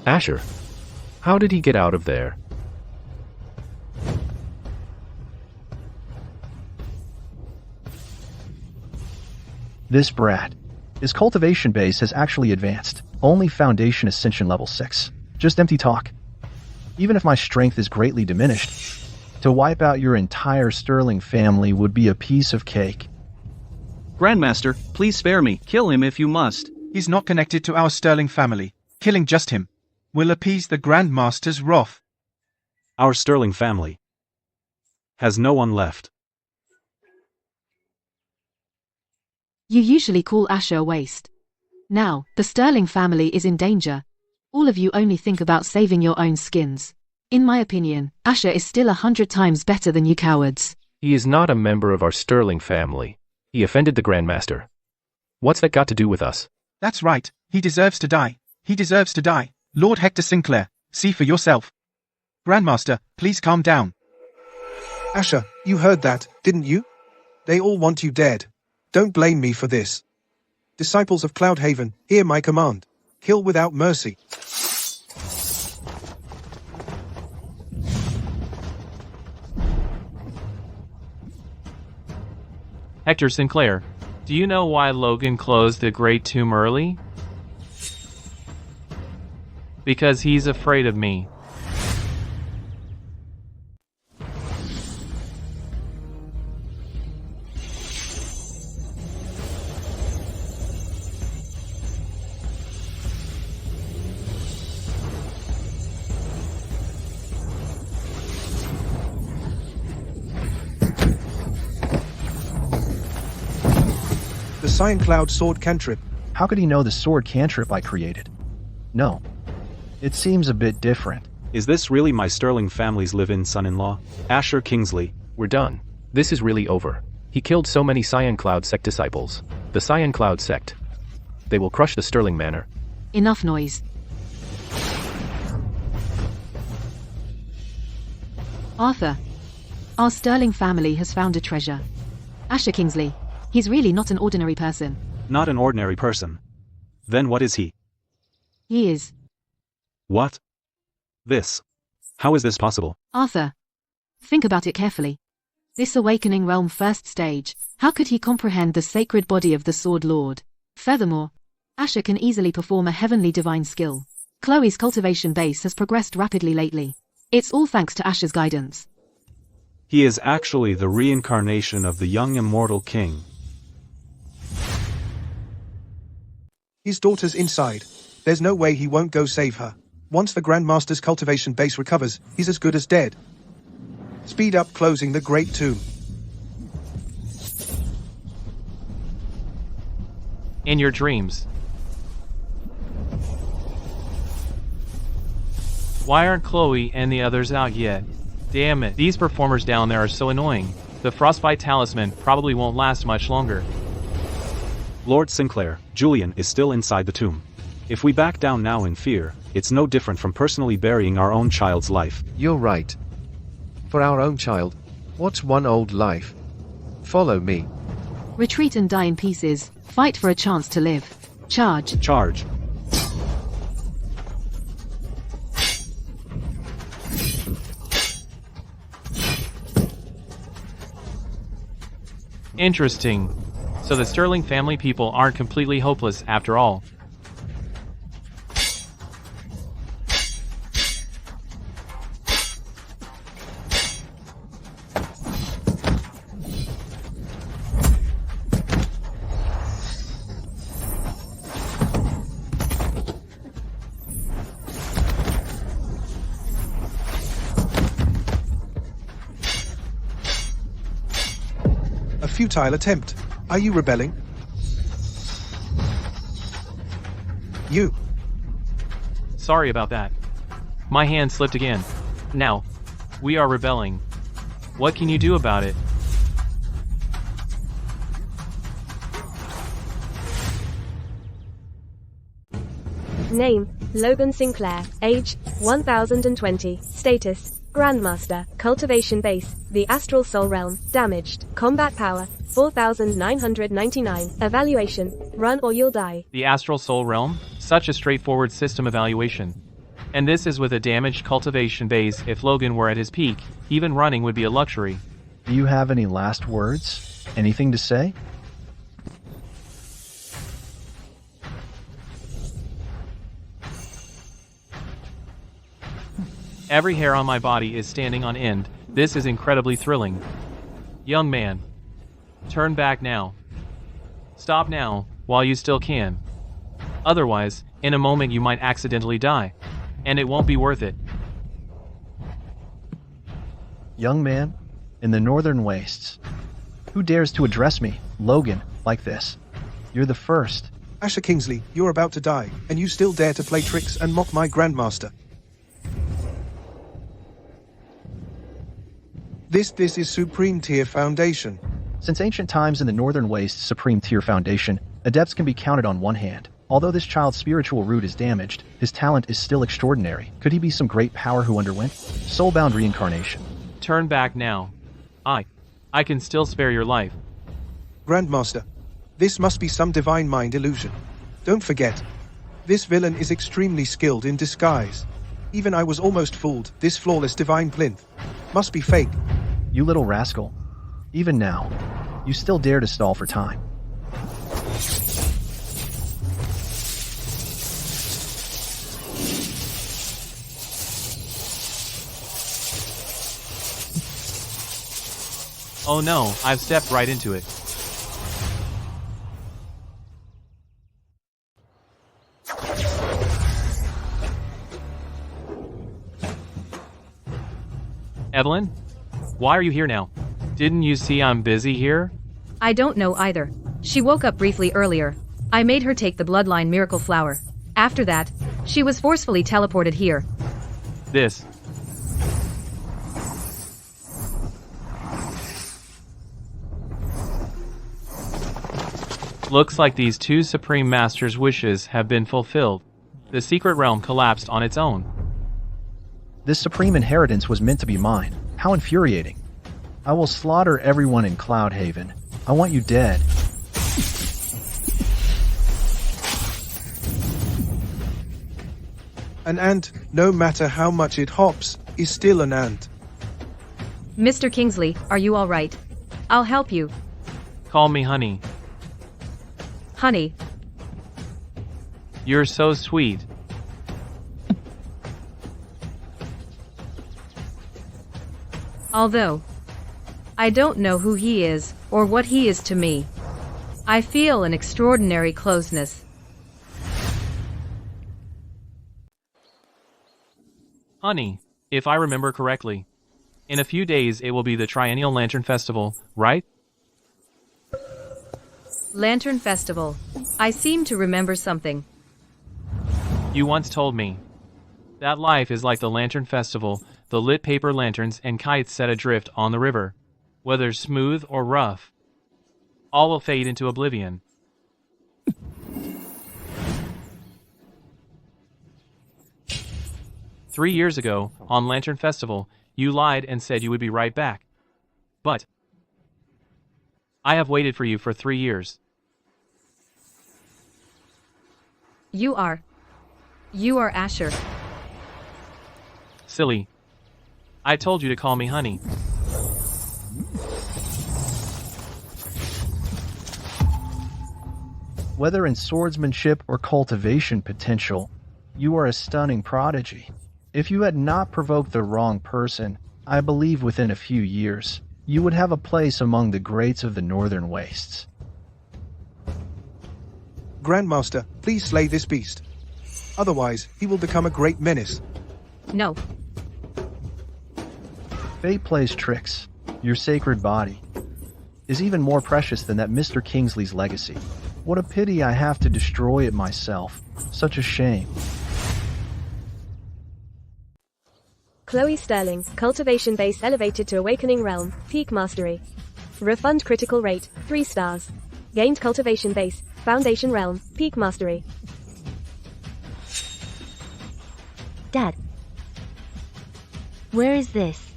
H: Asher. How did he get out of there?
O: This brat. His cultivation base has actually advanced. Only Foundation Ascension level 6. Just empty talk. Even if my strength is greatly diminished, to wipe out your entire Sterling family would be a piece of cake.
M: Grandmaster, please spare me. Kill him if you must.
G: He's not connected to our Sterling family. Killing just him will appease the Grandmaster's wrath.
I: Our Sterling family has no one left.
J: You usually call Asher a waste. Now, the Sterling family is in danger. All of you only think about saving your own skins. In my opinion, Asher is still 100 times better than you cowards.
H: He is not a member of our Sterling family. He offended the Grandmaster. What's that got to do with us?
G: That's right. He deserves to die. He deserves to die. Lord Hector Sinclair, see for yourself. Grandmaster, please calm down.
C: Asher, you heard that, didn't you? They all want you dead. Don't blame me for this. Disciples of Cloudhaven, hear my command. Kill without mercy.
B: Hector Sinclair, do you know why Logan closed the Great Tomb early? Because he's afraid of me.
C: The Cyan Cloud sword cantrip.
O: How could he know the sword cantrip I created? No. It seems a bit different.
I: Is this really my Sterling family's live-in son-in-law? Asher Kingsley.
H: We're done. This is really over. He killed so many Cyan Cloud sect disciples. The Cyan Cloud sect. They will crush the Sterling Manor.
J: Enough noise. Arthur. Our Sterling family has found a treasure. Asher Kingsley. He's really not an ordinary person.
I: Not an ordinary person. Then what is he?
J: He is.
I: What? This. How is this possible?
J: Arthur. Think about it carefully. This Awakening Realm first stage, how could he comprehend the sacred body of the Sword Lord? Furthermore, Asher can easily perform a heavenly divine skill. Chloe's cultivation base has progressed rapidly lately. It's all thanks to Asher's guidance.
I: He is actually the reincarnation of the young immortal king.
C: His daughter's inside. There's no way he won't go save her. Once the Grandmaster's cultivation base recovers, he's as good as dead. Speed up closing the Great Tomb.
B: In your dreams. Why aren't Chloe and the others out yet? Damn it, these performers down there are so annoying. The Frostbite Talisman probably won't last much longer.
I: Lord Sinclair, Julian is still inside the tomb. If we back down now in fear, it's no different from personally burying our own child's life.
N: You're right. For our own child, what's one old life? Follow me.
J: Retreat and die in pieces. Fight for a chance to live. Charge.
I: Charge.
B: Interesting. So the Sterling family people aren't completely hopeless after all.
C: futile attempt. Are you rebelling? You.
B: Sorry about that. My hand slipped again. Now, we are rebelling. What can you do about it?
E: Name, Logan Sinclair. Age, 1020. Status, Grandmaster. Cultivation base, the Astral Soul Realm. Damaged. Combat power, 4,999. Evaluation, run or you'll die.
B: The Astral Soul Realm? Such a straightforward system evaluation. And this is with a damaged cultivation base. If Logan were at his peak, even running would be a luxury.
O: Do you have any last words? Anything to say?
B: Every hair on my body is standing on end. This is incredibly thrilling. Young man, turn back now. Stop now, while you still can. Otherwise, in a moment you might accidentally die. And it won't be worth it.
O: Young man, in the northern wastes, who dares to address me, Logan, like this? You're the first.
C: Asher Kingsley, you're about to die, and you still dare to play tricks and mock my Grandmaster. This is Supreme Tier Foundation.
O: Since ancient times in the Northern Wastes Supreme Tier Foundation, adepts can be counted on one hand. Although this child's spiritual root is damaged, his talent is still extraordinary. Could he be some great power who underwent soulbound reincarnation?
B: Turn back now. I can still spare your life.
C: Grandmaster, this must be some divine mind illusion. Don't forget, this villain is extremely skilled in disguise. Even I was almost fooled. This flawless divine plinth must be fake.
O: You little rascal. Even now, you still dare to stall for time.
B: Oh no, I've stepped right into it. Evelyn? Why are you here now? Didn't you see I'm busy here?
F: I don't know either. She woke up briefly earlier. I made her take the Bloodline Miracle Flower. After that, she was forcefully teleported here.
B: This. Looks like these two Supreme Masters' wishes have been fulfilled. The secret realm collapsed on its own.
O: This supreme inheritance was meant to be mine. How infuriating. I will slaughter everyone in Cloud Haven. I want you dead.
C: An ant, no matter how much it hops, is still an ant.
F: Mr. Kingsley, are you all right? I'll help you.
B: Call me honey.
F: Honey.
B: You're so sweet.
F: Although I don't know who he is, or what he is to me, I feel an extraordinary closeness.
B: Honey, if I remember correctly. In a few days it will be the Triennial Lantern Festival, right?
F: Lantern Festival. I seem to remember something.
B: You once told me. That life is like the Lantern Festival, the lit paper lanterns and kites set adrift on the river. Whether smooth or rough, all will fade into oblivion. "3 years ago, on Lantern Festival, you lied and said you would be right back. But I have waited for you for 3 years.
F: You are Asher.
B: Silly. I told you to call me honey.
O: Whether in swordsmanship or cultivation potential, you are a stunning prodigy. If you had not provoked the wrong person, I believe within a few years, you would have a place among the greats of the Northern Wastes.
C: Grandmaster, please slay this beast. Otherwise, he will become a great menace.
F: No.
O: Fate plays tricks. Your sacred body. is even more precious than that Mr. Kingsley's legacy. What a pity I have to destroy it myself. Such a shame.
E: Chloe Sterling, Cultivation Base elevated to Awakening Realm, Peak Mastery. Refund critical rate, 3 stars. Gained Cultivation Base, Foundation Realm, Peak Mastery.
D: Dad. Where is this?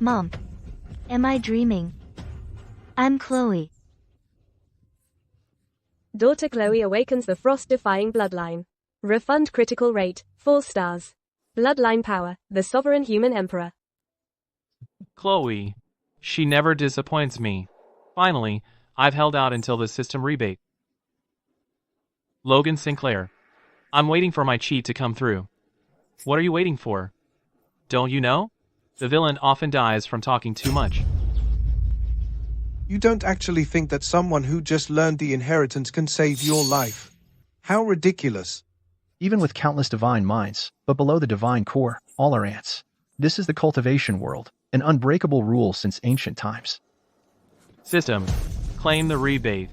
D: Mom. Am I dreaming? I'm Chloe.
E: Daughter Chloe awakens the frost-defying bloodline. Refund critical rate, 4 stars. Bloodline power, the sovereign human emperor.
B: Chloe. She never disappoints me. Finally, I've held out until the system rebate. Logan Sinclair. I'm waiting for my cheat to come through. What are you waiting for? Don't you know? The villain often dies from talking too much.
C: You don't actually think that someone who just learned the inheritance can save your life? How ridiculous.
O: Even with countless divine minds, but below the divine core, all are ants. This is the cultivation world, an unbreakable rule since ancient times.
B: System. Claim the rebate.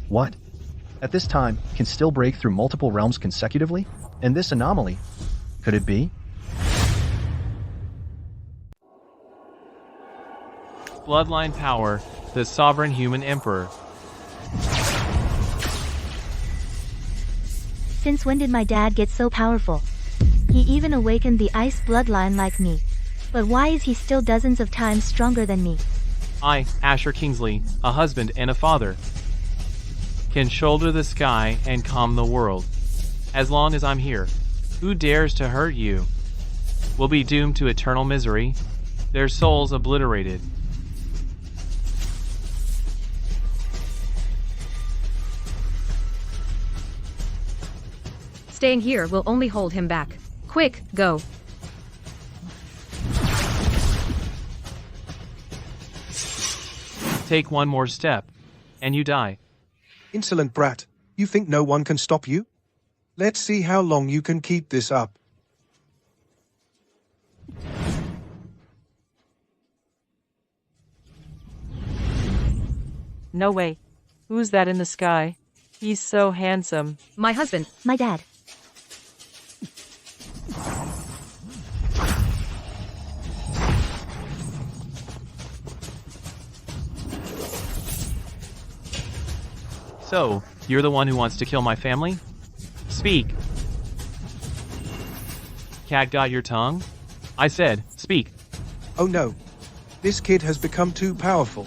O: What? At this time, can still break through multiple realms consecutively? And this anomaly? Could it be?
B: Bloodline power, the sovereign human emperor.
D: Since when did my dad get so powerful? He even awakened the ice bloodline like me. But why is he still dozens of times stronger than me?
B: I, Asher Kingsley, a husband and a father, can shoulder the sky and calm the world. As long as I'm here, who dares to hurt you will be doomed to eternal misery, their souls obliterated.
F: Staying here will only hold him back. Quick, go.
B: Take one more step, and you die.
C: Insolent brat, you think no one can stop you? Let's see how long you can keep this up.
K: No way. Who's that in the sky? He's so handsome.
F: My husband.
D: My dad.
B: So, you're the one who wants to kill my family? Speak. Cat got your tongue? I said, speak.
C: Oh no. This kid has become too powerful.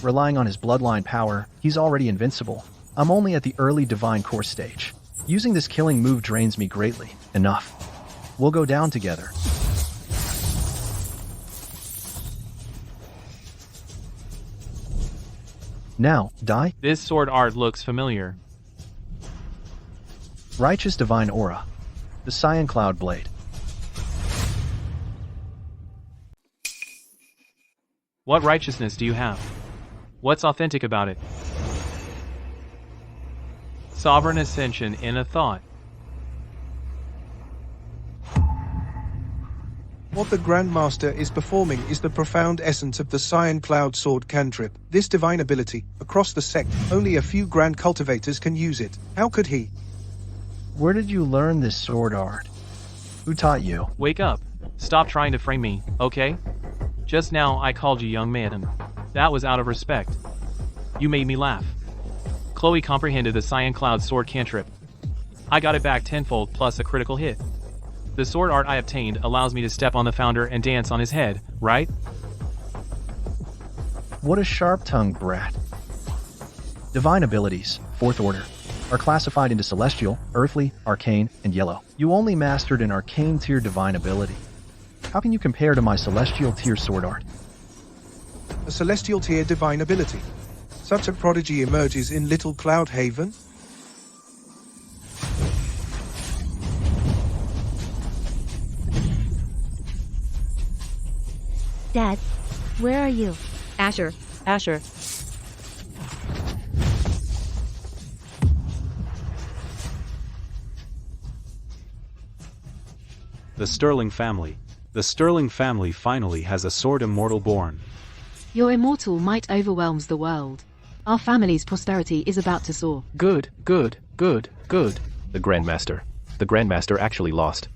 O: Relying on his bloodline power, he's already invincible. I'm only at the early divine core stage. Using this killing move drains me greatly. Enough. We'll go down together. Now, die.
B: This sword art looks familiar.
O: Righteous Divine Aura. The Cyan Cloud Blade.
B: What righteousness do you have? What's authentic about it? Sovereign ascension in a thought.
C: What the Grandmaster is performing is the profound essence of the Cyan Cloud Sword cantrip. This divine ability, across the sect, only a few Grand Cultivators can use it. How could he?
O: Where did you learn this sword art? Who taught you?
B: Wake up. Stop trying to frame me, okay? Just now I called you young man. That was out of respect. You made me laugh. Chloe comprehended the Cyan Cloud Sword cantrip. I got it back tenfold plus a critical hit. The sword art I obtained allows me to step on the founder and dance on his head, right?
O: What a sharp-tongued brat. Divine abilities, 4th order, are classified into celestial, earthly, arcane, and yellow. You only mastered an arcane tier divine ability. How can you compare to my celestial tier sword art?
C: A celestial tier divine ability. Such a prodigy emerges in Little Cloud Haven?
D: Dad, where are you?
F: Asher.
K: Asher.
I: The Sterling family. The Sterling family finally has a sword immortal born.
J: Your immortal might overwhelms the world. Our family's prosperity is about to soar.
H: Good, good, good, good. The Grandmaster. The Grandmaster actually lost.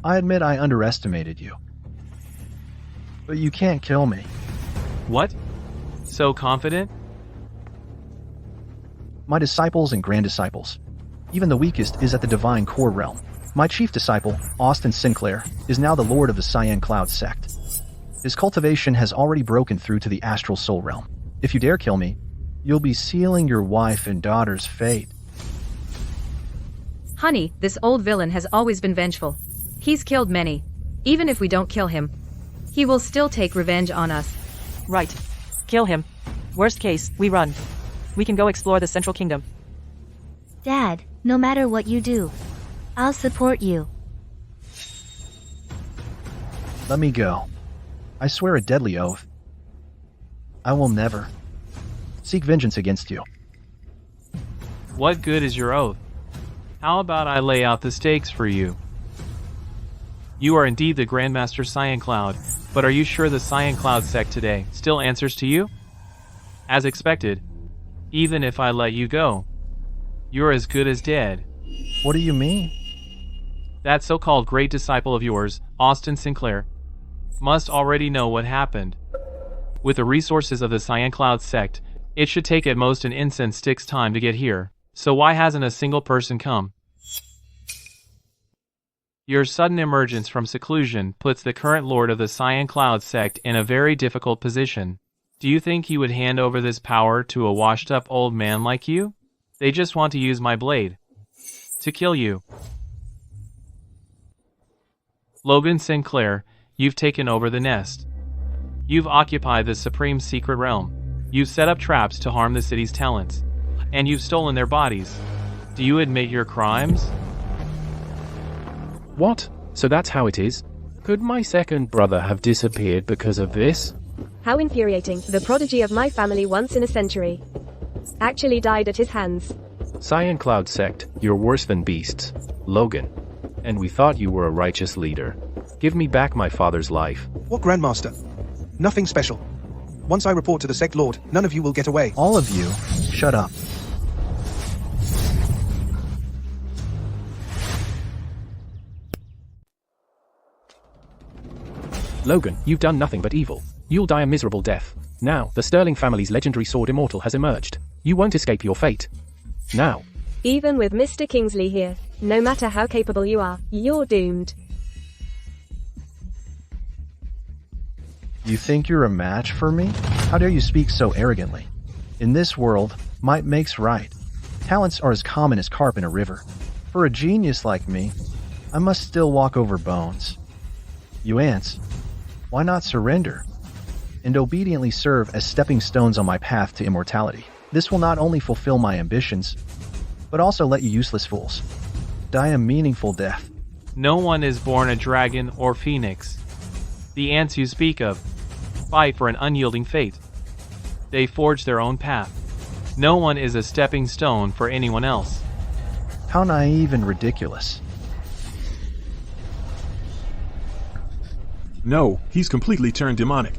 O: I admit I underestimated you. But you can't kill me.
B: What? So confident?
O: My disciples and grand disciples. Even the weakest is at the divine core realm. My chief disciple, Austin Sinclair, is now the lord of the Cyan Cloud sect. His cultivation has already broken through to the astral soul realm. If you dare kill me, you'll be sealing your wife and daughter's fate.
F: Honey, this old villain has always been vengeful. He's killed many. Even if we don't kill him, he will still take revenge on us.
K: Right. Kill him. Worst case, we run. We can go explore the Central Kingdom.
D: Dad, no matter what you do, I'll support you.
O: Let me go. I swear a deadly oath. I will never seek vengeance against you.
B: What good is your oath? How about I lay out the stakes for you? You are indeed the Grandmaster Cyan Cloud, but are you sure the Cyan Cloud sect today still answers to you? As expected, even if I let you go, you're as good as dead.
O: What do you mean?
B: That so-called great disciple of yours, Austin Sinclair, must already know what happened. With the resources of the Cyan Cloud sect, it should take at most an incense stick's time to get here, so why hasn't a single person come? Your sudden emergence from seclusion puts the current lord of the Cyan Cloud sect in a very difficult position. Do you think he would hand over this power to a washed-up old man like you? They just want to use my blade to kill you. Logan Sinclair, you've taken over the nest. You've occupied the supreme secret realm. You've set up traps to harm the city's talents. And you've stolen their bodies. Do you admit your crimes?
H: What? So that's how it is? Could my second brother have disappeared because of this?
E: How infuriating. The prodigy of my family once in a century actually died at his hands.
H: Cyan Cloud sect, you're worse than beasts, Logan. And we thought you were a righteous leader. Give me back my father's life.
C: What Grandmaster? Nothing special. Once I report to the sect lord, none of you will get away.
O: All of you, shut up.
H: Logan, you've done nothing but evil. You'll die a miserable death. Now, the Sterling family's legendary sword immortal has emerged. You won't escape your fate. Now.
E: Even with Mr. Kingsley here, no matter how capable you are, you're doomed.
O: You think you're a match for me? How dare you speak so arrogantly? In this world, might makes right. Talents are as common as carp in a river. For a genius like me, I must still walk over bones. You ants, why not surrender? And obediently serve as stepping stones on my path to immortality. This will not only fulfill my ambitions, but also let you useless fools die a meaningful death.
B: No one is born a dragon or phoenix. The ants you speak of fight for an unyielding fate. They forge their own path. No one is a stepping stone for anyone else.
O: How naive and ridiculous.
L: No, he's completely turned demonic.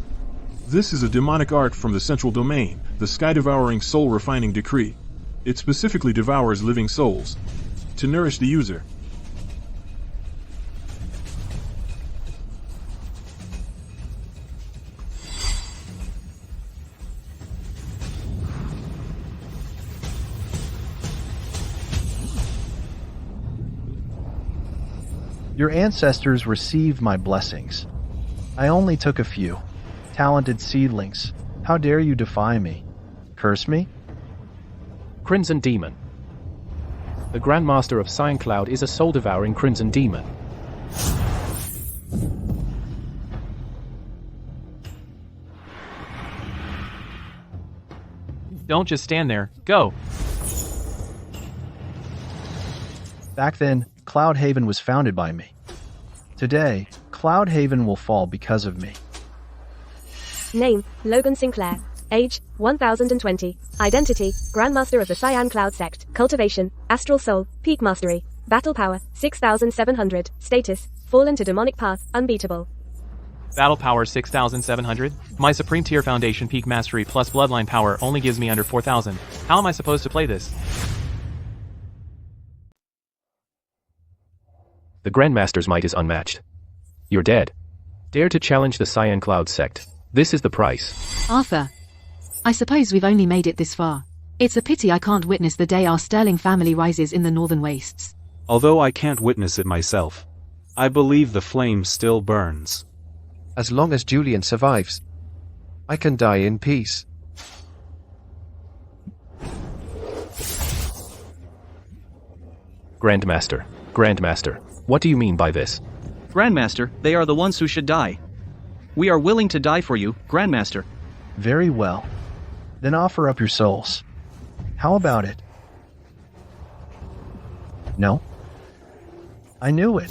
L: This is a demonic art from the central domain, the sky-devouring soul-refining decree. It specifically devours living souls to nourish the user.
O: Your ancestors received my blessings. I only took a few. Talented seedlings. How dare you defy me? Curse me?
H: Crimson Demon. The Grandmaster of Cyan Cloud is a soul-devouring Crimson Demon.
B: Don't just stand there. Go!
O: Back then, Cloudhaven was founded by me. Today, Cloudhaven will fall because of me.
E: Name, Logan Sinclair. Age, 1020. Identity, Grandmaster of the Cyan Cloud Sect. Cultivation, Astral Soul, Peak Mastery. Battle Power, 6700. Status, Fallen to Demonic Path, Unbeatable.
B: Battle Power 6700? My Supreme Tier Foundation Peak Mastery plus Bloodline Power only gives me under 4000. How am I supposed to play this?
H: The Grandmaster's might is unmatched. You're dead. Dare to challenge the Cyan Cloud sect. This is the price.
J: Arthur. I suppose we've only made it this far. It's a pity I can't witness the day our Sterling family rises in the northern wastes.
I: Although I can't witness it myself, I believe the flame still burns.
N: As long as Julian survives, I can die in peace.
H: Grandmaster. Grandmaster. What do you mean by this?
M: Grandmaster, they are the ones who should die. We are willing to die for you, Grandmaster.
O: Very well. Then offer up your souls. How about it? No? I knew it.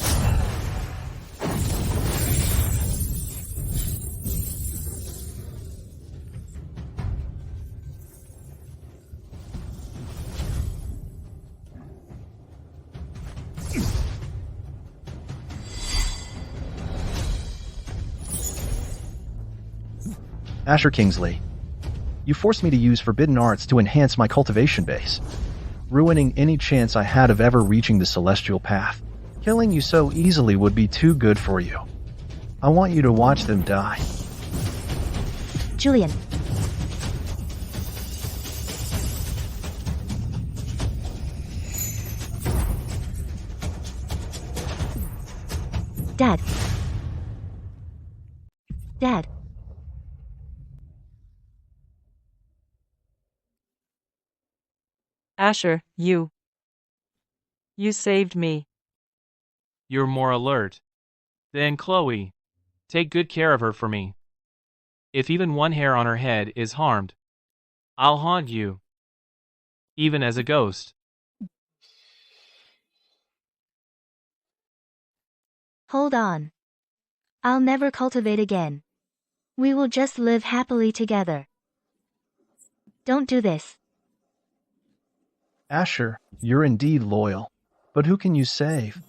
O: Asher Kingsley, you forced me to use forbidden arts to enhance my cultivation base, ruining any chance I had of ever reaching the celestial path. Killing you so easily would be too good for you. I want you to watch them die.
D: Julian. Dad. Dad.
K: Asher, you saved me.
B: You're more alert. Then Chloe. Take good care of her for me. If even one hair on her head is harmed, I'll haunt you. Even as a ghost.
D: Hold on. I'll never cultivate again. We will just live happily together. Don't do this.
O: Asher, you're indeed loyal. But who can you save?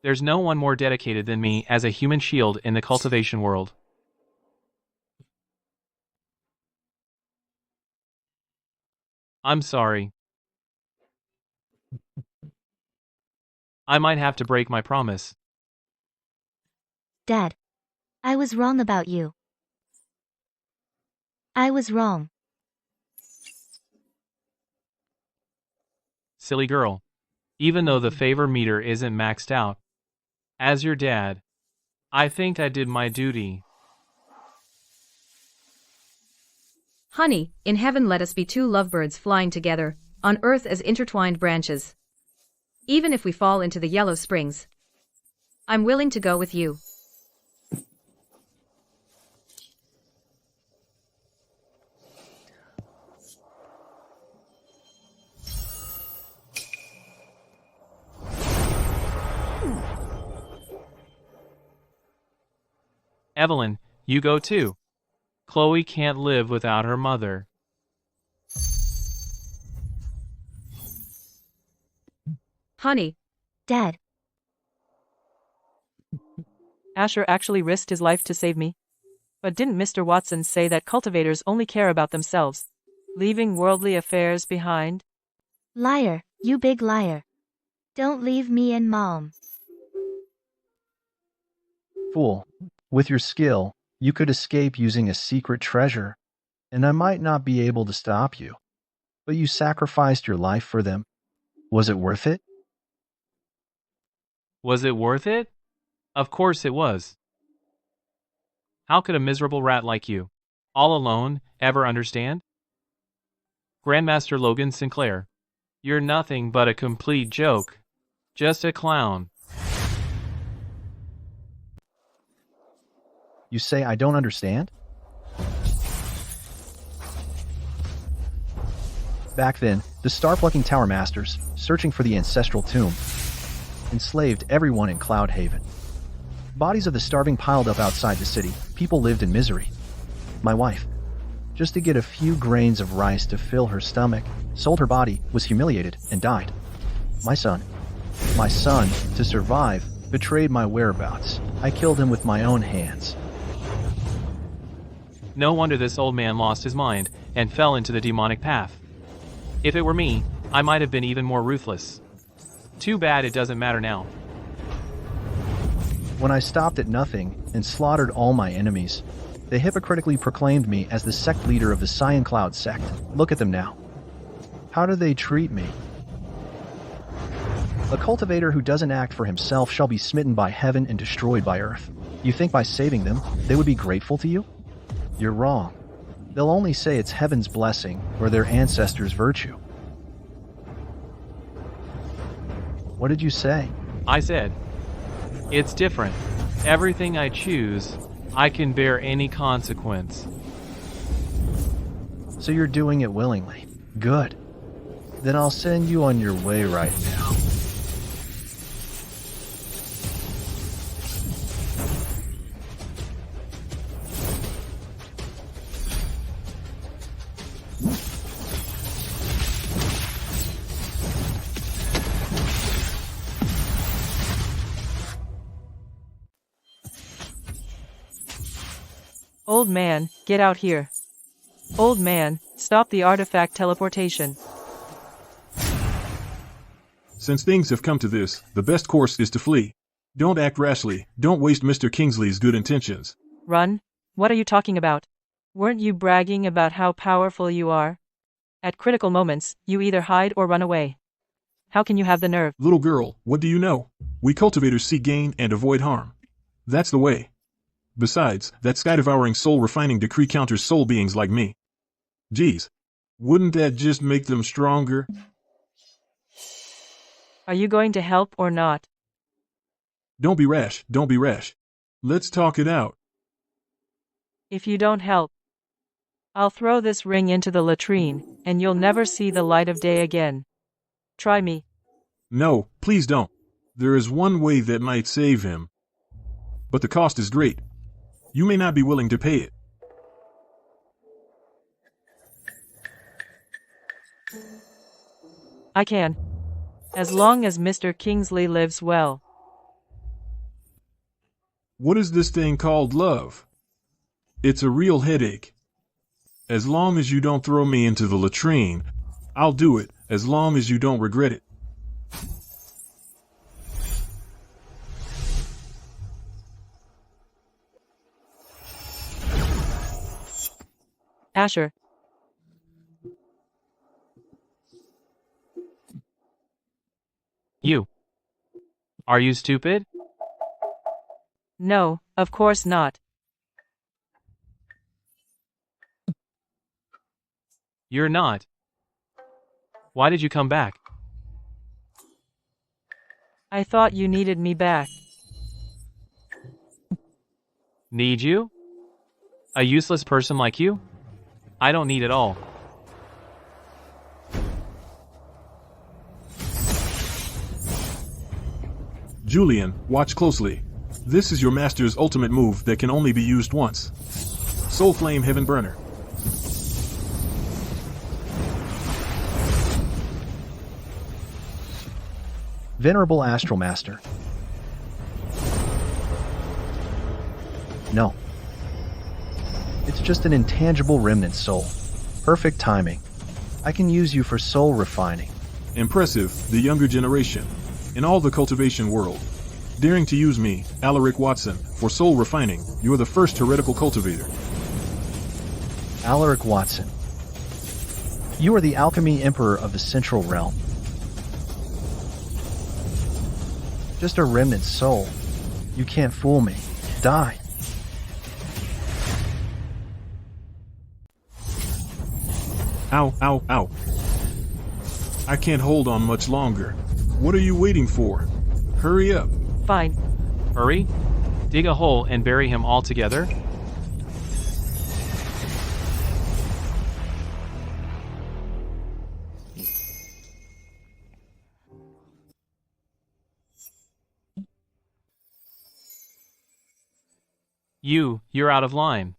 B: There's no one more dedicated than me as a human shield in the cultivation world. I'm sorry. I might have to break my promise.
D: Dad. I was wrong about you. I was wrong.
B: Silly girl. Even though the favor meter isn't maxed out, as your dad, I think I did my duty.
F: Honey, in heaven let us be two lovebirds flying together, on earth as intertwined branches. Even if we fall into the yellow springs, I'm willing to go with you.
B: Evelyn, you go too. Chloe can't live without her mother.
F: Honey.
D: Dad.
K: Asher actually risked his life to save me. But didn't Mr. Watson say that cultivators only care about themselves, leaving worldly affairs behind?
D: Liar, you big liar. Don't leave me and Mom.
O: Fool. With your skill, you could escape using a secret treasure, and I might not be able to stop you. But you sacrificed your life for them. Was it worth it?
B: Was it worth it? Of course it was. How could a miserable rat like you, all alone, ever understand? Grandmaster Logan Sinclair, you're nothing but a complete joke. Just a clown.
O: You say I don't understand? Back then, the star-plucking Tower Masters, searching for the ancestral tomb, enslaved everyone in Cloud Haven. Bodies of the starving piled up outside the city. People lived in misery. My wife, just to get a few grains of rice to fill her stomach, sold her body, was humiliated, and died. My son, to survive, betrayed my whereabouts. I killed him with my own hands.
B: No wonder this old man lost his mind and fell into the demonic path. If it were me, I might have been even more ruthless. Too bad it doesn't matter now.
O: When I stopped at nothing and slaughtered all my enemies, they hypocritically proclaimed me as the sect leader of the Cyan Cloud sect. Look at them now. How do they treat me? A cultivator who doesn't act for himself shall be smitten by heaven and destroyed by earth. You think by saving them, they would be grateful to you? You're wrong. They'll only say it's heaven's blessing or their ancestors' virtue. What did you say?
B: I said, it's different. Everything I choose, I can bear any consequence.
O: So you're doing it willingly. Good. Then I'll send you on your way right now.
K: Old man, get out here. Old man, stop the artifact teleportation.
L: Since things have come to this, the best course is to flee. Don't act rashly. Don't waste Mr. Kingsley's good intentions.
K: Run? What are you talking about? Weren't you bragging about how powerful you are? At critical moments, you either hide or run away. How can you have the nerve?
L: Little girl, what do you know? We cultivators seek gain and avoid harm. That's the way. Besides, that sky-devouring soul-refining decree counters soul beings like me. Geez, wouldn't that just make them stronger?
K: Are you going to help or not?
L: Don't be rash, don't be rash. Let's talk it out.
K: If you don't help, I'll throw this ring into the latrine, and you'll never see the light of day again. Try me.
L: No, please don't. There is one way that might save him. But the cost is great. You may not be willing to pay it.
K: I can. As long as Mr. Kingsley lives well.
L: What is this thing called love? It's a real headache. As long as you don't throw me into the latrine, I'll do it, as long as you don't regret it.
K: Asher.
B: You. Are you stupid?
K: No, of course not.
B: You're not. Why did you come back?
K: I thought you needed me back.
B: Need you? A useless person like you? I don't need it all.
L: Julian, watch closely. This is your master's ultimate move that can only be used once. Soul Flame Heaven Burner.
O: Venerable Astral Master. No. It's just an intangible remnant soul. Perfect timing. I can use you for soul refining.
L: Impressive, the younger generation. In all the cultivation world. Daring to use me, Alaric Watson, for soul refining, you're the first heretical cultivator.
O: Alaric Watson. You are the alchemy emperor of the Central Realm. Just a remnant soul. You can't fool me. Die.
L: Ow, ow, ow. I can't hold on much longer. What are you waiting for? Hurry up.
K: Fine.
B: Hurry? Dig a hole and bury him all together? You're out of line.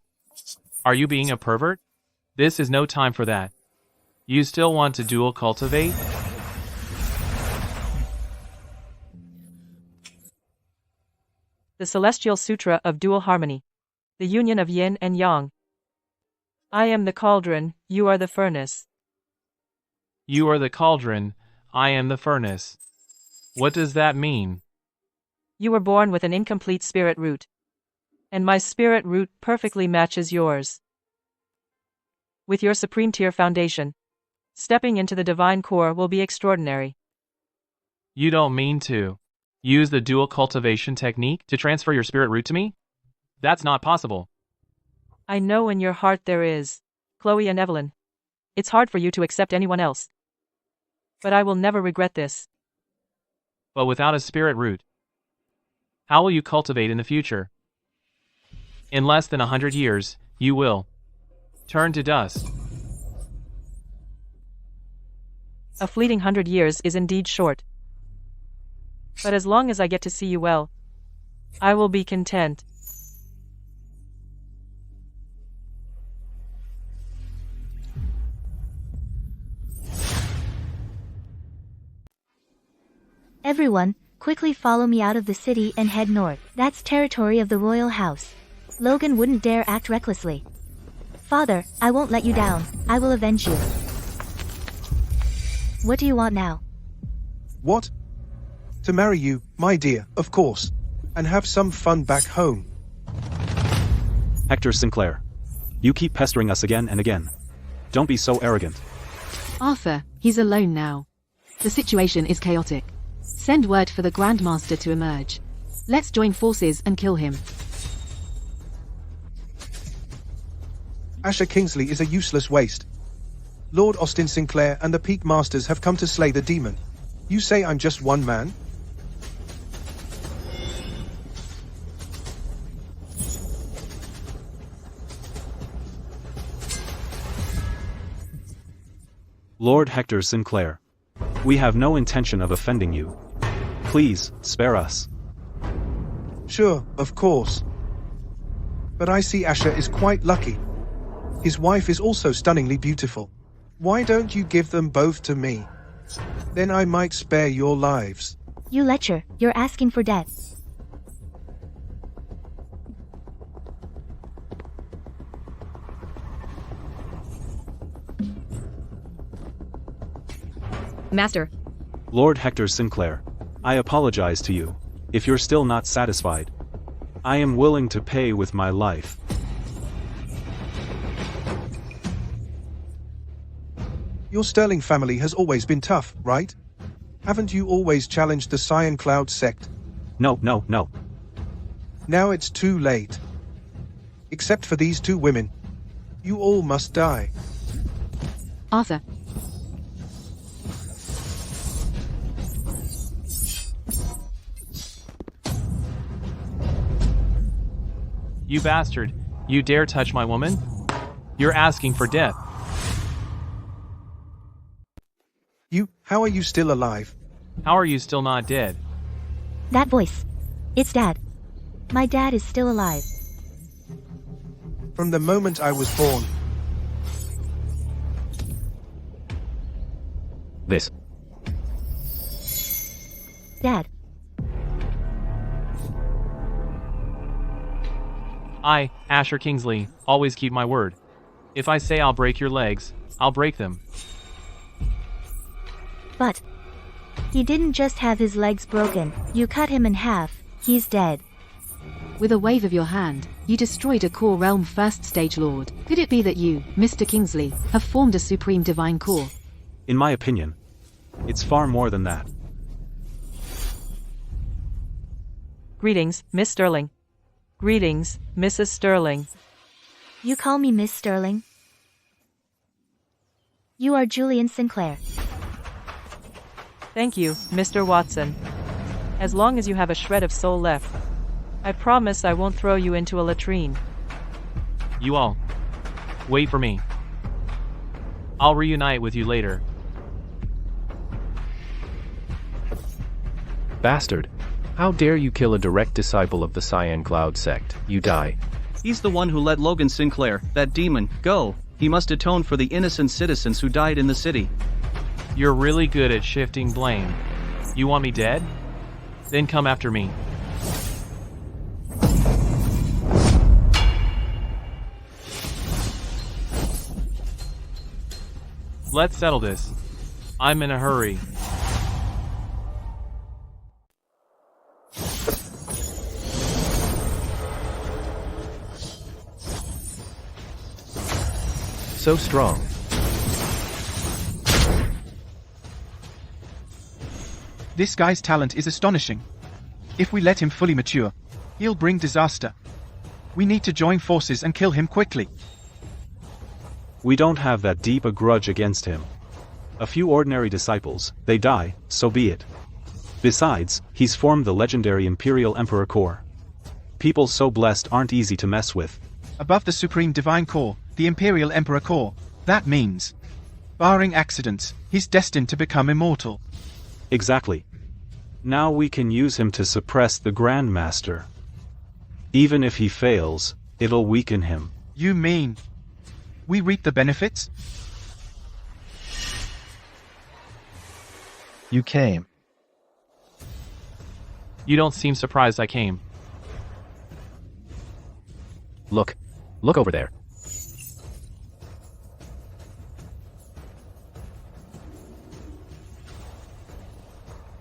B: Are you being a pervert? This is no time for that. You still want to dual cultivate?
K: The Celestial Sutra of Dual Harmony. The union of yin and yang. I am the cauldron, you are the furnace.
B: You are the cauldron, I am the furnace. What does that mean?
K: You were born with an incomplete spirit root. And my spirit root perfectly matches yours. With your supreme tier foundation, stepping into the divine core will be extraordinary.
B: You don't mean to use the dual cultivation technique to transfer your spirit root to me? That's not possible.
K: I know in your heart there is, Chloe and Evelyn. It's hard for you to accept anyone else. But I will never regret this.
B: But without a spirit root, how will you cultivate in the future? In less than 100 years, you will turn to dust.
K: A fleeting 100 years is indeed short. But as long as I get to see you well, I will be content.
D: Everyone, quickly follow me out of the city and head north. That's territory of the royal house. Logan wouldn't dare act recklessly. Father, I won't let you down. I will avenge you. What do you want now?
C: What? To marry you, my dear, of course. And have some fun back home.
I: Hector Sinclair. You keep pestering us again and again. Don't be so arrogant.
J: Arthur, he's alone now. The situation is chaotic. Send word for the Grandmaster to emerge. Let's join forces and kill him.
C: Asher Kingsley is a useless waste. Lord Austin Sinclair and the Peak Masters have come to slay the demon. You say I'm just one man?
I: Lord Hector Sinclair. We have no intention of offending you. Please, spare us.
C: Sure, of course. But I see Asher is quite lucky. His wife is also stunningly beautiful. Why don't you give them both to me? Then I might spare your lives.
D: You lecher, you're asking for death.
F: Master.
I: Lord Hector Sinclair, I apologize to you. If you're still not satisfied, I am willing to pay with my life.
C: Your Sterling family has always been tough, right? Haven't you always challenged the Cyan Cloud sect?
I: No.
C: Now it's too late. Except for these two women. You all must die.
J: Arthur.
B: You bastard, you dare touch my woman? You're asking for death.
C: How are you still alive?
B: How are you still not dead?
D: That voice. It's Dad. My dad is still alive.
C: From the moment I was born.
H: This.
D: Dad.
B: I, Asher Kingsley, always keep my word. If I say I'll break your legs, I'll break them.
D: But he didn't just have his legs broken, you cut him in half, he's dead.
J: With a wave of your hand, you destroyed a core realm first stage lord. Could it be that you, Mr. Kingsley, have formed a supreme divine core?
I: In my opinion, it's far more than that.
K: Greetings, Miss Sterling. Greetings, Mrs. Sterling.
D: You call me Miss Sterling? You are Julian Sinclair.
K: Thank you, Mr. Watson. As long as you have a shred of soul left, I promise I won't throw you into a latrine.
B: You all, wait for me. I'll reunite with you later.
H: Bastard, How dare you kill a direct disciple of the Cyan Cloud sect? You die.
M: He's the one who let Logan Sinclair, that demon, go. He must atone for the innocent citizens who died in the city.
B: You're really good at shifting blame. You want me dead? Then come after me. Let's settle this. I'm in a hurry.
H: So strong.
G: This guy's talent is astonishing. If we let him fully mature, he'll bring disaster. We need to join forces and kill him quickly.
I: We don't have that deep a grudge against him. A few ordinary disciples, they die, so be it. Besides, he's formed the legendary Imperial Emperor Corps. People so blessed aren't easy to mess with.
G: Above the Supreme Divine Corps, the Imperial Emperor Corps, that means, barring accidents, he's destined to become immortal.
I: Exactly. Now we can use him to suppress the Grandmaster. Even if he fails, it'll weaken him.
G: You mean we reap the benefits?
O: You came.
B: You don't seem surprised I came.
H: Look. Look over there.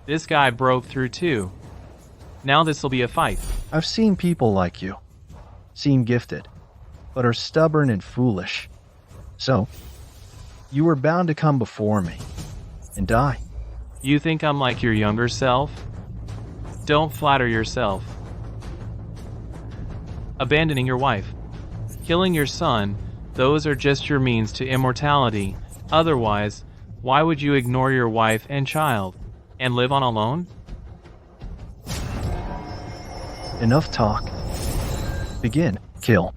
B: This guy broke through too. Now this'll be a fight.
O: I've seen people like you. Seem gifted, but are stubborn and foolish. So, you were bound to come before me and die.
B: You think I'm like your younger self? Don't flatter yourself. Abandoning your wife, killing your son, those are just your means to immortality. Otherwise, why would you ignore your wife and child and live on alone?
O: Enough talk. Begin. Kill.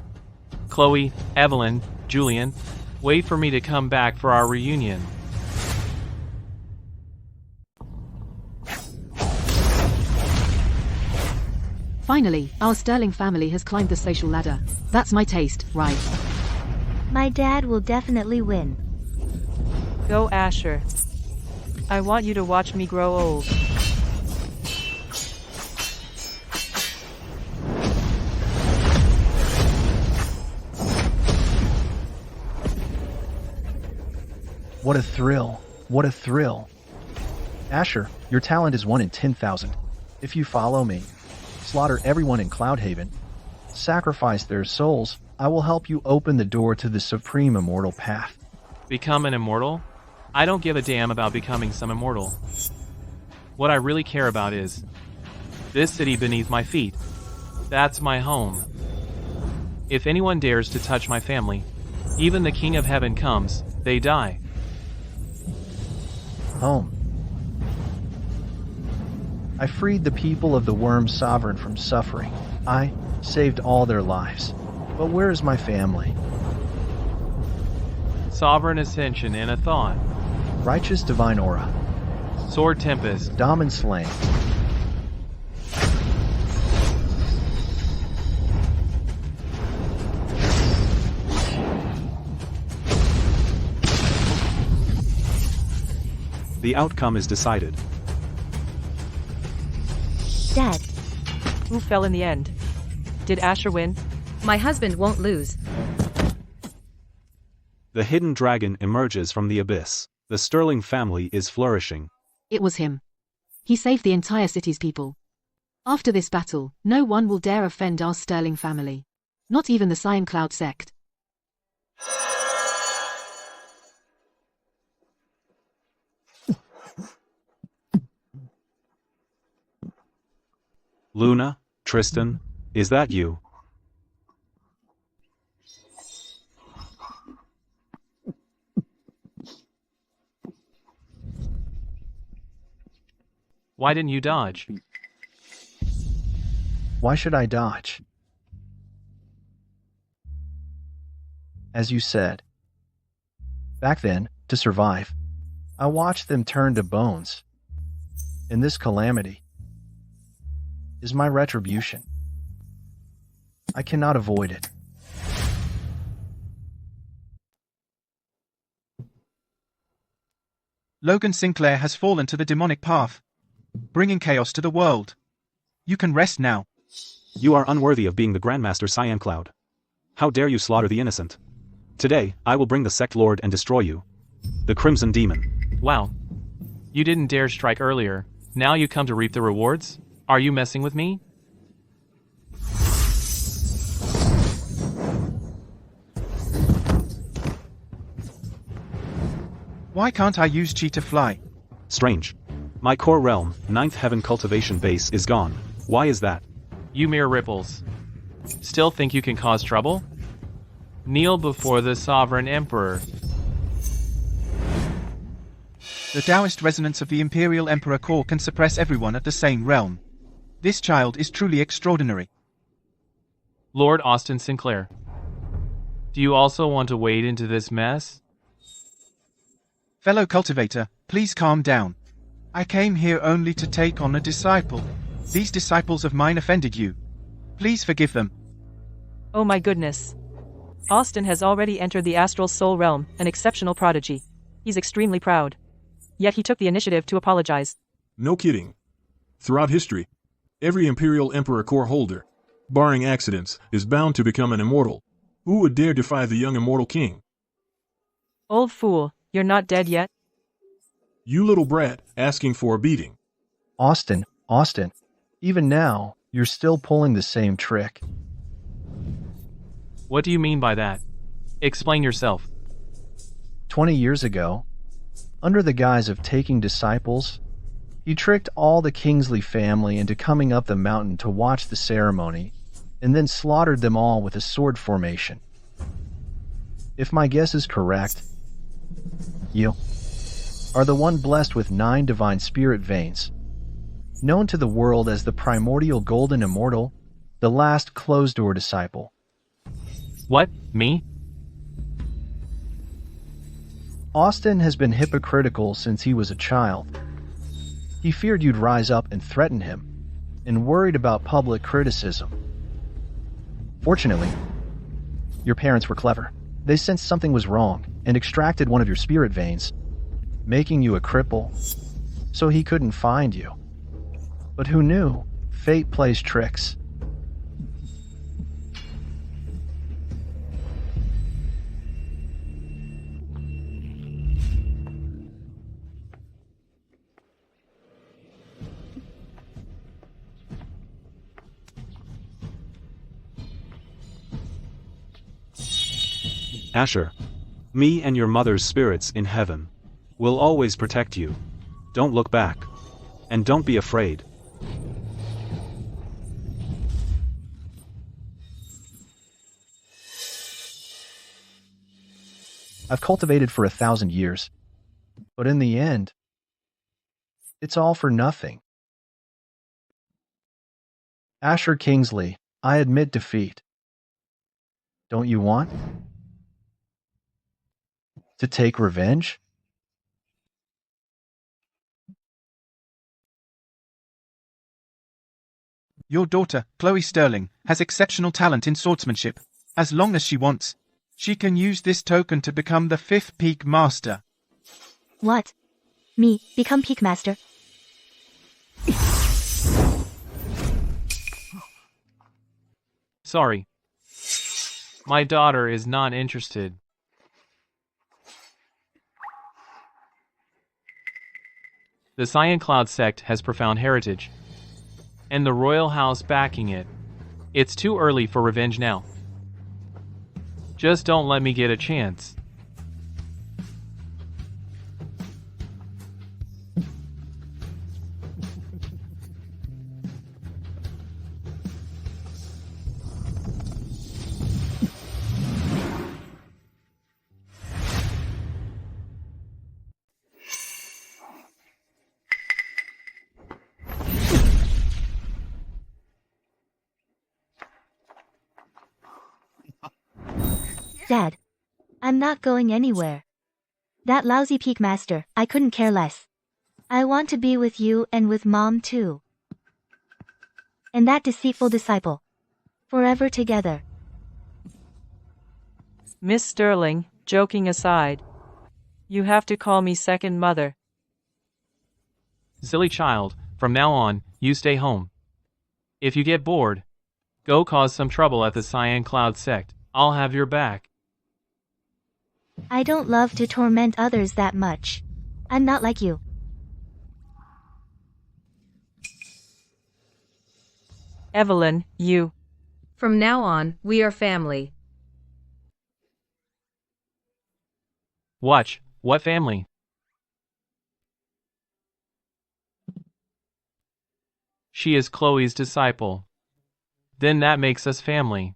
B: Chloe, Evelyn, Julian, wait for me to come back for our reunion.
J: Finally, our Sterling family has climbed the social ladder. That's my taste, right?
D: My dad will definitely win.
K: Go Asher. I want you to watch me grow old.
O: What a thrill. What a thrill. Asher, your talent is 1 in 10,000. If you follow me, slaughter everyone in Cloudhaven, sacrifice their souls, I will help you open the door to the supreme immortal path.
B: Become an immortal? I don't give a damn about becoming some immortal. What I really care about is this city beneath my feet. That's my home. If anyone dares to touch my family, even the King of Heaven comes, they die.
O: Home. I freed the people of the Worm Sovereign from suffering. I saved all their lives. But where is my family?
B: Sovereign Ascension in a thought.
O: Righteous Divine Aura.
B: Sword Tempest.
O: Daman Slain.
I: The outcome is decided.
D: Dad.
K: Who fell in the end? Did Asher win?
F: My husband won't lose.
I: The hidden dragon emerges from the abyss. The Sterling family is flourishing.
J: It was him. He saved the entire city's people. After this battle, no one will dare offend our Sterling family. Not even the Cyan Cloud sect.
I: Luna, Tristan, is that you?
B: Why didn't you dodge?
O: Why should I dodge? As you said. Back then, to survive, I watched them turn to bones. In this calamity, is my retribution. I cannot avoid it.
G: Logan Sinclair has fallen to the demonic path, bringing chaos to the world. You can rest now.
I: You are unworthy of being the Grandmaster Cyan Cloud. How dare you slaughter the innocent? Today, I will bring the Sect Lord and destroy you. The Crimson Demon.
B: Wow. You didn't dare strike earlier. Now you come to reap the rewards? Are you messing with me?
G: Why can't I use Chi to fly?
I: Strange. My core realm, 9th Heaven Cultivation base is gone. Why is that?
B: You mere ripples. Still think you can cause trouble? Kneel before the Sovereign Emperor.
G: The Taoist resonance of the Imperial Emperor core can suppress everyone at the same realm. This child is truly extraordinary.
B: Lord Austin Sinclair. Do you also want to wade into this mess?
G: Fellow cultivator, please calm down. I came here only to take on a disciple. These disciples of mine offended you. Please forgive them.
K: Oh my goodness. Austin has already entered the astral soul realm, an exceptional prodigy. He's extremely proud. Yet he took the initiative to apologize.
L: No kidding. Throughout history, every Imperial Emperor core holder, barring accidents, is bound to become an immortal. Who would dare defy the young immortal king?
K: Old fool, you're not dead yet?
L: You little brat, asking for a beating.
O: Austin, even now, you're still pulling the same trick.
B: What do you mean by that? Explain yourself.
O: 20 years ago, under the guise of taking disciples, he tricked all the Kingsley family into coming up the mountain to watch the ceremony, and then slaughtered them all with a sword formation. If my guess is correct, you are the one blessed with 9 divine spirit veins, known to the world as the primordial golden immortal, the last closed-door disciple.
B: What? Me?
O: Austin has been hypocritical since he was a child. He feared you'd rise up and threaten him, and worried about public criticism. Fortunately, your parents were clever. They sensed something was wrong and extracted one of your spirit veins, making you a cripple, so he couldn't find you. But who knew? Fate plays tricks.
I: Asher, me and your mother's spirits in heaven will always protect you. Don't look back. And don't be afraid.
O: I've cultivated for 1,000 years, but in the end, it's all for nothing. Asher Kingsley, I admit defeat. Don't you want to take revenge?
G: Your daughter, Chloe Sterling, has exceptional talent in swordsmanship. As long as she wants, she can use this token to become the 5th Peak Master.
D: What? Me, become Peak Master?
B: Sorry. My daughter is not interested. The Cyan Cloud sect has profound heritage, and the royal house backing it. It's too early for revenge now. Just don't let me get a chance.
D: Dad, I'm not going anywhere. That lousy Peak Master, I couldn't care less. I want to be with you and with Mom too. and that deceitful disciple. Forever together.
K: Miss Sterling, joking aside. You have to call me second mother.
B: Silly child, from now on, you stay home. If you get bored, go cause some trouble at the Cyan Cloud sect. I'll have your back.
D: I don't love to torment others that much. I'm not like you.
K: Evelyn, you.
F: From now on, we are family.
B: Watch, what family? She is Chloe's disciple. Then that makes us family.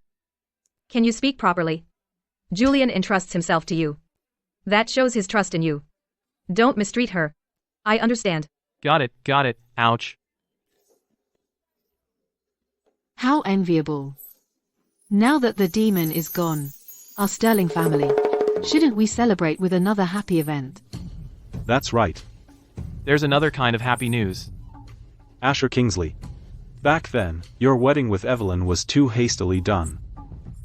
F: Can you speak properly? Julian entrusts himself to you. That shows his trust in you. Don't mistreat her. I understand.
B: Got it, ouch.
J: How enviable. Now that the demon is gone, our Sterling family, shouldn't we celebrate with another happy event?
I: That's right.
B: There's another kind of happy news.
I: Asher Kingsley. Back then, your wedding with Evelyn was too hastily done.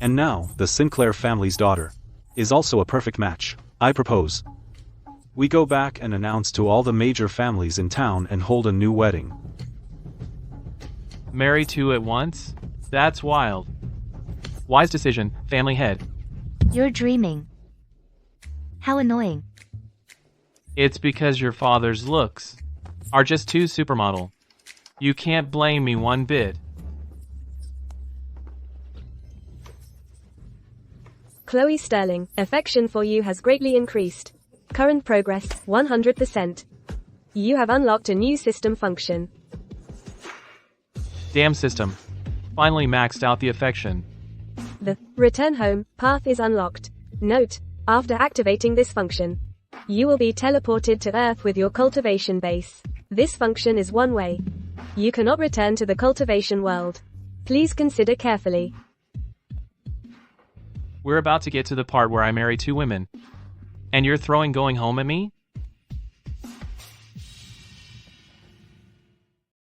I: And now, the Sinclair family's daughter is also a perfect match. I propose we go back and announce to all the major families in town and hold a new wedding.
B: Marry two at once? That's wild. Wise decision, family head.
D: You're dreaming. How annoying.
B: It's because your father's looks are just too supermodel. You can't blame me one bit.
E: Chloe Sterling, affection for you has greatly increased. Current progress, 100%. You have unlocked a new system function.
B: Damn system. Finally maxed out the affection.
E: The return home path is unlocked. Note, after activating this function, you will be teleported to Earth with your cultivation base. This function is one way. You cannot return to the cultivation world. Please consider carefully.
B: We're about to get to the part where I marry two women. And you're throwing going home at me?